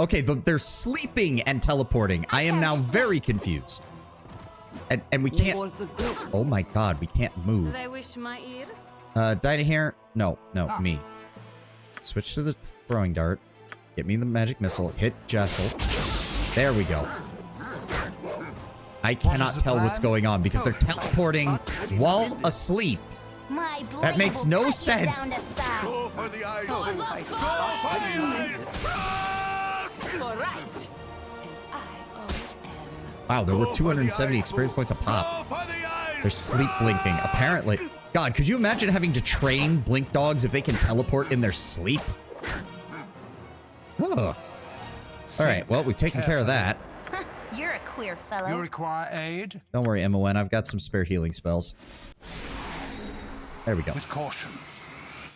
Okay, they're sleeping and teleporting. I am now very confused. And we can't... Oh my god, we can't move. They wish my ear. Dinah here. No, me. Switch to the throwing dart. Get me the magic missile. Hit Jessel. There we go. I cannot tell what's going on because they're teleporting while asleep. That makes no sense. Go for the eyes. Go for the eyes. Wow, there were 270 experience points a pop. They're sleep blinking, apparently. God, could you imagine having to train blink dogs if they can teleport in their sleep? Ugh. All right, well, we've taken care of that. You're a queer fellow. You require aid? Don't worry, Imowen, I've got some spare healing spells. There we go. With caution.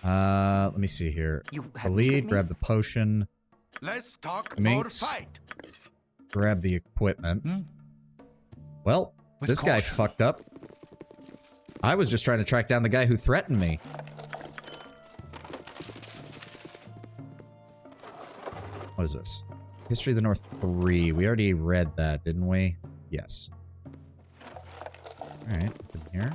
Let me see here. The lead, grab the potion. Let's talk Minx, or fight. grab the equipment. Well, this guy fucked up. I was just trying to track down the guy who threatened me. What is this? History of the North 3. We already read that, didn't we? Yes. Alright, in here.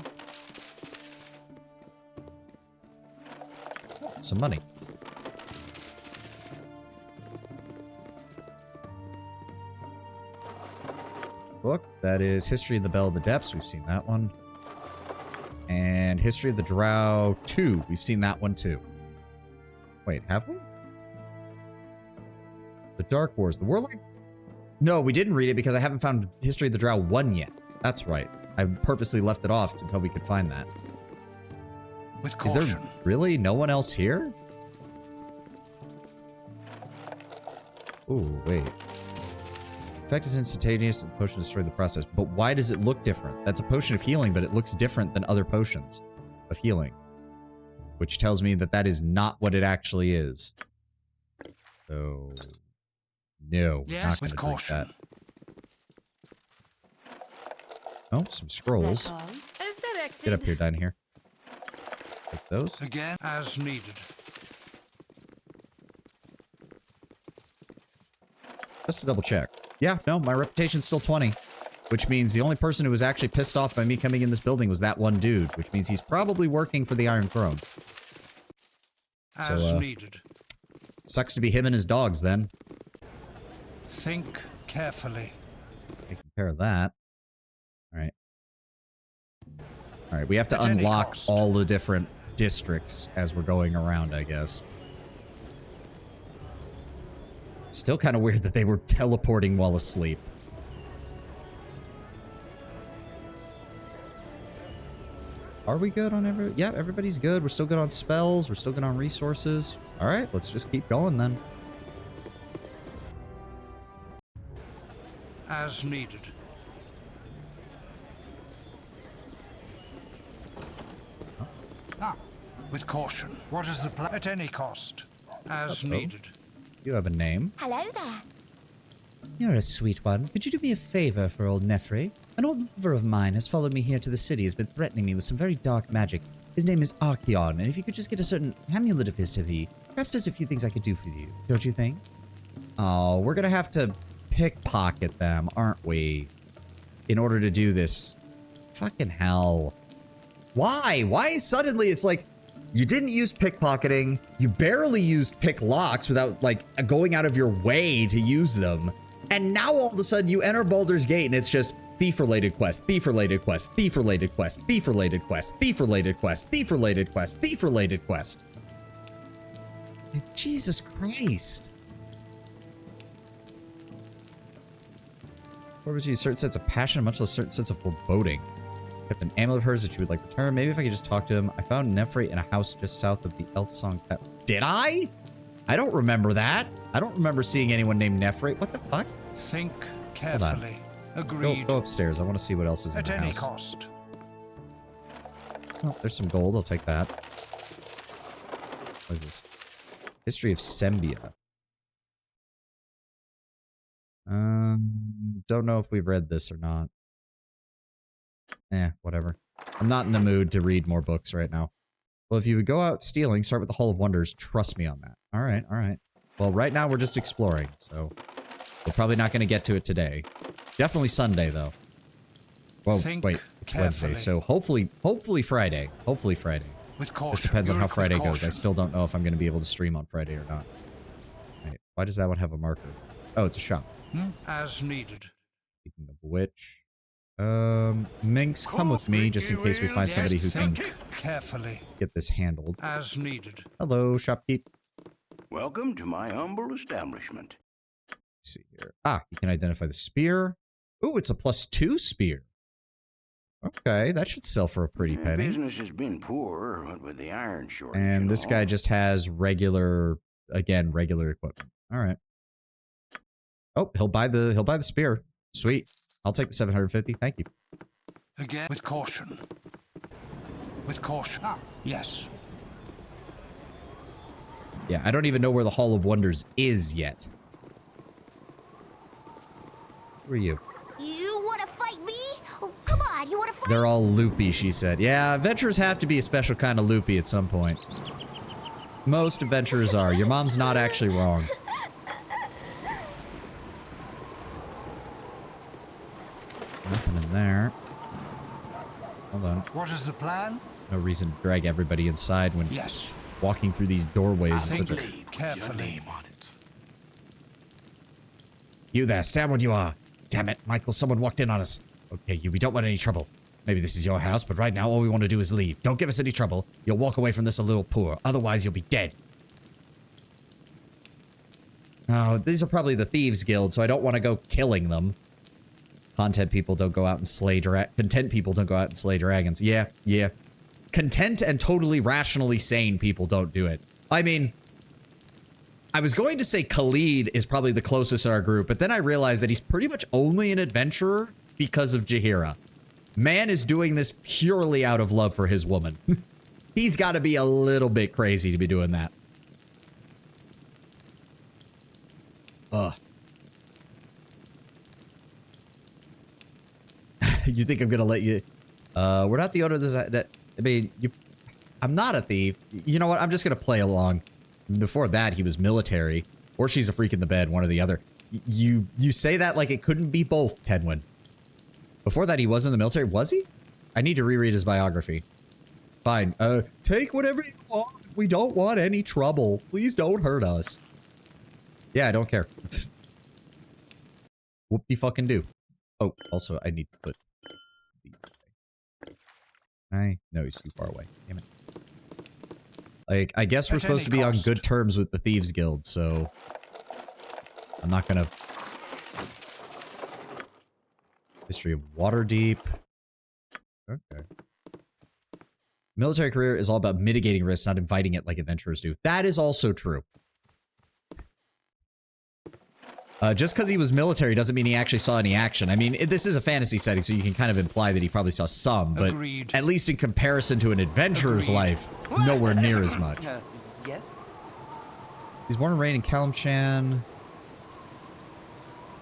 Some money. Book. That is History of the Bell of the Depths. We've seen that one. And History of the Drow 2. We've seen that one too. Wait, have we? The Dark Wars. The Warlock? No, we didn't read it because I haven't found History of the Drow 1 yet. That's right. I purposely left it off until we could find that. Is there really no one else here? Ooh, wait. Effect is instantaneous and the potion destroyed the process. But why does it look different? That's a potion of healing, but it looks different than other potions of healing. Which tells me that that is not what it actually is. So... No, yes, not gonna drink that. Oh, some scrolls. As directed. Get up here, down here. Take those. Again, as needed. Just to double check. Yeah, no, my reputation's still 20. Which means the only person who was actually pissed off by me coming in this building was that one dude. Which means he's probably working for the Iron Throne. As needed. Sucks to be him and his dogs, then. Think carefully. Take care of that. Alright. Alright, we have to unlock all the different districts as we're going around, I guess. Still kind of weird that they were teleporting while asleep. Are we good on every... Yeah, everybody's good. We're still good on spells. We're still good on resources. Alright, let's just keep going then. As needed. Ah, with caution. What is the plan? At any cost. As needed. You have a name. Hello there. You're a sweet one. Could you do me a favor for old Nefri? An old lover of mine has followed me here to the city, has been threatening me with some very dark magic. His name is Archeon, and if you could just get a certain amulet of his to me, perhaps there's a few things I could do for you, don't you think? Oh, we're gonna have to pickpocket them, aren't we? In order to do this. Fucking hell. Why? Why suddenly it's like, you didn't use pickpocketing, you barely used pick locks without, like, going out of your way to use them. And now all of a sudden you enter Baldur's Gate and it's just thief-related quest, thief-related quest, thief-related quest, thief-related quest, thief-related quest, thief-related quest, thief-related quest. Jesus Christ. What was you? Certain sense of passion, much less certain sense of foreboding. Kept an amulet of hers that she would like to return. Maybe if I could just talk to him. I found Nefri in a house just south of the Elf Song Tower. Did I? I don't remember that. I don't remember seeing anyone named Nefri. What the fuck? Think carefully. Agreed. Go upstairs. I want to see what else is in the house. At any cost. Oh, there's some gold. I'll take that. What is this? History of Sembia. Don't know if we've read this or not. Whatever. I'm not in the mood to read more books right now. Well, if you would go out stealing, start with the Hall of Wonders. Trust me on that. Alright, alright. Well, right now we're just exploring, so... We're probably not going to get to it today. Definitely Sunday, though. Well, wait. It's Wednesday, so hopefully Friday. Hopefully Friday. With caution. Just depends on how Friday goes. I still don't know if I'm going to be able to stream on Friday or not. Wait, why does that one have a marker? Oh, it's a shop. As needed. Speaking of which... Minx, come with me, just in case we find somebody who can carefully get this handled. As needed. Hello, shopkeep. Welcome to my humble establishment. Let's see here. Ah, you can identify the spear. Ooh, it's a +2 spear. Okay, that should sell for a pretty penny. Business has been poor, what with the iron shortage. And this guy just has regular equipment. All right. Oh, he'll buy the spear. Sweet. I'll take the 750. Thank you. Again, with caution. With caution. Ah, yes. Yeah, I don't even know where the Hall of Wonders is yet. Who are you? You want to fight me? Oh, come on, you want to fight? They're all loopy, she said. Yeah, adventurers have to be a special kind of loopy at some point. Most adventurers are. Your mom's not actually wrong. Nothing in there. Hold on. What is the plan? No reason to drag everybody inside when walking through these doorways is such a... Carefully. You there, stand where you are. Damn it, Michael, someone walked in on us. Okay, we don't want any trouble. Maybe this is your house, but right now all we want to do is leave. Don't give us any trouble. You'll walk away from this a little poor. Otherwise, you'll be dead. Oh, these are probably the Thieves Guild, so I don't want to go killing them. Content people don't go out and slay content people don't go out and slay dragons. Yeah, yeah. Content and totally rationally sane people don't do it. I mean, I was going to say Khalid is probably the closest in our group, but then I realized that he's pretty much only an adventurer because of Jaheira. Man is doing this purely out of love for his woman. He's got to be a little bit crazy to be doing that. Ugh. You think I'm gonna let you? We're not the owner of this. I mean, I'm not a thief. You know what? I'm just gonna play along. Before that, he was military, or she's a freak in the bed, one or the other. You say that like it couldn't be both, Tenwin. Before that, he was in the military. Was he? I need to reread his biography. Fine. Take whatever you want. We don't want any trouble. Please don't hurt us. Yeah, I don't care. Whoop-de-fucking do. Oh, also, I need to put... No, he's too far away. Damn it. Like, I guess we're supposed to be on good terms with the Thieves Guild, so... I'm not gonna... History of Waterdeep. Okay. Military career is all about mitigating risks, not inviting it like adventurers do. That is also true. Just because he was military doesn't mean he actually saw any action. I mean, this is a fantasy setting, so you can kind of imply that he probably saw some, but at least in comparison to an adventurer's life, nowhere near as much. Yes? He's born and raised in Kalimshan.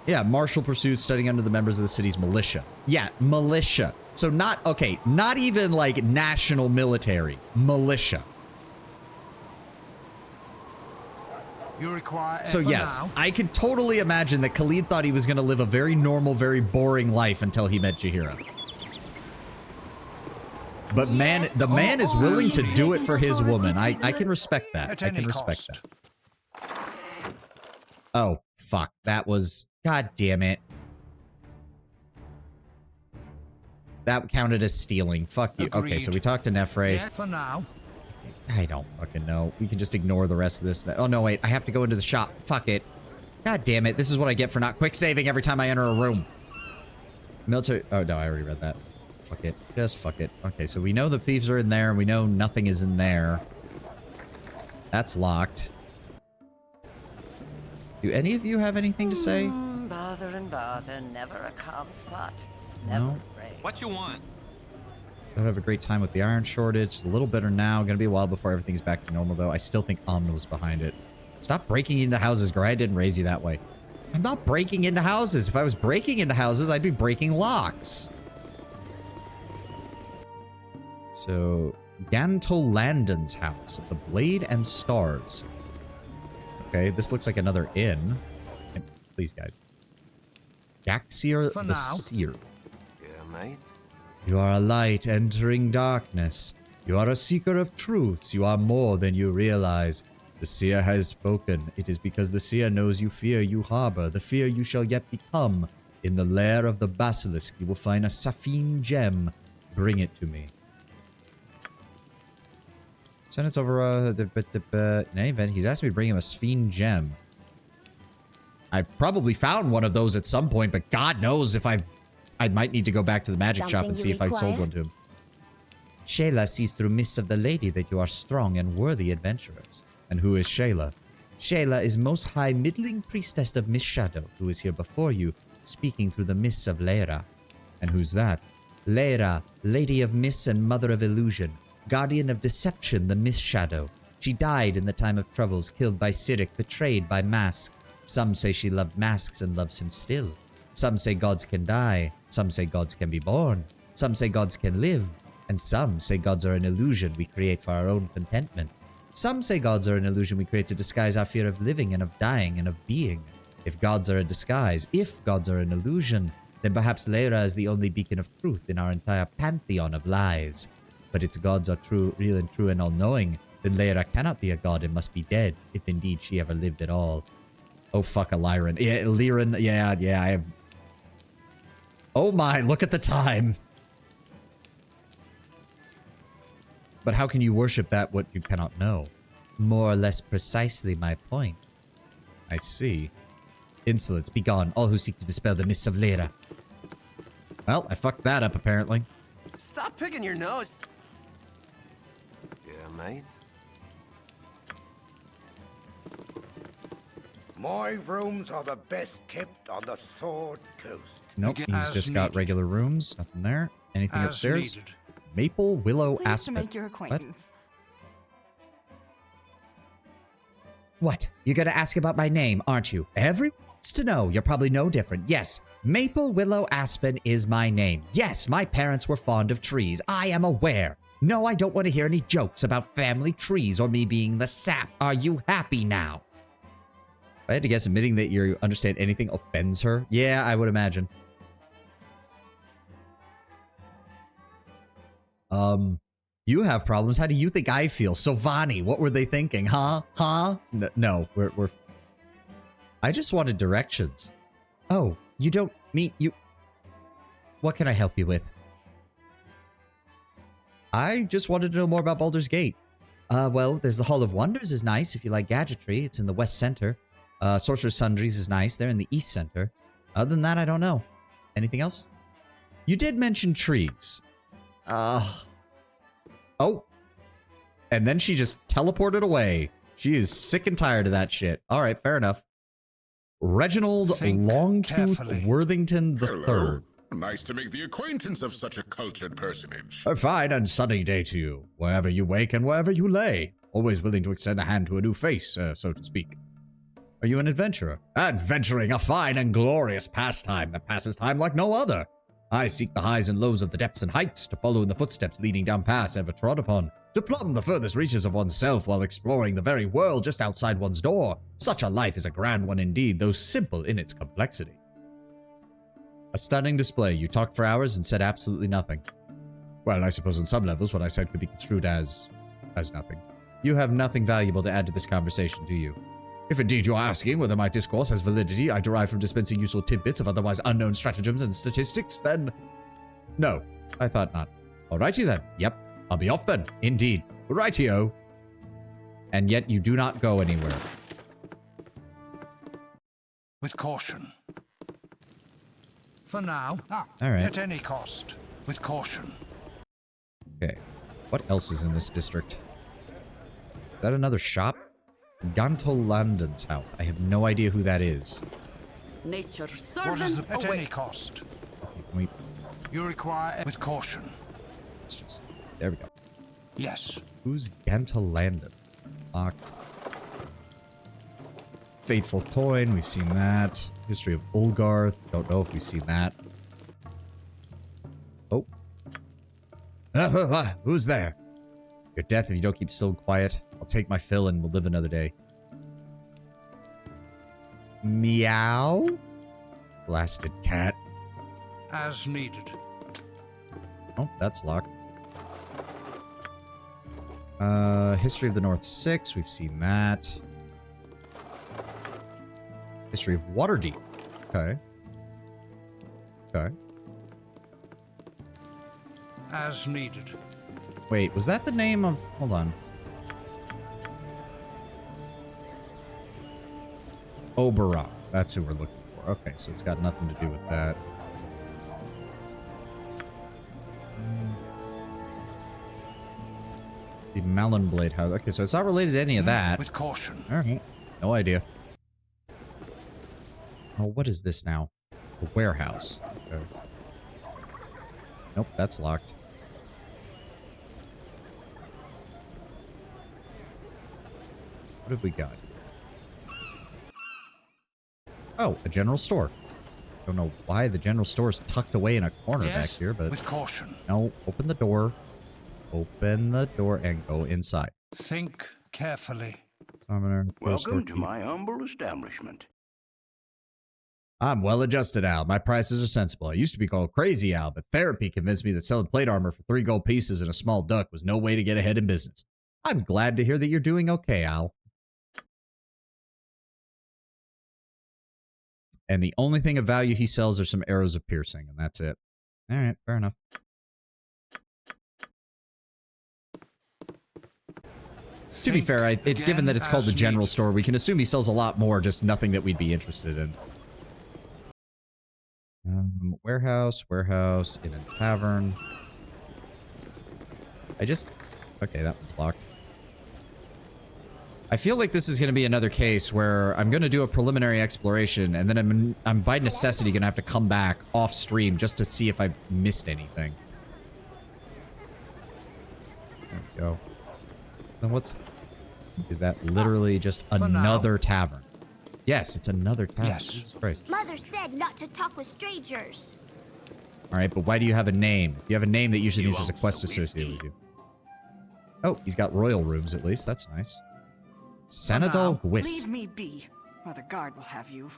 Yeah, martial pursuits, studying under the members of the city's militia. Yeah, militia. So not, okay, not even like national military. Militia. You require so yes, now? I could totally imagine that Khalid thought he was going to live a very normal, very boring life until he met Jaheira. But man, the man is willing to do it for his woman. I can respect that. I can respect that. Oh, fuck. That was... God damn it. That counted as stealing. Fuck you. Okay, so we talked to Nefre. Yeah, for now. I don't fucking know. We can just ignore the rest of this. Oh, no, wait. I have to go into the shop. Fuck it. God damn it. This is what I get for not quick saving every time I enter a room. Military... Oh, no, I already read that. Fuck it. Just fuck it. Okay, so we know the thieves are in there, and we know nothing is in there. That's locked. Do any of you have anything to say? Bother and bother, never a calm spot. No. What you want? Don't have a great time with the iron shortage. A little better now. Gonna be a while before everything's back to normal, though. I still think Omna was behind it. Stop breaking into houses, Gray. I didn't raise you that way. I'm not breaking into houses. If I was breaking into houses, I'd be breaking locks. So, Ganto Landon's house. The Blade and Stars. Okay, this looks like another inn. Please, guys. Gaxier the Seer. Yeah, mate. You are a light entering darkness. You are a seeker of truths. You are more than you realize. The seer has spoken. It is because the seer knows you fear you harbor, the fear you shall yet become. In the lair of the basilisk, you will find a sapphire gem. Bring it to me. Send it over, in any event, he's asked me to bring him a Sphene gem. I probably found one of those at some point, but God knows if I might need to go back to the magic shop and see if I sold one to him. Shayla sees through mists of the lady that you are strong and worthy adventurers. And who is Shayla? Shayla is most high middling priestess of Miss Shadow, who is here before you, speaking through the mists of Lyra. And who's that? Lyra, lady of mists and mother of illusion. Guardian of deception, the Miss Shadow. She died in the time of troubles, killed by Cyric, betrayed by Mask. Some say she loved Masks and loves him still. Some say gods can die. Some say gods can be born. Some say gods can live. And some say gods are an illusion we create for our own contentment. Some say gods are an illusion we create to disguise our fear of living and of dying and of being. If gods are a disguise, if gods are an illusion, then perhaps Lyra is the only beacon of truth in our entire pantheon of lies. But its gods are true, real and true and all-knowing, then Lyra cannot be a god and must be dead, if indeed she ever lived at all. Oh, fuck a Lyran. Yeah, Lyran, yeah, I have... Oh my, look at the time! But how can you worship that what you cannot know? More or less precisely my point. I see. Insolence, be gone, all who seek to dispel the mists of Lyra. Well, I fucked that up, apparently. Stop picking your nose. Yeah, mate. My rooms are the best kept on the Sword Coast. Nope, he's just got regular rooms. Nothing there. Anything upstairs? Needed. Maple Willow Pleased Aspen. to make your acquaintance. What? You're gonna ask about my name, aren't you? Everyone wants has to know. You're probably no different. Yes, Maple Willow Aspen is my name. Yes, my parents were fond of trees. I am aware. No, I don't want to hear any jokes about family trees or me being the sap. Are you happy now? If I had to guess, admitting that you understand anything offends her. Yeah, I would imagine. You have problems. How do you think I feel? Sovahni, what were they thinking? Huh? Huh? No, we're... I just wanted directions. Oh, you don't mean you... What can I help you with? I just wanted to know more about Baldur's Gate. Well, there's the Hall of Wonders is nice if you like gadgetry. It's in the West Center. Sorcerer's Sundries is nice. They're in the East Center. Other than that, I don't know. Anything else? You did mention trees. Oh. And then she just teleported away. She is sick and tired of that shit. All right, fair enough. Reginald Longtooth Worthington III. Nice to make the acquaintance of such a cultured personage. A fine and sunny day to you, wherever you wake and wherever you lay. Always willing to extend a hand to a new face, so to speak. Are you an adventurer? Adventuring, a fine and glorious pastime that passes time like no other. I seek the highs and lows of the depths and heights, to follow in the footsteps leading down paths ever trod upon, to plumb the furthest reaches of oneself while exploring the very world just outside one's door. Such a life is a grand one indeed, though simple in its complexity. A stunning display. You talked for hours and said absolutely nothing. Well, I suppose on some levels what I said could be construed as nothing. You have nothing valuable to add to this conversation, do you? If indeed you are asking whether my discourse has validity I derive from dispensing useful tidbits of otherwise unknown stratagems and statistics, then... No, I thought not. Alrighty then. Yep, I'll be off then. Indeed. Rightio. And yet you do not go anywhere. With caution. For now. Alright. At any cost. With caution. Okay. What else is in this district? Is that another shop? Gantolanden's house. I have no idea who that is. Nature What is servant at any awaits. cost? Okay, You require with caution. let's just... There we go. Yes. Who's Gantolanden? Locked. Fateful Coin, we've seen that. History of Ulgarth, don't know if we've seen that. Oh. Who's there? You're death if you don't keep still and quiet. I'll take my fill and we'll live another day. Meow? Blasted cat. As needed. Oh, that's locked. History of the North 6, we've seen that. History of Waterdeep. Okay. Okay. As needed. Wait, was that the name of... Hold on. Oberon. That's who we're looking for. Okay, so it's got nothing to do with that. The Malonblade House. Okay, so it's not related to any of that. With caution. Alright. No idea. Oh, what is this now? A warehouse. Okay. Nope, that's locked. What have we got? Oh, a general store. Don't know why the general store is tucked away in a corner back here, but... with caution. No, open the door. Open the door and go inside. Think carefully. Summoner, Welcome to my humble establishment. I'm well adjusted, Al. My prices are sensible. I used to be called Crazy Al, but therapy convinced me that selling plate armor for 3 gold pieces and a small duck was no way to get ahead in business. I'm glad to hear that you're doing okay, Al. And the only thing of value he sells are some arrows of piercing, and that's it. Alright, fair enough. To be fair, given that it's called the general store, we can assume he sells a lot more, just nothing that we'd be interested in. Warehouse, in a tavern. Okay, that one's locked. I feel like this is going to be another case where I'm going to do a preliminary exploration, and then I'm by necessity going to have to come back off stream just to see if I missed anything. There we go. Then is that literally just another tavern? Yes, it's another town. Yes. Jesus Christ. Mother said not to talk with strangers. All right, but why do you have a name? You have a name that usually means there's a quest associated with you. Oh, he's got royal rooms at least. That's nice. Senadol Gwis. Leave me be, or the guard will have you.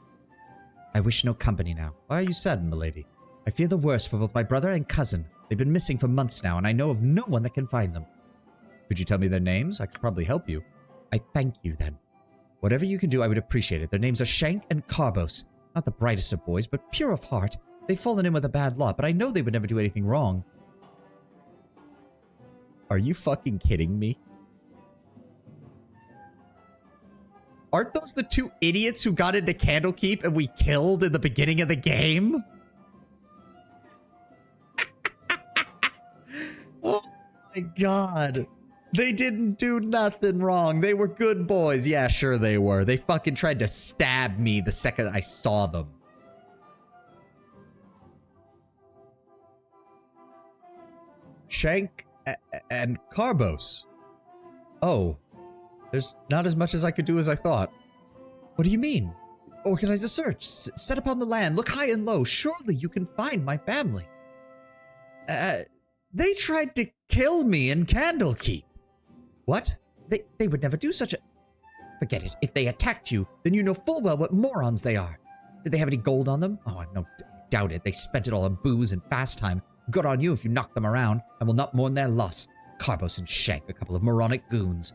I wish no company now. Why are you saddened, milady? I fear the worst for both my brother and cousin. They've been missing for months now, and I know of no one that can find them. Could you tell me their names? I could probably help you. I thank you, then. Whatever you can do, I would appreciate it. Their names are Shank and Carbos. Not the brightest of boys, but pure of heart. They've fallen in with a bad lot, but I know they would never do anything wrong. Are you fucking kidding me? Aren't those the two idiots who got into Candlekeep and we killed in the beginning of the game? Oh my god. They didn't do nothing wrong. They were good boys. Yeah, sure they were. They fucking tried to stab me the second I saw them. Shank and Carbos. Oh. There's not as much as I could do as I thought. What do you mean? Organize a search. Set upon the land. Look high and low. Surely you can find my family. They tried to kill me in Candlekeep. What? They would never do such a... Forget it. If they attacked you, then you know full well what morons they are. Did they have any gold on them? Oh, I no doubt it. They spent it all on booze and fast time. Good on you if you knock them around. I will not mourn their loss. Carbos and Shank, a couple of moronic goons.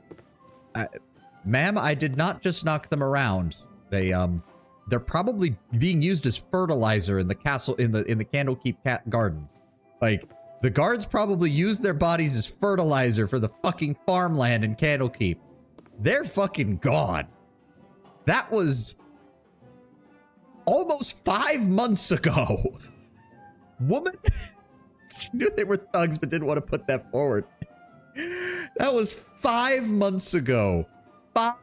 Ma'am, I did not just knock them around. They're probably being used as fertilizer in the castle, in the Candlekeep garden. Like, the guards probably use their bodies as fertilizer for the fucking farmland in Candlekeep. They're fucking gone. That was almost 5 months ago. Woman, she knew they were thugs but didn't want to put that forward. That was 5 months ago. 5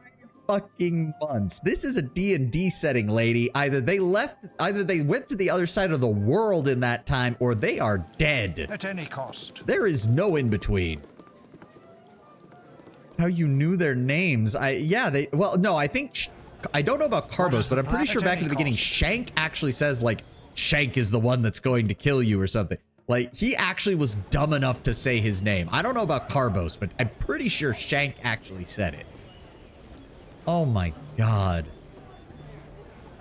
fucking months. This is a D&D setting, lady. Either they went to the other side of the world in that time, or they are dead. At any cost. There is no in between. How you knew their names? Well, no, I think, I don't know about Carbos, but I'm pretty sure back in the beginning, Shank actually says, like, Shank is the one that's going to kill you or something. Like, he actually was dumb enough to say his name. I don't know about Carbos, but I'm pretty sure Shank actually said it. Oh my god.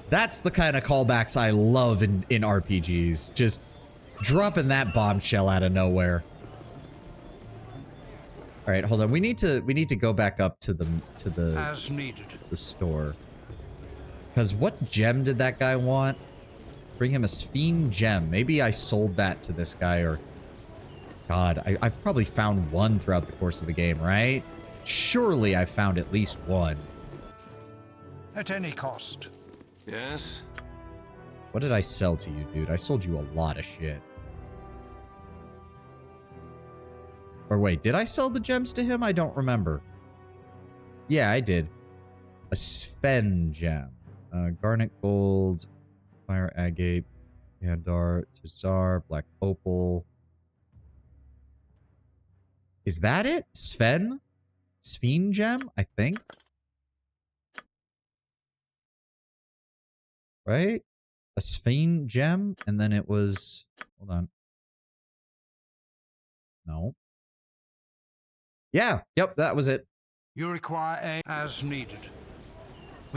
That's the kind of callbacks I love in RPGs. Just dropping that bombshell out of nowhere. All right, hold on. We need to go back up to the as needed. The store. Because what gem did that guy want? Bring him a Sphene gem. Maybe I sold that to this guy, or... God, I've probably found one throughout the course of the game, right? Surely I found at least one. At any cost. Yes? What did I sell to you, dude? I sold you a lot of shit. Or wait, did I sell the gems to him? I don't remember. Yeah, I did. A Sven gem. Garnet gold... Fire agate, Andar, Tazar, Black Opal. Is that it? Sphene gem, I think. Right? A Sphene gem, and then it was... Hold on. No. Yeah, yep, that was it. You require a as needed.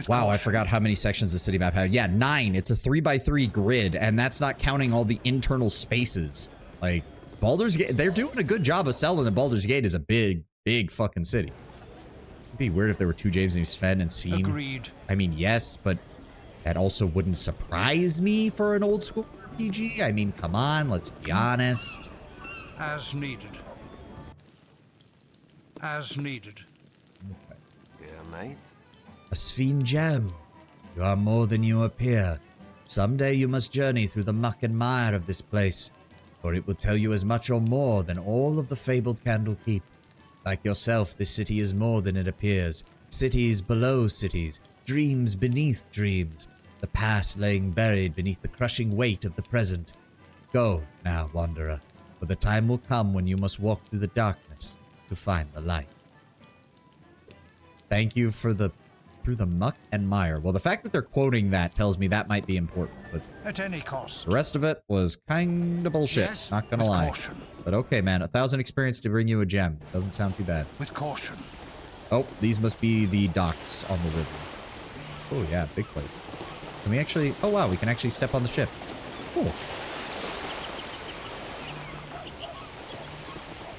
Wow, I forgot how many sections the city map had. Yeah, 9. It's a 3x3 grid, and that's not counting all the internal spaces. Like, Baldur's Gate, they're doing a good job of selling that Baldur's Gate is a big, big fucking city. It'd be weird if there were 2 James named Sven and Sphene. Agreed. I mean, yes, but that also wouldn't surprise me for an old school RPG. I mean, come on, let's be honest. As needed. As needed. Okay. Yeah, mate. A Sphene gem. You are more than you appear. Someday you must journey through the muck and mire of this place, for it will tell you as much or more than all of the fabled Candlekeep. Like yourself, this city is more than it appears. Cities below cities, dreams beneath dreams, the past laying buried beneath the crushing weight of the present. Go now, wanderer, for the time will come when you must walk through the darkness to find the light. Thank you for the through the muck and mire. Well, the fact that they're quoting that tells me that might be important, but At any cost. the rest of it was kind of bullshit. Yes, not gonna with lie. caution. But okay, man. 1,000 experience to bring you a gem. Doesn't sound too bad. With caution. Oh, these must be the docks on the river. Oh, yeah. Big place. Can we actually... Oh, wow. We can actually step on the ship. Cool.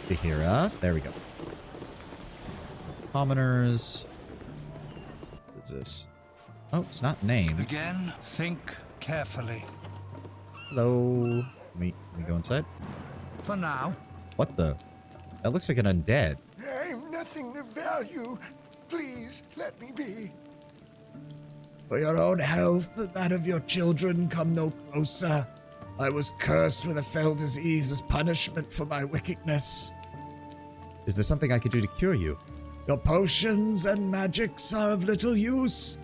Here, there we go. Commoners. What is this? Oh, it's not named. Again, think carefully. Hello. Let me go inside. For now. What the? That looks like an undead. I'm nothing of value. Please let me be. For your own health and that of your children, come no closer. I was cursed with a fell disease as punishment for my wickedness. Is there something I could do to cure you? Your potions and magics are of little use.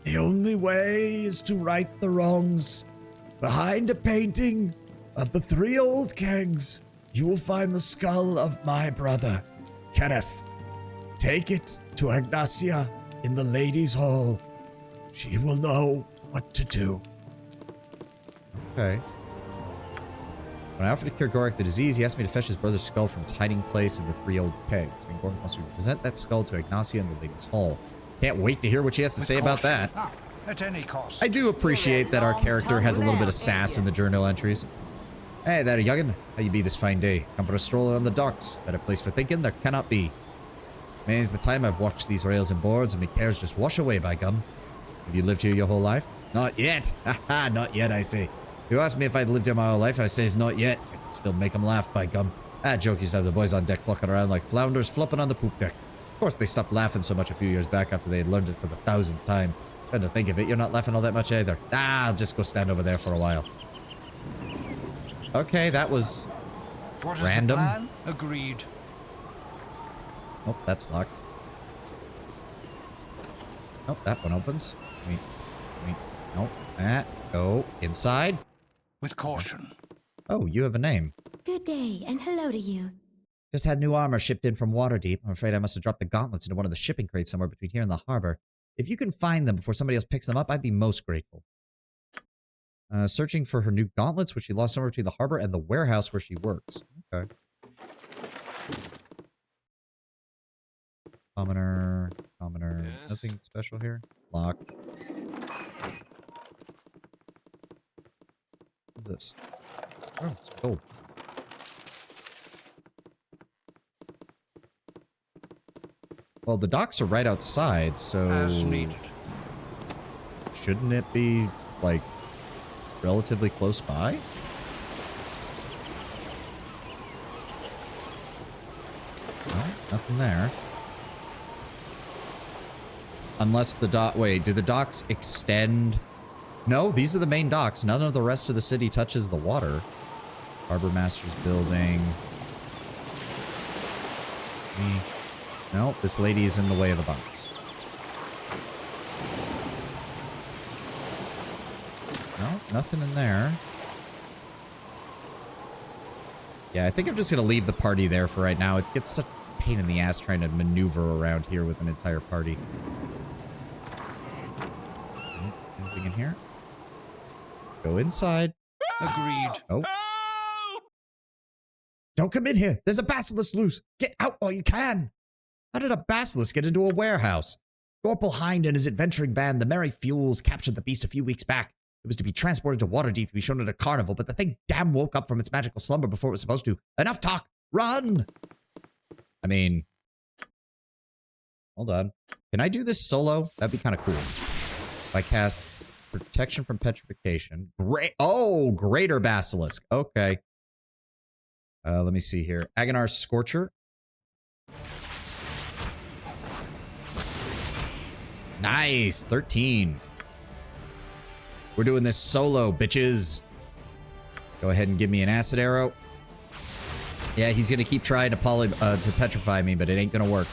The only way is to right the wrongs. Behind a painting of the 3 old kegs, you will find the skull of my brother, Kenneth. Take it to Agnacia in the Ladies' Hall. She will know what to do. Okay. When I offered to cure Gorak the disease, he asked me to fetch his brother's skull from its hiding place in the 3 old kegs. Then Gorak wants me to present that skull to Ignacia in the Ladies' Hall. Can't wait to hear what she has to say about that. At any cost. I do appreciate that our character has a little bit of sass in the journal entries. Hey there, youngin'. How you be this fine day? Come for a stroll on the docks. Better place for thinking there cannot be. Many's the time I've watched these rails and boards and me cares just wash away, by gum. Have you lived here your whole life? Not yet. Haha, not yet, I say. You asked me if I'd lived here my whole life, I says not yet. I can still make them laugh, by gum. That joke used to have the boys on deck flocking around like flounders flopping on the poop deck. Of course, they stopped laughing so much a few years back after they had learned it for the 1,000th time. Come to think of it, you're not laughing all that much either. Ah, I'll just go stand over there for a while. Okay, that was What is random. the plan? Agreed. Nope, that's locked. Nope, that one opens. Wait. Nope, that. Go inside. With caution. Oh, you have a name. Good day, and hello to you. Just had new armor shipped in from Waterdeep. I'm afraid I must have dropped the gauntlets into one of the shipping crates somewhere between here and the harbor. If you can find them before somebody else picks them up, I'd be most grateful. Searching for her new gauntlets, which she lost somewhere between the harbor and the warehouse where she works. Okay. Commoner. Yes. Nothing special here. Locked. What's this? Oh, it's gold. Well, the docks are right outside, so... As needed. Shouldn't it be, like, relatively close by? No, nothing there. Unless the dock... Wait, do the docks extend... No, these are the main docks. None of the rest of the city touches the water. Harbor Master's building. No, this lady is in the way of the box. No, nothing in there. Yeah, I think I'm just going to leave the party there for right now. It gets such a pain in the ass trying to maneuver around here with an entire party. Anything in here? Go inside. Agreed. Oh. Don't come in here. There's a basilisk loose. Get out while you can. How did a basilisk get into a warehouse? Gorpal Hind and his adventuring band, the Merry Fuels, captured the beast a few weeks back. It was to be transported to Waterdeep to be shown at a carnival, but the thing damn woke up from its magical slumber before it was supposed to. Enough talk! Run! I mean... Hold on. Can I do this solo? That'd be kind of cool. If I cast Protection from Petrification. Greater Basilisk. Okay. Let me see here. Agonar Scorcher. Nice. 13. We're doing this solo, bitches. Go ahead and give me an acid arrow. Yeah, he's going to keep trying to petrify me, but it ain't going to work.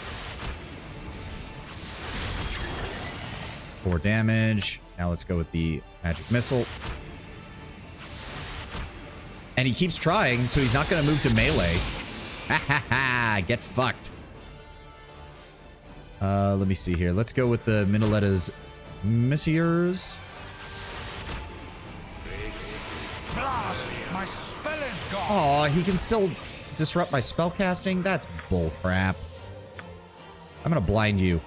4 damage. Now let's go with the magic missile. And he keeps trying, so he's not going to move to melee. Ha ha ha. Get fucked. Let me see here. Let's go with the Minoletta's Messieurs. Blast! My spell is gone. Aw, he can still disrupt my spellcasting? That's bullcrap. I'm gonna blind you.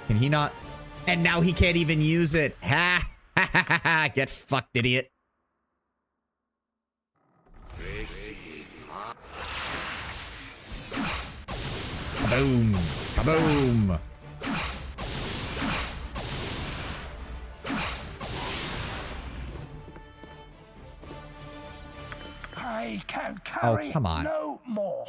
Can he not? And now he can't even use it. Ha! Ha ha ha ha! Get fucked, idiot. Kaboom! Kaboom! I can carry come on. no more.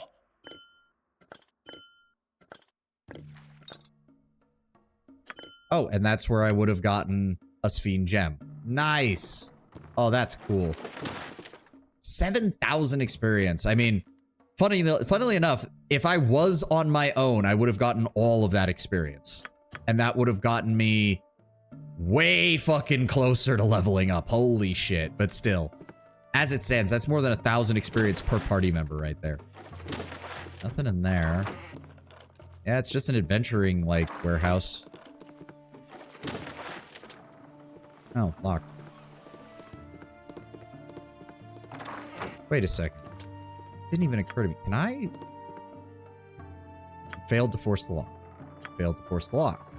Oh, and that's where I would have gotten a Sphene gem. Nice. Oh, that's cool. 7,000 experience. I mean, funnily enough, if I was on my own, I would have gotten all of that experience. And that would have gotten me way fucking closer to leveling up. Holy shit. But still, as it stands, that's more than 1,000 experience per party member right there. Nothing in there. Yeah, it's just an adventuring, like, warehouse. Oh, locked. Wait a second. Didn't even occur to me. Can I? Failed to force the lock. Failed to force the lock.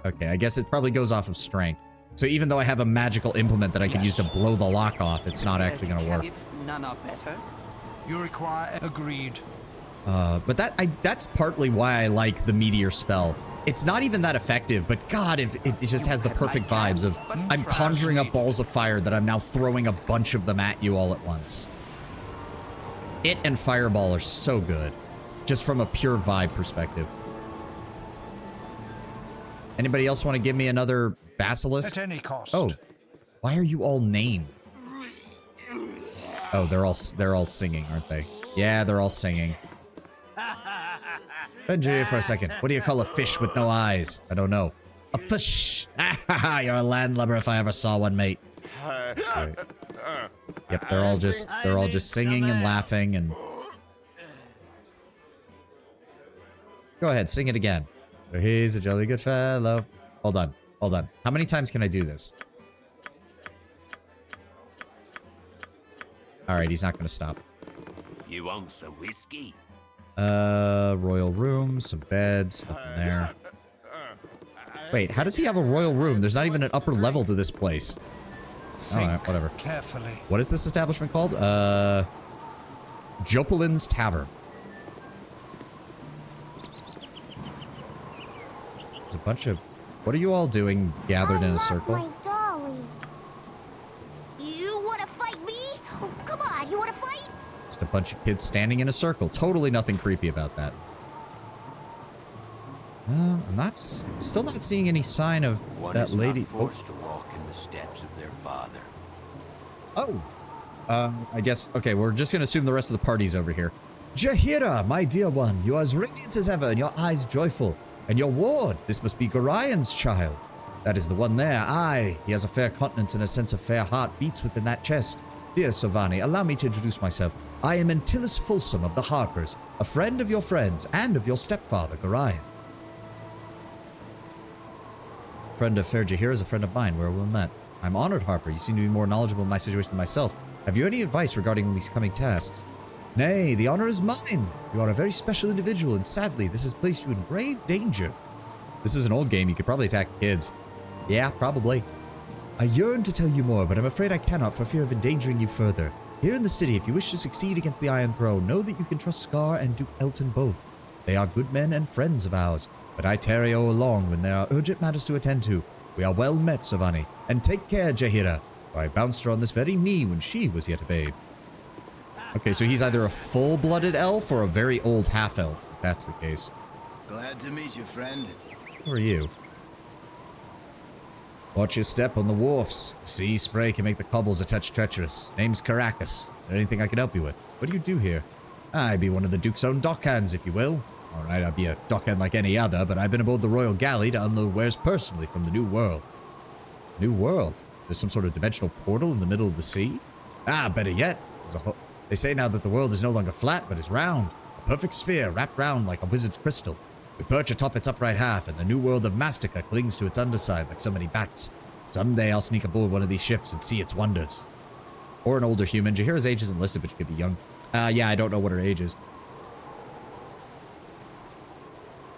Okay, I guess it probably goes off of strength. So even though I have a magical implement that I can use to blow the lock off, it's not actually going to work. None are better. You require agreed. But that's partly why I like the meteor spell. It's not even that effective, but God, if it just has the perfect vibes of I'm conjuring up balls of fire that I'm now throwing a bunch of them at you all at once. It and Fireball are so good, just from a pure vibe perspective. Anybody else want to give me another basilisk? At any cost. Oh, why are you all named? Oh, they're all singing, aren't they? Yeah, they're all singing. Benji, for a second. What do you call a fish with no eyes? I don't know. A fish. You're a landlubber if I ever saw one, mate. Right. Yep, they're all just singing and laughing and. Go ahead, sing it again. He's a jolly good fellow. Hold on. How many times can I do this? All right, he's not going to stop. You want some whiskey? Royal room, some beds, nothing there. Wait, how does he have a royal room? There's not even an upper level to this place. Alright, whatever. Carefully. What is this establishment called? Jopelin's Tavern. It's a bunch of... What are you all doing gathered in a circle? My dolly. You wanna fight me? Oh, come on, you wanna fight? Just a bunch of kids standing in a circle. Totally nothing creepy about that. I'm still not seeing any sign of that lady. Forced to walk in the steps of their father. Oh. I guess, okay, we're just gonna assume the rest of the party's over here. Jahira, my dear one, you are as radiant as ever and your eyes joyful. And your ward, this must be Gorian's child. That is the one there. Aye, he has a fair countenance and a sense of fair heart beats within that chest. Dear Sovahni, allow me to introduce myself. I am Antilles Folsom of the Harpers, a friend of your friends and of your stepfather, Gorian. Friend of fair Jahira is a friend of mine, where we met. I'm honored, Harper. You seem to be more knowledgeable in my situation than myself. Have you any advice regarding these coming tasks? Nay, the honor is mine. You are a very special individual, and sadly, this has placed you in grave danger. This is an old game. You could probably attack kids. Yeah, probably. I yearn to tell you more, but I'm afraid I cannot for fear of endangering you further. Here in the city, if you wish to succeed against the Iron Throne, know that you can trust Scar and Duke Elton both. They are good men and friends of ours, but I tarry along when there are urgent matters to attend to. We are well met, Sovahni, and take care, Jahira, for I bounced her on this very knee when she was yet a babe. Okay, so he's either a full-blooded elf or a very old half-elf, if that's the case. Glad to meet you, friend. Who are you? Watch your step on the wharfs. Sea spray can make the cobbles a touch treacherous. Name's Caracas. Anything I can help you with? What do you do here? I be one of the Duke's own dockhands, if you will. Alright, I'll be a dockhand like any other, but I've been aboard the Royal Galley to unload wares personally from the New World. New World? Is there some sort of dimensional portal in the middle of the sea? Ah, better yet. They say now that the world is no longer flat, but is round. A perfect sphere wrapped round like a wizard's crystal. We perch atop its upright half, and the new world of Mastica clings to its underside like so many bats. Someday I'll sneak aboard one of these ships and see its wonders. Or an older human. Jahira's age isn't listed, but she could be young. Yeah, I don't know what her age is.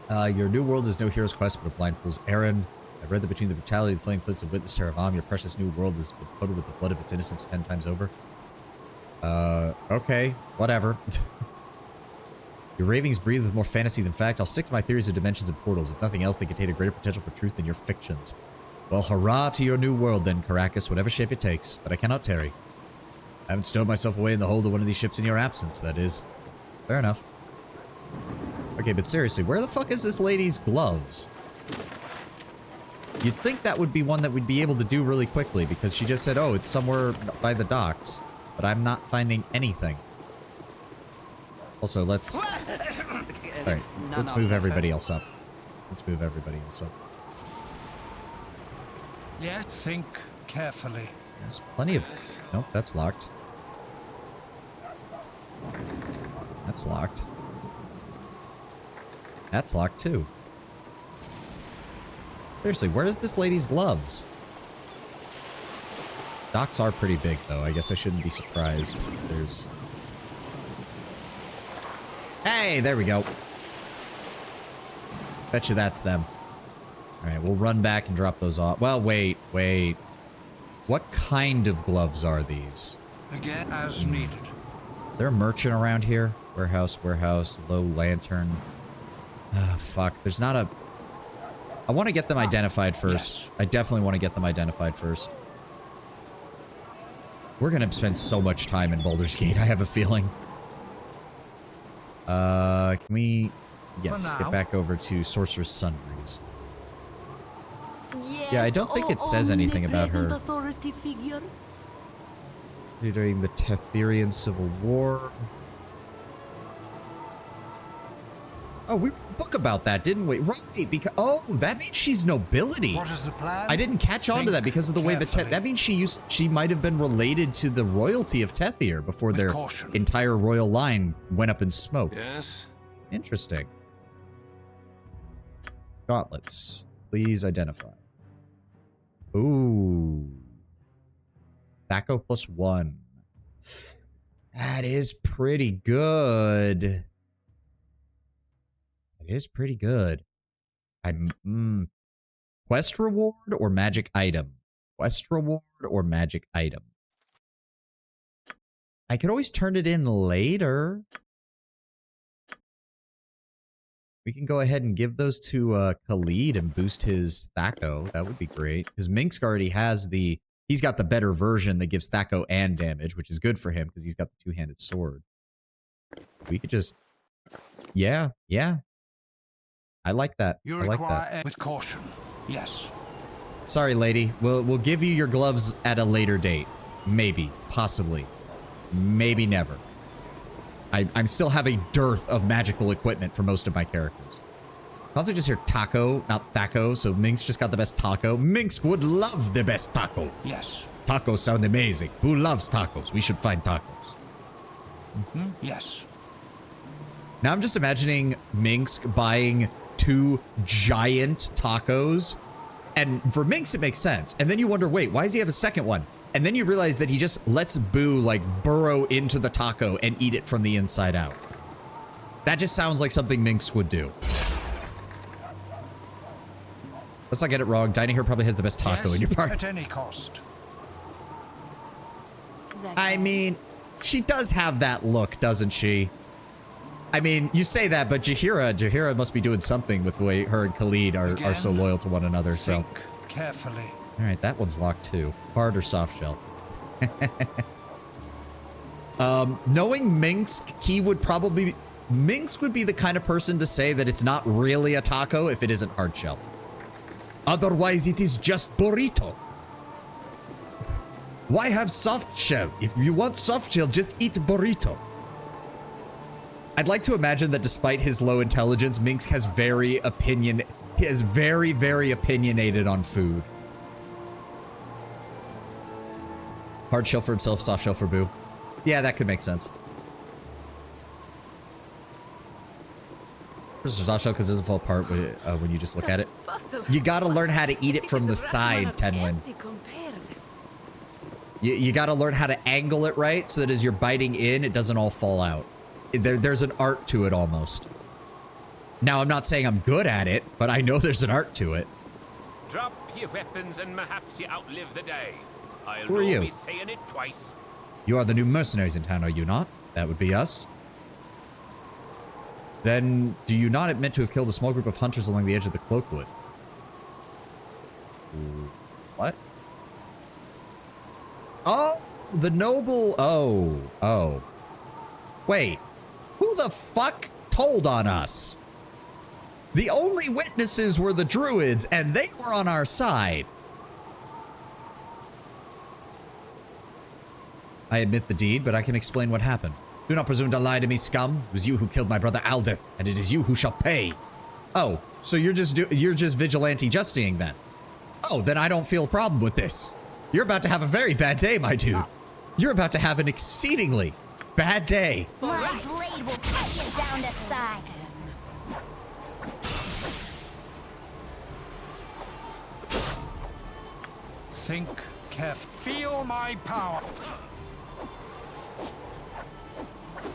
Your new world is no hero's quest, but a blind fool's errand. I've read that between the brutality of the flaming flints and witness terror of Am, your precious new world has been coated with the blood of its innocence 10 times over. Okay. Whatever. Your ravings breathe with more fantasy than fact. I'll stick to my theories of dimensions and portals. If nothing else, they contain a greater potential for truth than your fictions. Well, hurrah to your new world then, Caracas, whatever shape it takes. But I cannot tarry. I haven't stowed myself away in the hold of one of these ships in your absence, that is. Fair enough. Okay, but seriously, where the fuck is this lady's gloves? You'd think that would be one that we'd be able to do really quickly, because she just said, oh, it's somewhere by the docks. But I'm not finding anything. Also, let's... Alright, let's move everybody else up. Let's move everybody else up. Yeah, think carefully. There's plenty of... Nope, that's locked. That's locked. That's locked too. Seriously, where is this lady's gloves? Docks are pretty big, though. I guess I shouldn't be surprised. There's... Hey, there we go. Bet you that's them. Alright, we'll run back and drop those off. Well, wait. What kind of gloves are these? Again, as needed. Is there a merchant around here? Warehouse, low lantern. Ah, fuck. There's not a... I want to get them identified first. Yes. I definitely want to get them identified first. We're going to spend so much time in Baldur's Gate, I have a feeling. Can we... Yes, get back over to Sorcerer's Sundries. Yes, yeah, I don't think it says anything about her. Authority figure. During the Tetherian Civil War. Oh, we wrote a book about that, didn't we? Right, because... Oh, that means she's nobility. What is the plan? I didn't catch on to that because of the way that means she might have been related to the royalty of Tethir before their entire royal line went up in smoke. Yes. Interesting. Gauntlets. Please identify. Ooh. Thaco +1. That is pretty good. It is pretty good. Quest reward or magic item? Quest reward or magic item? I could always turn it in later. We can go ahead and give those to Khalid and boost his Thaco. That would be great. Because Minsk already has the... He's got the better version that gives Thaco and damage, which is good for him because he's got the two-handed sword. We could just... Yeah. I like that. You I like require that. with caution. Yes. Sorry, lady. We'll give you your gloves at a later date. Maybe. Possibly. Maybe never. I still have a dearth of magical equipment for most of my characters. I also just hear taco, not thaco, so Minx just got the best taco. Minx would love the best taco. Yes. Tacos sound amazing. Who loves tacos? We should find tacos. Mm-hmm. Yes. Now I'm just imagining Minx buying 2 giant tacos. And for Minx, it makes sense. And then you wonder, wait, why does he have a second one? And then you realize that he just lets Boo, like, burrow into the taco and eat it from the inside out. That just sounds like something Minx would do. Let's not get it wrong. Dining here probably has the best taco in your party. At any cost. I mean, she does have that look, doesn't she? I mean, you say that, but Jahira must be doing something with the way her and Khalid are so loyal to one another, so. Carefully. All right, that one's locked too. Hard or soft shell? Knowing Minx, Minx would be the kind of person to say that it's not really a taco if it isn't hard shell. Otherwise, it is just burrito. Why have soft shell? If you want soft shell, just eat burrito. I'd like to imagine that despite his low intelligence, Minx has very, very opinionated on food. Hard shell for himself, soft shell for Boo. Yeah, that could make sense. There's a soft shell because it doesn't fall apart when you just look at it. You gotta learn how to eat it from the side, Tenwin. You gotta learn how to angle it right so that as you're biting in, it doesn't all fall out. There's an art to it almost. Now, I'm not saying I'm good at it, but I know there's an art to it. Drop your weapons and perhaps you outlive the day. I'll Who are you? be saying it twice. You are the new mercenaries in town, are you not? That would be us. Then, do you not admit to have killed a small group of hunters along the edge of the Cloakwood? What? Oh, the noble... Oh. Wait. Who the fuck told on us? The only witnesses were the druids, and they were on our side. I admit the deed, but I can explain what happened. Do not presume to lie to me, scum. It was you who killed my brother Aldith, and it is you who shall pay. Oh, so you're just vigilante justiceing then? Oh, then I don't feel a problem with this. You're about to have a very bad day, my dude. You're about to have an exceedingly bad day. My blade will cut you down to size. Think carefully. Feel my power.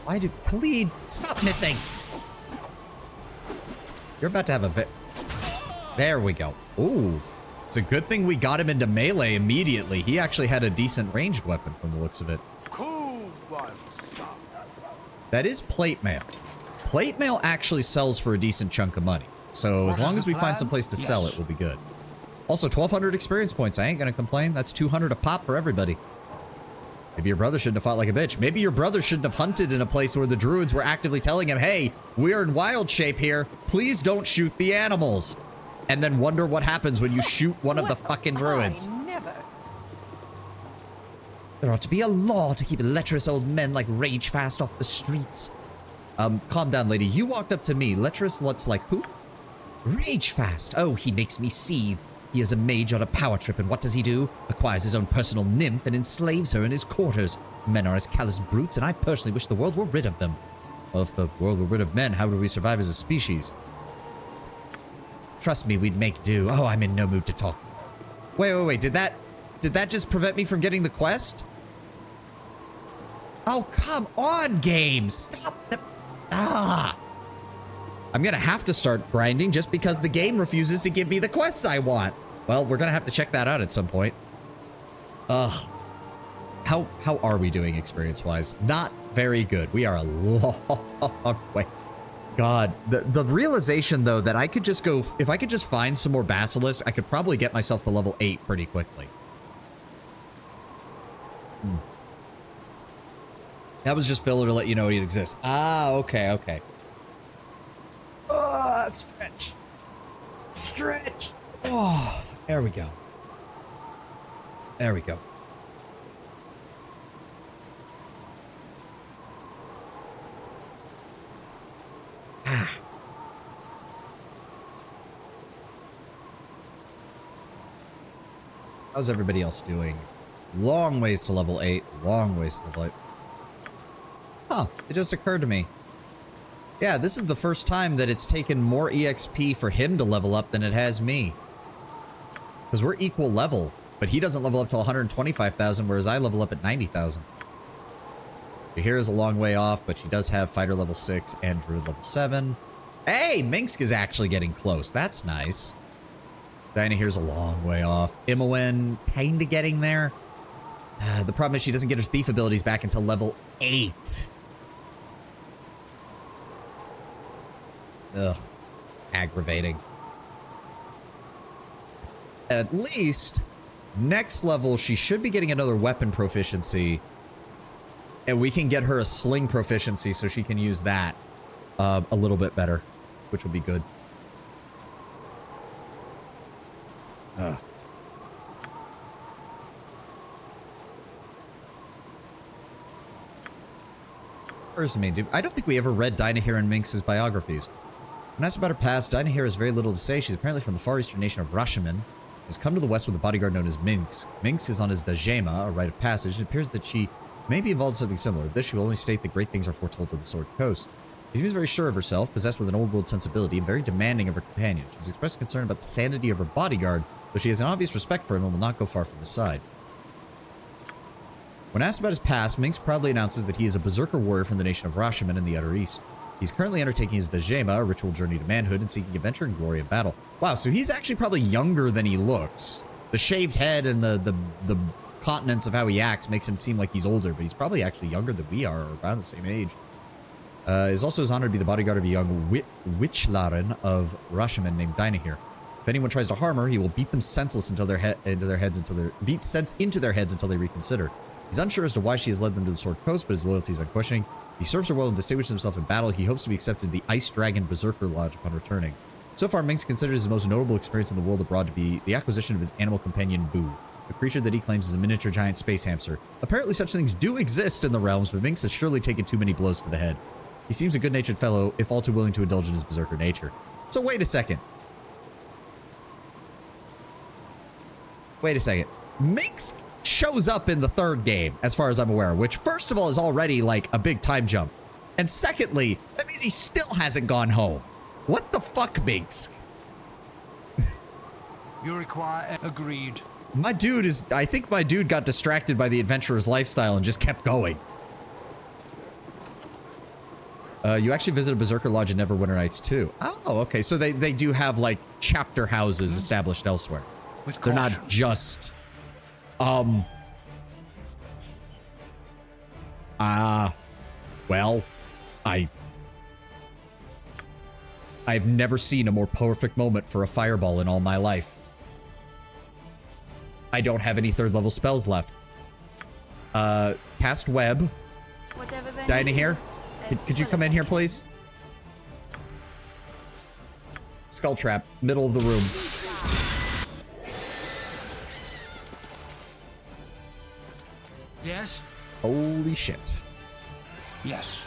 Why did Khalid stop missing? You're about to have a there we go. Ooh. It's a good thing we got him into melee immediately. He actually had a decent ranged weapon from the looks of it. Cool one, son. That is plate mail. Plate mail actually sells for a decent chunk of money. So as long as we find some place to sell it, we'll be good. Also, 1,200 experience points. I ain't gonna complain. That's 200 a pop for everybody. Maybe your brother shouldn't have fought like a bitch. Maybe your brother shouldn't have hunted in a place where the druids were actively telling him, hey, we're in wild shape here. Please don't shoot the animals. And then wonder what happens when you shoot one of the fucking druids. There ought to be a law to keep lecherous old men like Ragefast off the streets. Calm down, lady. You walked up to me. Lecherous looks like who? Ragefast. Oh, he makes me seethe. He is a mage on a power trip, and what does he do? Acquires his own personal nymph and enslaves her in his quarters. Men are as callous brutes, and I personally wish the world were rid of them. Well, if the world were rid of men, how would we survive as a species? Trust me, we'd make do. Oh, I'm in no mood to talk. Wait. Did that just prevent me from getting the quest? Oh, come on, game. Stop the... I'm gonna have to start grinding just because the game refuses to give me the quests I want. Well, we're gonna have to check that out at some point. Ugh. How are we doing experience-wise? Not very good. We are a long way. God, the realization, though, that I could just go... If I could just find some more basilisks, I could probably get myself to level 8 pretty quickly. That was just filler to let you know it exists. Ah, okay. Stretch. Stretch. Oh, there we go. There we go. Ah. How's everybody else doing? Long ways to level 8. Long ways to level 8. Huh, it just occurred to me. Yeah, this is the first time that it's taken more EXP for him to level up than it has me. Because we're equal level, but he doesn't level up till 125,000, whereas I level up at 90,000. Shahira's a long way off, but she does have fighter level 6 and druid level 7. Hey, Minsk is actually getting close. That's nice. Dinah here's a long way off. Imowen, kinda getting there. The problem is she doesn't get her thief abilities back until level 8. Ugh. Aggravating. At least, next level, she should be getting another weapon proficiency. And we can get her a sling proficiency so she can use that a little bit better, which will be good. Ugh. First me, dude. I don't think we ever read Dynahir and Minx's biographies. When asked about her past, Dynahir has very little to say. She's apparently from the far eastern nation of Rashaman. Has come to the west with a bodyguard known as Minx. Minx is on his Dajema, a rite of passage. It appears that she may be involved in something similar. This she will only state that great things are foretold to the Sword Coast. She seems very sure of herself, possessed with an old-world sensibility, and very demanding of her companion. She's expressed concern about the sanity of her bodyguard, though she has an obvious respect for him and will not go far from his side. When asked about his past, Minx proudly announces that he is a berserker warrior from the nation of Rashomon in the Utter East. He's currently undertaking his Dajema, a ritual journey to manhood, and seeking adventure and glory in battle. Wow, so he's actually probably younger than he looks. The shaved head and the continence of how he acts makes him seem like he's older, but he's probably actually younger than we are, or around the same age. Is also his honor to be the bodyguard of a young witch-laren of Rashomon named Dynahir. If anyone tries to harm her, he will beat them senseless until into their heads until they reconsider. He's unsure as to why she has led them to the Sword Coast, but his loyalty is unquestioning. He serves her well and distinguishes himself in battle. He hopes to be accepted in the Ice Dragon Berserker Lodge upon returning. So far, Minx considers his most notable experience in the world abroad to be the acquisition of his animal companion, Boo, a creature that he claims is a miniature giant space hamster. Apparently, such things do exist in the realms, but Minx has surely taken too many blows to the head. He seems a good-natured fellow, if all too willing to indulge in his berserker nature. So wait a second. Minx shows up in the third game, as far as I'm aware, which first of all is already like a big time jump. And secondly, that means he still hasn't gone home. What the fuck, Minx? You require... Agreed. I think my dude got distracted by the adventurer's lifestyle and just kept going. You actually visited Berserker Lodge in Neverwinter Nights too. Oh, okay. So they do have like chapter houses established elsewhere. They're not just... well, I've never seen a more perfect moment for a fireball in all my life. I don't have any third level spells left. Cast web. Dinah here. Could you come in here, please? Skull trap, middle of the room. Yes? Holy shit. Yes.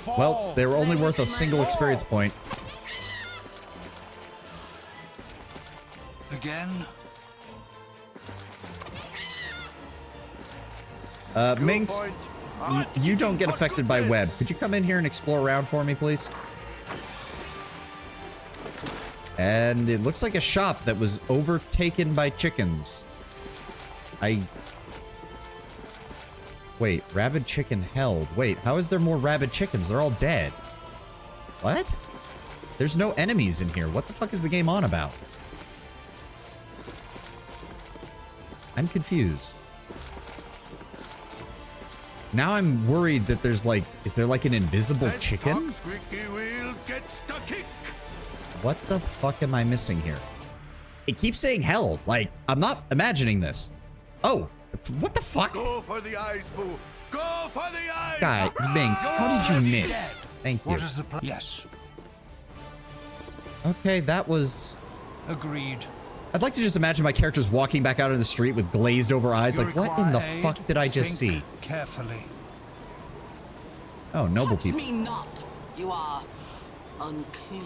Well, they were only worth a single experience point. Again? Minx, you don't get affected by web. Could you come in here and explore around for me, please? And it looks like a shop that was overtaken by chickens. Wait, rabid chicken held. Wait, how is there more rabid chickens? They're all dead. What? There's no enemies in here. What the fuck is the game on about? I'm confused. Now I'm worried that there's like, is there like an invisible chicken? What the fuck am I missing here? It keeps saying hell. Like, I'm not imagining this. Oh, what the fuck? Go for the eyes, Boo. Go for the eyes. God, Minx, how did you miss? Thank you. What is the plan? Yes. Okay, that was... Agreed. I'd like to just imagine my characters walking back out on the street with glazed over eyes. Like, what in the fuck did I just see? Carefully. Oh, noble people. Me not. You are unclean.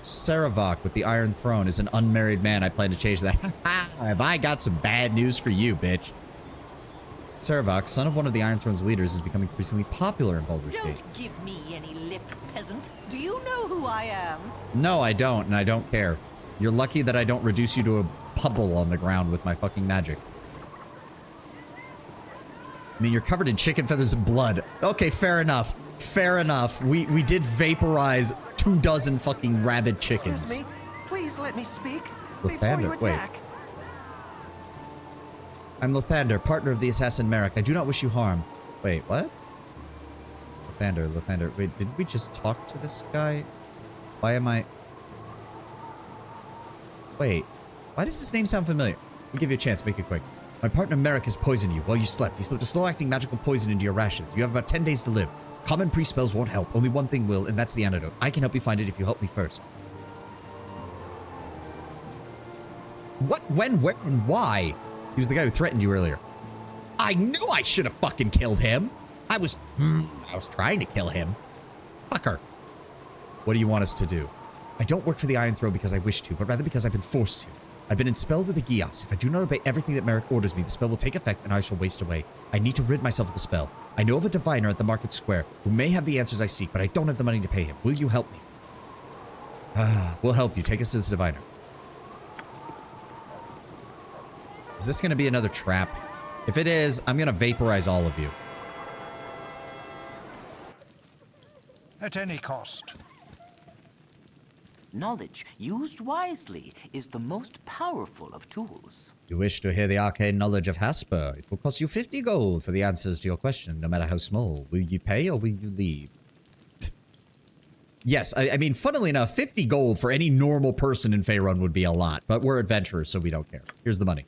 Saravok with the Iron Throne is an unmarried man. I plan to change that. Have I got some bad news for you, bitch? Saravok, son of one of the Iron Throne's leaders, is becoming increasingly popular in Baldur's Gate. Don't give me any lip, peasant. Do you know who I am? No, I don't, and I don't care. You're lucky that I don't reduce you to a puddle on the ground with my fucking magic. I mean, you're covered in chicken feathers and blood. Okay, fair enough. Fair enough. We did vaporize 24 fucking rabid chickens. Excuse me. Please let me speak. Lathander, wait. I'm Lathander, partner of the assassin Merrick. I do not wish you harm. Wait, what? Lathander. Wait, didn't we just talk to this guy? Why am I... Wait, why does this name sound familiar? I'll give you a chance, make it quick. My partner Merrick has poisoned you while you slept. He slipped a slow-acting magical poison into your rations. You have about 10 days to live. Common pre-spells won't help. Only one thing will, and that's the antidote. I can help you find it if you help me first. What, when, where, and why? He was the guy who threatened you earlier. I knew I should have fucking killed him. I was trying to kill him. Fucker. What do you want us to do? I don't work for the Iron Throne because I wish to, but rather because I've been forced to. I've been enspelled with a Gios. If I do not obey everything that Merrick orders me, the spell will take effect and I shall waste away. I need to rid myself of the spell. I know of a diviner at the market square who may have the answers I seek, but I don't have the money to pay him. Will you help me? We'll help you. Take us to this diviner. Is this going to be another trap? If it is, I'm going to vaporize all of you. At any cost. Knowledge, used wisely, is the most powerful of tools. You wish to hear the arcane knowledge of Hasper? It will cost you 50 gold for the answers to your question, no matter how small. Will you pay or will you leave? Yes, I mean, funnily enough, 50 gold for any normal person in Faerun would be a lot, but we're adventurers, so we don't care. Here's the money.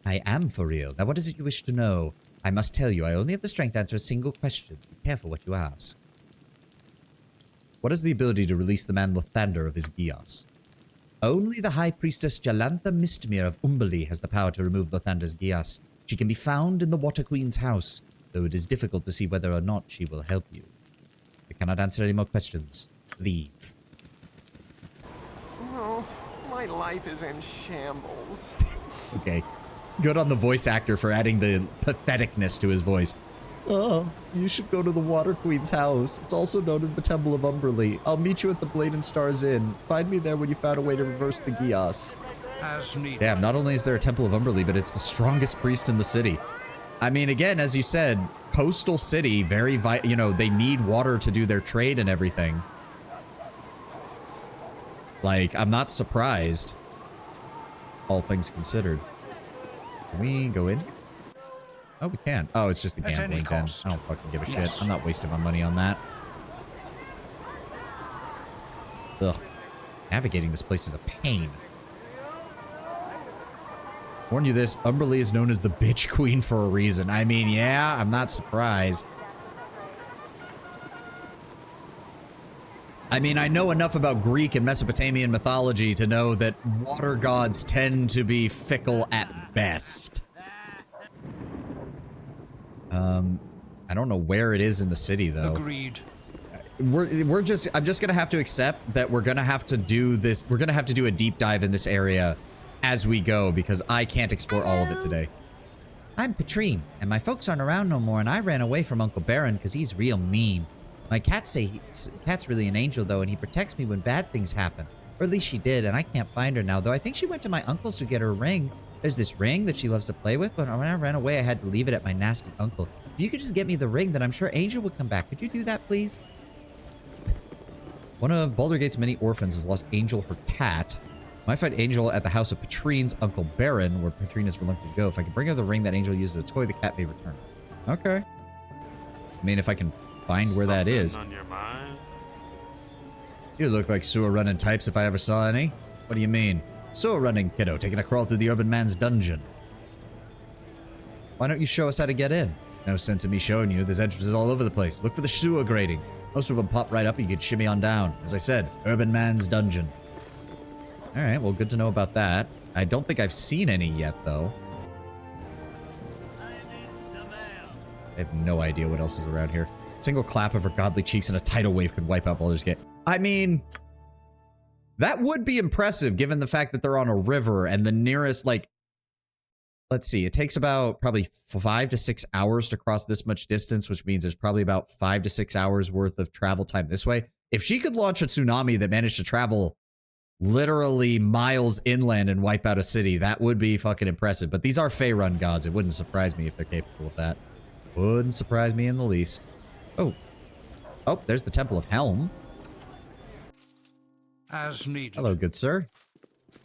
I am for real. Now, what is it you wish to know? I must tell you, I only have the strength to answer a single question. Be careful what you ask. What is the ability to release the man Lathander of his Gios? Only the High Priestess Jalantha Mistmir of Umberlee has the power to remove Lathander's Gios. She can be found in the Water Queen's house, though it is difficult to see whether or not she will help you. I cannot answer any more questions. Leave. Oh, my life is in shambles. Okay. Good on the voice actor for adding the patheticness to his voice. Oh, you should go to the Water Queen's house. It's also known as the Temple of Umberlee. I'll meet you at the Blade and Stars Inn. Find me there when you found a way to reverse the Gios. As needed. Damn, not only is there a Temple of Umberlee, but it's the strongest priest in the city. I mean, again, as you said, coastal city, very, you know, they need water to do their trade and everything. Like, I'm not surprised, all things considered. Can we go in? Oh, we can. Oh, it's just a gambling den. I don't fucking give a shit. I'm not wasting my money on that. Ugh. Navigating this place is a pain. Warn you this, Umberlee is known as the bitch queen for a reason. I mean, yeah, I'm not surprised. I mean, I know enough about Greek and Mesopotamian mythology to know that water gods tend to be fickle at best. I don't know where it is in the city, though. Agreed. I'm just gonna have to accept that we're gonna have to do this. We're gonna have to do a deep dive in this area as we go, because I can't explore all of it today. I'm Patrine, and my folks aren't around no more, and I ran away from Uncle Baron because he's real mean. My cats say Cat's really an angel, though, and he protects me when bad things happen. Or at least she did, and I can't find her now, though I think she went to my uncle's to get her ring. There's this ring that she loves to play with, but when I ran away, I had to leave it at my nasty uncle. If you could just get me the ring, then I'm sure Angel would come back. Could you do that, please? One of Baldur's Gate's many orphans has lost Angel, her cat. Might find Angel at the house of Patrine's Uncle Baron, where Patrine is reluctant to go. If I can bring her the ring that Angel uses as a toy, the cat may return. Okay. I mean, if I can find where that is. On your mind? You look like sewer-running types if I ever saw any. What do you mean? Sewer-running, kiddo, taking a crawl through the urban man's dungeon. Why don't you show us how to get in? No sense in me showing you. There's entrances all over the place. Look for the sewer gratings. Most of them pop right up and you can shimmy on down. As I said, urban man's dungeon. Alright, well, good to know about that. I don't think I've seen any yet, though. I have no idea what else is around here. Single clap of her godly cheeks and a tidal wave could wipe out Baldur's Gate. I mean, that would be impressive given the fact that they're on a river and the nearest, like, let's see, it takes about probably 5 to 6 hours to cross this much distance, which means there's probably about 5 to 6 hours worth of travel time this way. If she could launch a tsunami that managed to travel literally miles inland and wipe out a city, that would be fucking impressive. But these are Faerun gods. It wouldn't surprise me if they're capable of that. Wouldn't surprise me in the least. Oh. Oh, there's the Temple of Helm. As needed. Hello, good sir.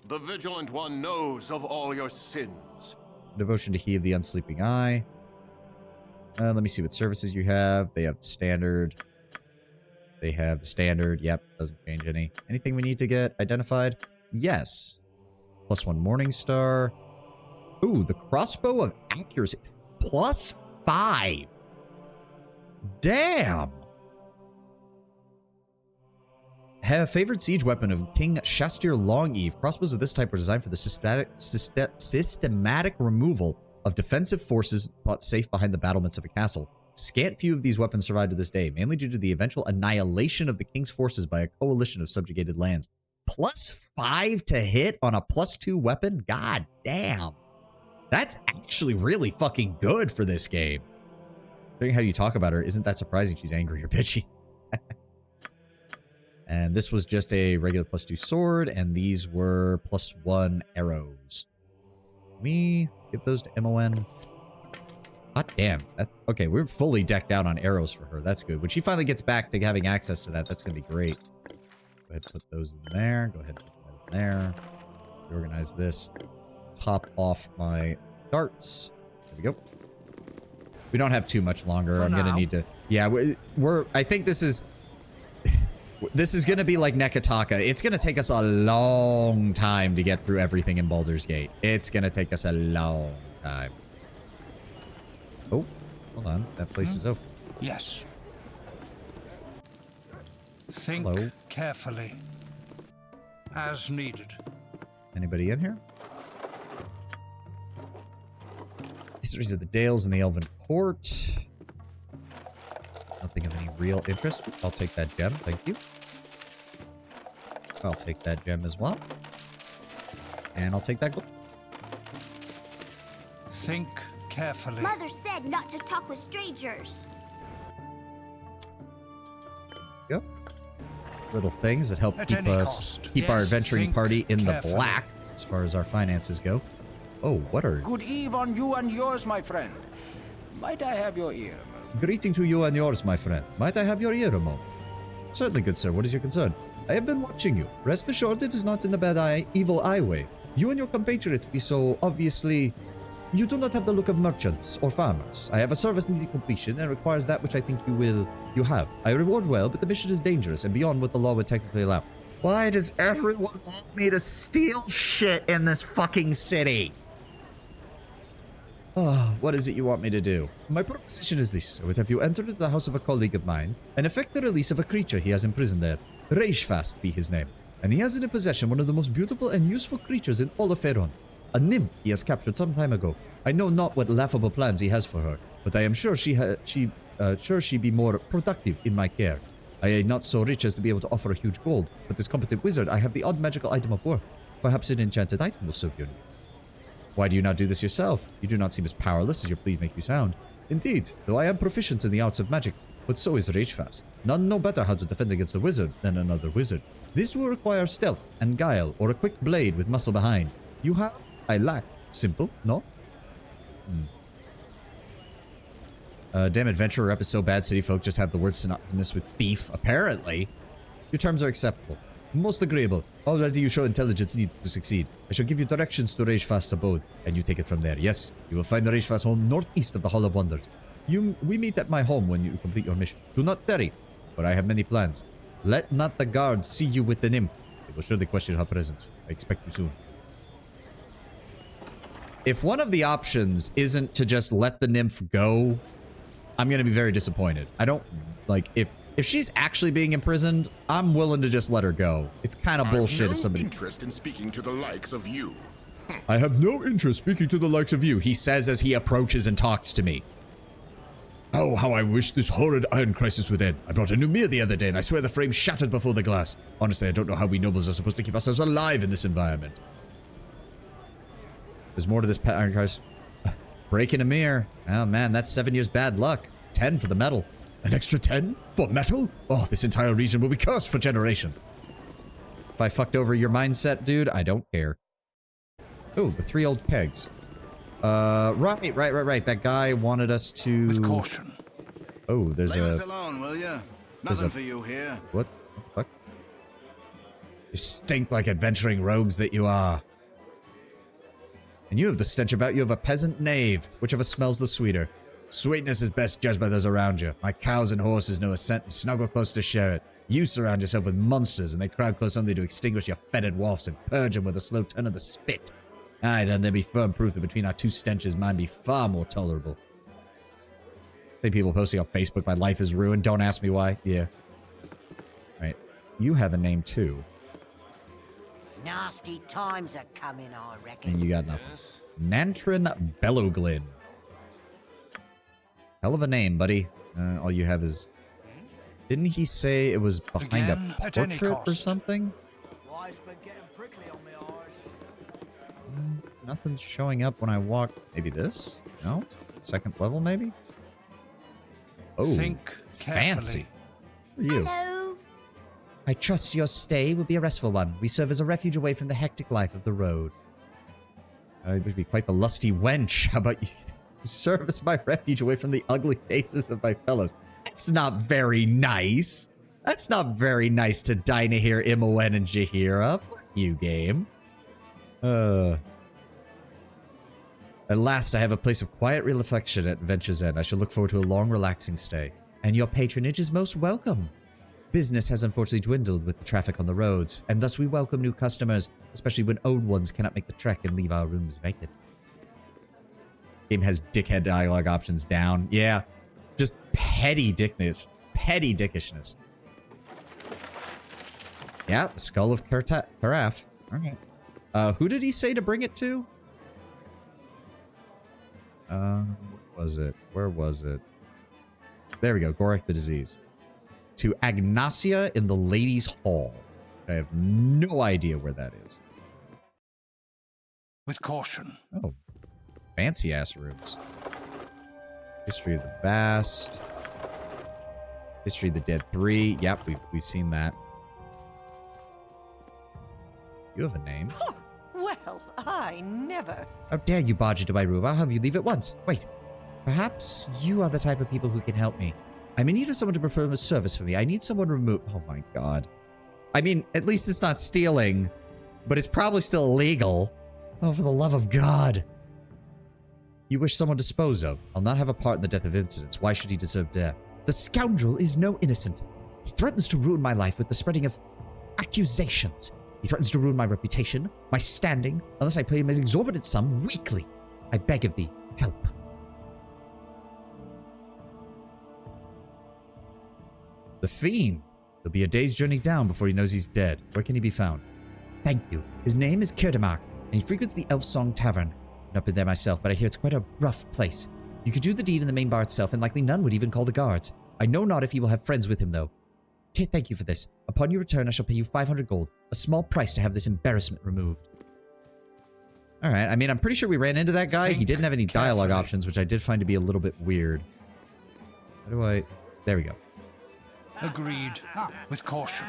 The Vigilant One knows of all your sins. Devotion to He of the Unsleeping Eye. Let me see what services you have. They have standard. They have standard. Yep, doesn't change any. Anything we need to get identified? Yes. +1 Morning Star. Ooh, the Crossbow of Accuracy. +5. Damn. Have a favorite siege weapon of King Shastir Longeve. Crossbows of this type were designed for the systematic removal of defensive forces thought safe behind the battlements of a castle. Scant few of these weapons survive to this day, mainly due to the eventual annihilation of the king's forces by a coalition of subjugated lands. +5 to hit on a +2 weapon? God damn. That's actually really fucking good for this game. Considering how you talk about her, isn't that surprising she's angry or bitchy? And this was just a regular +2 sword, and these were +1 arrows. Let me give those to MON. God damn. Okay, we're fully decked out on arrows for her. That's good. When she finally gets back to having access to that, that's going to be great. Go ahead and put those in there. Go ahead and put that in there. Reorganize this. Top off my darts. There we go. We don't have too much longer. I'm going to need to... Yeah, I think this is... This is going to be like Nekataka. It's going to take us a long time to get through everything in Baldur's Gate. It's going to take us a long time. Oh, hold on. That place is open. Yes. Think carefully. As needed. Anybody in here? Histories of the Dales and the Elven Court. Nothing of any real interest. I'll take that gem. Thank you. I'll take that gem as well. And I'll take that gold. Think carefully. Mother said not to talk with strangers. Yep. Little things that help keep our adventuring party in the black as far as our finances go. Oh, what are... Good eve on you and yours, my friend. Might I have your ear? Greeting to you and yours, my friend. Might I have your ear a moment? Certainly, good sir. What is your concern? I have been watching you. Rest assured it is not in the bad eye, evil eye way. You and your compatriots be so obviously... You do not have the look of merchants or farmers. I have a service needing completion and requires that which I think you have. I reward well, but the mission is dangerous and beyond what the law would technically allow. Why does everyone want me to steal shit in this fucking city? Oh, what is it you want me to do? My proposition is this. I would have you enter into the house of a colleague of mine and effect the release of a creature he has imprisoned there. Ragefast be his name. And he has in possession one of the most beautiful and useful creatures in all of Faerun. A nymph he has captured some time ago. I know not what laughable plans he has for her, but I am sure she be more productive in my care. I am not so rich as to be able to offer a huge gold, but as competent wizard, I have the odd magical item of worth. Perhaps an enchanted item will serve your needs. Why do you not do this yourself? You do not seem as powerless as your pleas make you sound. Indeed, though I am proficient in the arts of magic, but so is Ragefast. None know better how to defend against a wizard than another wizard. This will require stealth and guile, or a quick blade with muscle behind. You have, I lack. Simple, no? Damn adventurer rep is so bad, city folk just have the word synonymous with thief, apparently. Your terms are acceptable. Most agreeable. Already you show intelligence need to succeed. I shall give you directions to Ragefast's abode, and you take it from there. Yes, you will find the Ragefast's home northeast of the Hall of Wonders. We meet at my home when you complete your mission. Do not tarry, for I have many plans. Let not the guards see you with the nymph. They will surely question her presence. I expect you soon. If one of the options isn't to just let the nymph go, I'm going to be very disappointed. I don't, like, if she's actually being imprisoned, I'm willing to just let her go. It's kind of bullshit if somebody... I have no interest in speaking to the likes of you. I have no interest speaking to the likes of you, he says as he approaches and talks to me. Oh, how I wish this horrid iron crisis would end. I brought a new mirror the other day, and I swear the frame shattered before the glass. Honestly, I don't know how we nobles are supposed to keep ourselves alive in this environment. There's more to this iron crisis. Breaking a mirror. Oh man, that's 7 years bad luck. 10 for the metal. An extra 10 for metal? Oh, this entire region will be cursed for generations. If I fucked over your mindset, dude, I don't care. Oh, the 3 old pegs. Right. That guy wanted us to... With caution. Oh, there's Leave us alone, will ya? Nothing for you here. What the fuck? You stink like adventuring rogues that you are. And you have the stench about you of a peasant knave. Whichever smells the sweeter. Sweetness is best judged by those around you. My cows and horses know a scent and snuggle close to share it. You surround yourself with monsters, and they crowd close only to extinguish your fetid wolves and purge them with a slow turn of the spit. Aye, then there be firm proof that between our two stenches mine be far more tolerable. See people posting on Facebook, my life is ruined, don't ask me why. Yeah. Right. You have a name too. Nasty times are coming, I reckon. And you got nothing. Nantrin Belloglin. Hell of a name, buddy. All you have is... Didn't he say it was behind a portrait or something? Life's been getting prickly on my eyes. Nothing's showing up when I walk. Maybe this? No? Second level, maybe? Oh, Think fancy. Who are you? Hello. I trust your stay will be a restful one. We serve as a refuge away from the hectic life of the road. It would be quite the lusty wench. How about you serve as my refuge away from the ugly faces of my fellows? That's not very nice. That's not very nice to Dynahir, Imoen, and Jaheira. Fuck you, game. At last, I have a place of quiet reflection at Adventure's End. I shall look forward to a long, relaxing stay. And your patronage is most welcome. Business has unfortunately dwindled with the traffic on the roads, and thus we welcome new customers, especially when old ones cannot make the trek and leave our rooms vacant. Game has dickhead dialogue options down. Yeah, just petty dickness. Petty dickishness. Yeah, the Skull of Karaf. Okay. Who did he say to bring it to? Where was it? Where was it? There we go. Gorak the Disease. To Agnacia in the Ladies' Hall. I have no idea where that is. With caution. Oh. Fancy-ass rooms. History of the Vast. History of the Dead 3. Yep, we've seen that. You have a name. Well, I never. How dare you barge into my room? I'll have you leave at once. Wait. Perhaps you are the type of people who can help me. I'm in need of someone to perform a service for me. I need someone removed. Oh my god. I mean, at least it's not stealing, but it's probably still illegal. Oh, for the love of God. You wish someone disposed of. I'll not have a part in the death of incidents. Why should he deserve death? The scoundrel is no innocent. He threatens to ruin my life with the spreading of accusations. He threatens to ruin my reputation, my standing, unless I pay him an exorbitant sum weekly. I beg of thee, help. The Fiend. He'll be a day's journey down before he knows he's dead. Where can he be found? Thank you. His name is Kirdamark, and he frequents the Elf Song Tavern. I've not been there myself, but I hear it's quite a rough place. You could do the deed in the main bar itself, and likely none would even call the guards. I know not if he will have friends with him, though. Thank you for this. Upon your return, I shall pay you 500 gold. A small price to have this embarrassment removed. Alright, I mean, I'm pretty sure we ran into that guy. He didn't have any dialogue options, which I did find to be a little bit weird. How do I... There we go. Agreed. With caution.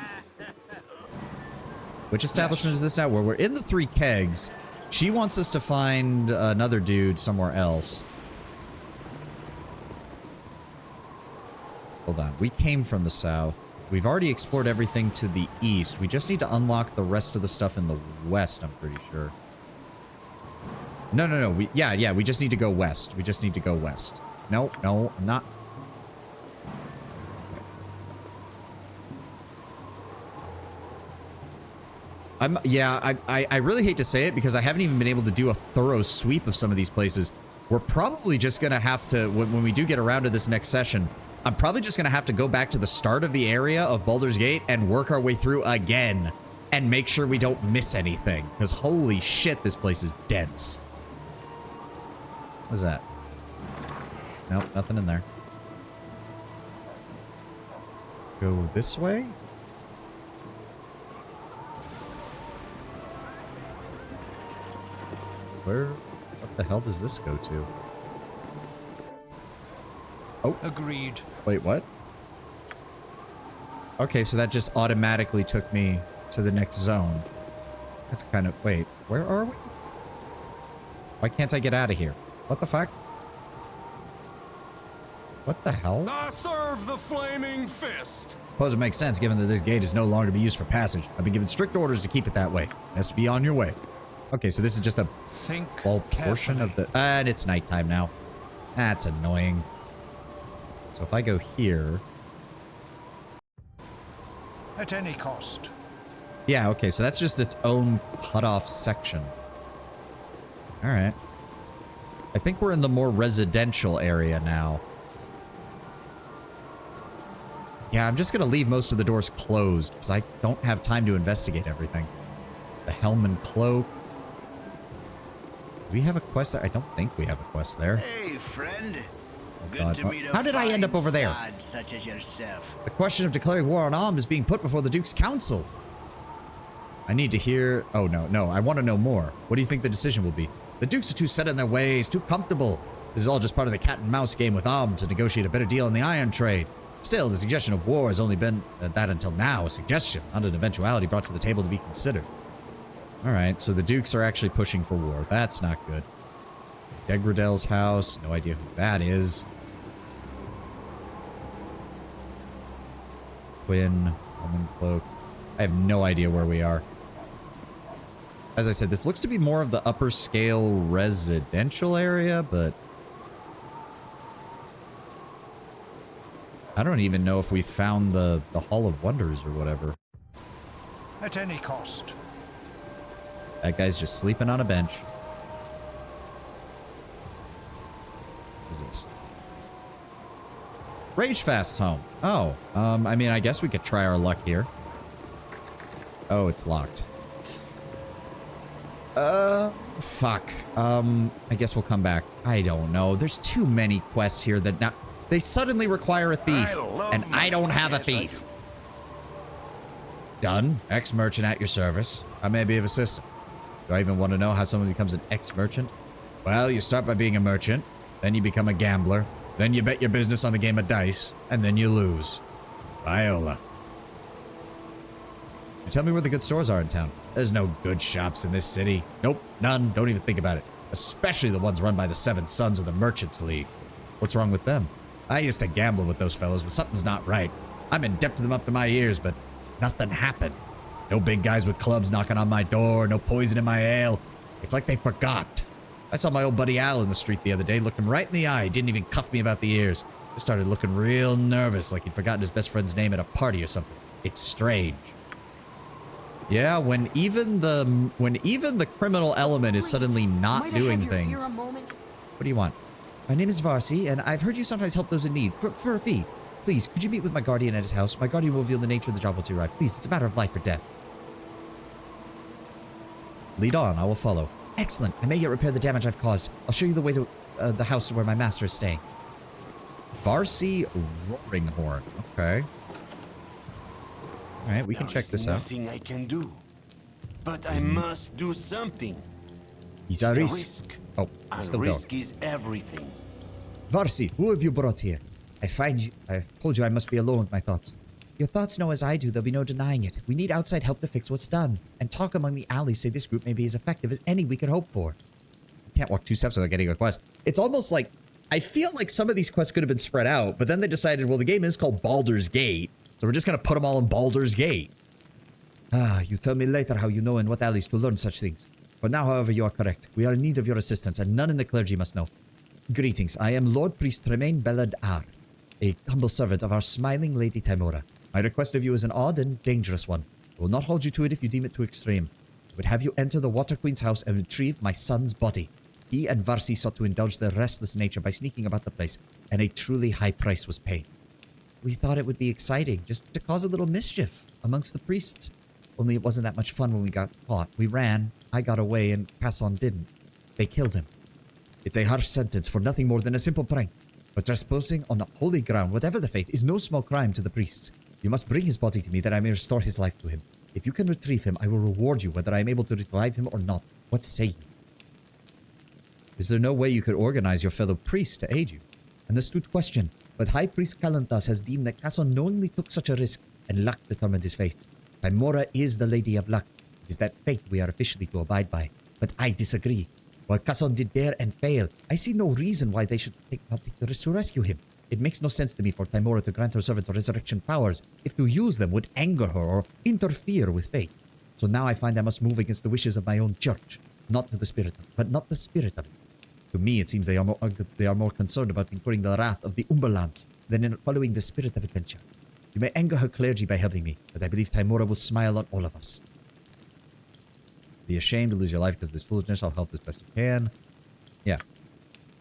Which establishment is this now? Where we're in the Three Kegs. She wants us to find another dude somewhere else. Hold on. We came from the south. We've already explored everything to the east. We just need to unlock the rest of the stuff in the west, I'm pretty sure. No. Yeah, we just need to go west. We just need to go west. No, I'm not. I really hate to say it because I haven't even been able to do a thorough sweep of some of these places. We're probably just going to have to, when we do get around to this next session, I'm probably just going to have to go back to the start of the area of Baldur's Gate and work our way through again and make sure we don't miss anything. Because holy shit, this place is dense. What's that? Nope, nothing in there. Go this way? What the hell does this go to? Oh. Agreed. Wait, what? Okay, so that just automatically took me to the next zone. That's kind of... Wait, where are we? Why can't I get out of here? What the fuck? What the hell? I serve the flaming fist. Suppose it makes sense given that this gate is no longer to be used for passage. I've been given strict orders to keep it that way. It has to be on your way. Okay, so this is just a small portion of the... And it's nighttime now. That's annoying. So if I go here... At any cost. Yeah, okay, so that's just its own cut-off section. Alright. I think we're in the more residential area now. Yeah, I'm just gonna leave most of the doors closed, because I don't have time to investigate everything. The Helm and Cloak. Do we have a quest there? I don't think we have a quest there. Hey, friend. Oh, Good God. to meet a How did I end up over there? fine sod such as yourself. The question of declaring war on arms is being put before the Duke's Council. I need to hear... Oh, no. I want to know more. What do you think the decision will be? The Dukes are too set in their ways, too comfortable. This is all just part of the cat and mouse game with Om to negotiate a better deal in the iron trade. Still, the suggestion of war has only been that until now, a suggestion, not an eventuality brought to the table to be considered. Alright, so the Dukes are actually pushing for war. That's not good. Degradel's house, no idea who that is. Quinn, Woman Cloak. I have no idea where we are. As I said, this looks to be more of the upper scale residential area, but I don't even know if we found the Hall of Wonders or whatever. At any cost. That guy's just sleeping on a bench. What is this? Ragefast's home. Oh, I mean, I guess we could try our luck here. Oh, it's locked. Fuck. I guess we'll come back. I don't know. There's too many quests here that now they suddenly require a thief, and I don't have a thief. Done. Ex-merchant at your service. I may be of assistance. Do I even want to know how someone becomes an ex-merchant? Well, you start by being a merchant, then you become a gambler, then you bet your business on a game of dice, and then you lose. Viola. You tell me where the good stores are in town. There's no good shops in this city. Nope, none. Don't even think about it. Especially the ones run by the Seven Sons of the Merchants League. What's wrong with them? I used to gamble with those fellows, but something's not right. I'm in debt to them up to my ears, but nothing happened. No big guys with clubs knocking on my door, no poison in my ale. It's like they forgot. I saw my old buddy Al in the street the other day, looked him right in the eye, didn't even cuff me about the ears. Just started looking real nervous, like he'd forgotten his best friend's name at a party or something. It's strange. Yeah, when even the criminal element is suddenly not doing things. What do you want? My name is Varsi, and I've heard you sometimes help those in need, for a fee. Please, could you meet with my guardian at his house? My guardian will reveal the nature of the job once you arrive. Please, it's a matter of life or death. Lead on, I will follow. Excellent, I may yet repair the damage I've caused. I'll show you the way to the house where my master is staying. Varsi Roaring Horn, okay. Alright, we can check this out. Nothing I can do, but I must do something. He's a risk. Oh, still going. Risk is everything. Varsi, who have you brought here? I've told you I must be alone with my thoughts. Your thoughts know as I do, there'll be no denying it. We need outside help to fix what's done. And talk among the alleys say this group may be as effective as any we could hope for. You can't walk 2 steps without getting a quest. It's almost like, I feel like some of these quests could have been spread out, but then they decided, well, the game is called Baldur's Gate, so we're just gonna put them all in Baldur's Gate. Ah, you tell me later how you know in what alleys to learn such things. For now, however, you are correct. We are in need of your assistance, and none in the clergy must know. Greetings, I am Lord Priest Tremaine Bellad Ar, a humble servant of our smiling Lady Timora. My request of you is an odd and dangerous one. I will not hold you to it if you deem it too extreme. I would have you enter the Water Queen's house and retrieve my son's body. He and Varsi sought to indulge their restless nature by sneaking about the place, and a truly high price was paid. We thought it would be exciting, just to cause a little mischief amongst the priests. Only it wasn't that much fun when we got caught. We ran, I got away, and Casson didn't. They killed him. It's a harsh sentence for nothing more than a simple prank. But trespassing on holy ground, whatever the faith, is no small crime to the priests. You must bring his body to me that I may restore his life to him. If you can retrieve him, I will reward you whether I am able to revive him or not. What say you? Is there no way you could organize your fellow priests to aid you? An astute question, but High Priest Kalantas has deemed that Casson knowingly took such a risk, and luck determined his fate. Timora is the Lady of Luck. It is that fate we are officially to abide by. But I disagree. While Casson did dare and fail, I see no reason why they should not take the risk to rescue him. It makes no sense to me for Timora to grant her servants resurrection powers if to use them would anger her or interfere with fate. So now I find I must move against the wishes of my own church, not the spirit of it. To me, it seems they are more concerned about incurring the wrath of the Umberlands than in following the spirit of adventure. You may anger her clergy by helping me, but I believe Timora will smile on all of us. Be ashamed to lose your life because of this foolishness. I'll help as best you can. Yeah.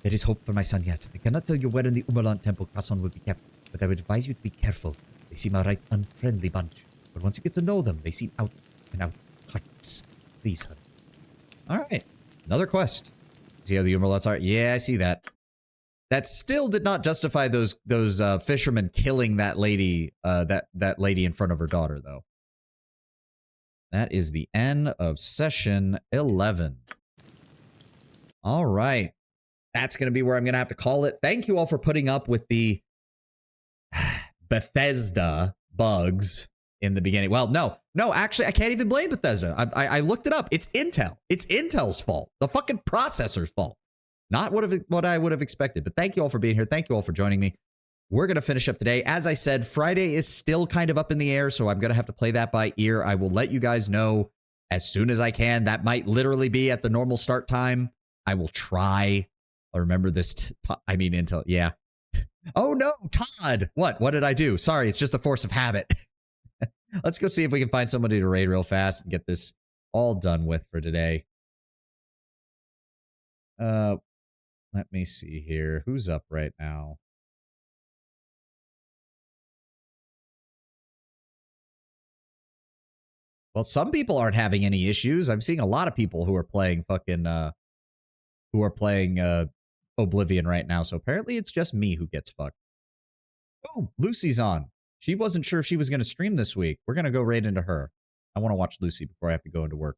There is hope for my son yet. I cannot tell you where in the Umberland temple Casson will be kept, but I would advise you to be careful. They seem a right unfriendly bunch. But once you get to know them, they seem out and out hearts. Please, hurry. Alright. Another quest. See how the Umberlands are? Yeah, I see that. That still did not justify those fishermen killing that lady, that lady in front of her daughter, though. That is the end of session 11. All right. that's going to be where I'm going to have to call it. Thank you all for putting up with the Bethesda bugs in the beginning. Well, no, actually, I can't even blame Bethesda. I looked it up. It's Intel. It's Intel's fault. The fucking processor's fault. Not what I would have expected. But thank you all for being here. Thank you all for joining me. We're going to finish up today. As I said, Friday is still kind of up in the air, so I'm going to have to play that by ear. I will let you guys know as soon as I can. That might literally be at the normal start time. I will try. I remember this. Intel. Yeah. Oh, no, Todd. What did I do? Sorry, it's just a force of habit. Let's go see if we can find somebody to raid real fast and get this all done with for today. Let me see here. Who's up right now? Well, some people aren't having any issues. I'm seeing a lot of people who are playing Oblivion right now. So apparently it's just me who gets fucked. Oh, Lucy's on. She wasn't sure if she was going to stream this week. We're going to go right into her. I want to watch Lucy before I have to go into work.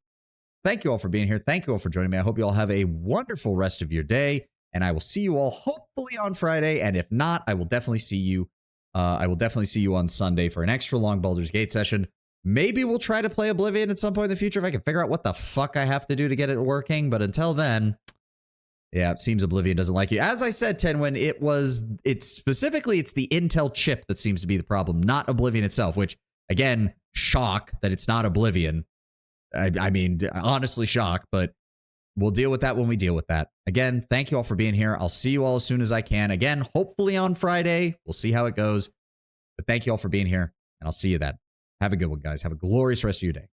Thank you all for being here. Thank you all for joining me. I hope you all have a wonderful rest of your day. And I will see you all hopefully on Friday. And if not, I will definitely see you. On Sunday for an extra long Baldur's Gate session. Maybe we'll try to play Oblivion at some point in the future if I can figure out what the fuck I have to do to get it working. But until then, yeah, it seems Oblivion doesn't like you. As I said, Tenwin, it's the Intel chip that seems to be the problem, not Oblivion itself, which, again, shock that it's not Oblivion. I mean, honestly, shock, but we'll deal with that when we deal with that. Again, thank you all for being here. I'll see you all as soon as I can. Again, hopefully on Friday. We'll see how it goes. But thank you all for being here, and I'll see you then. Have a good one, guys. Have a glorious rest of your day.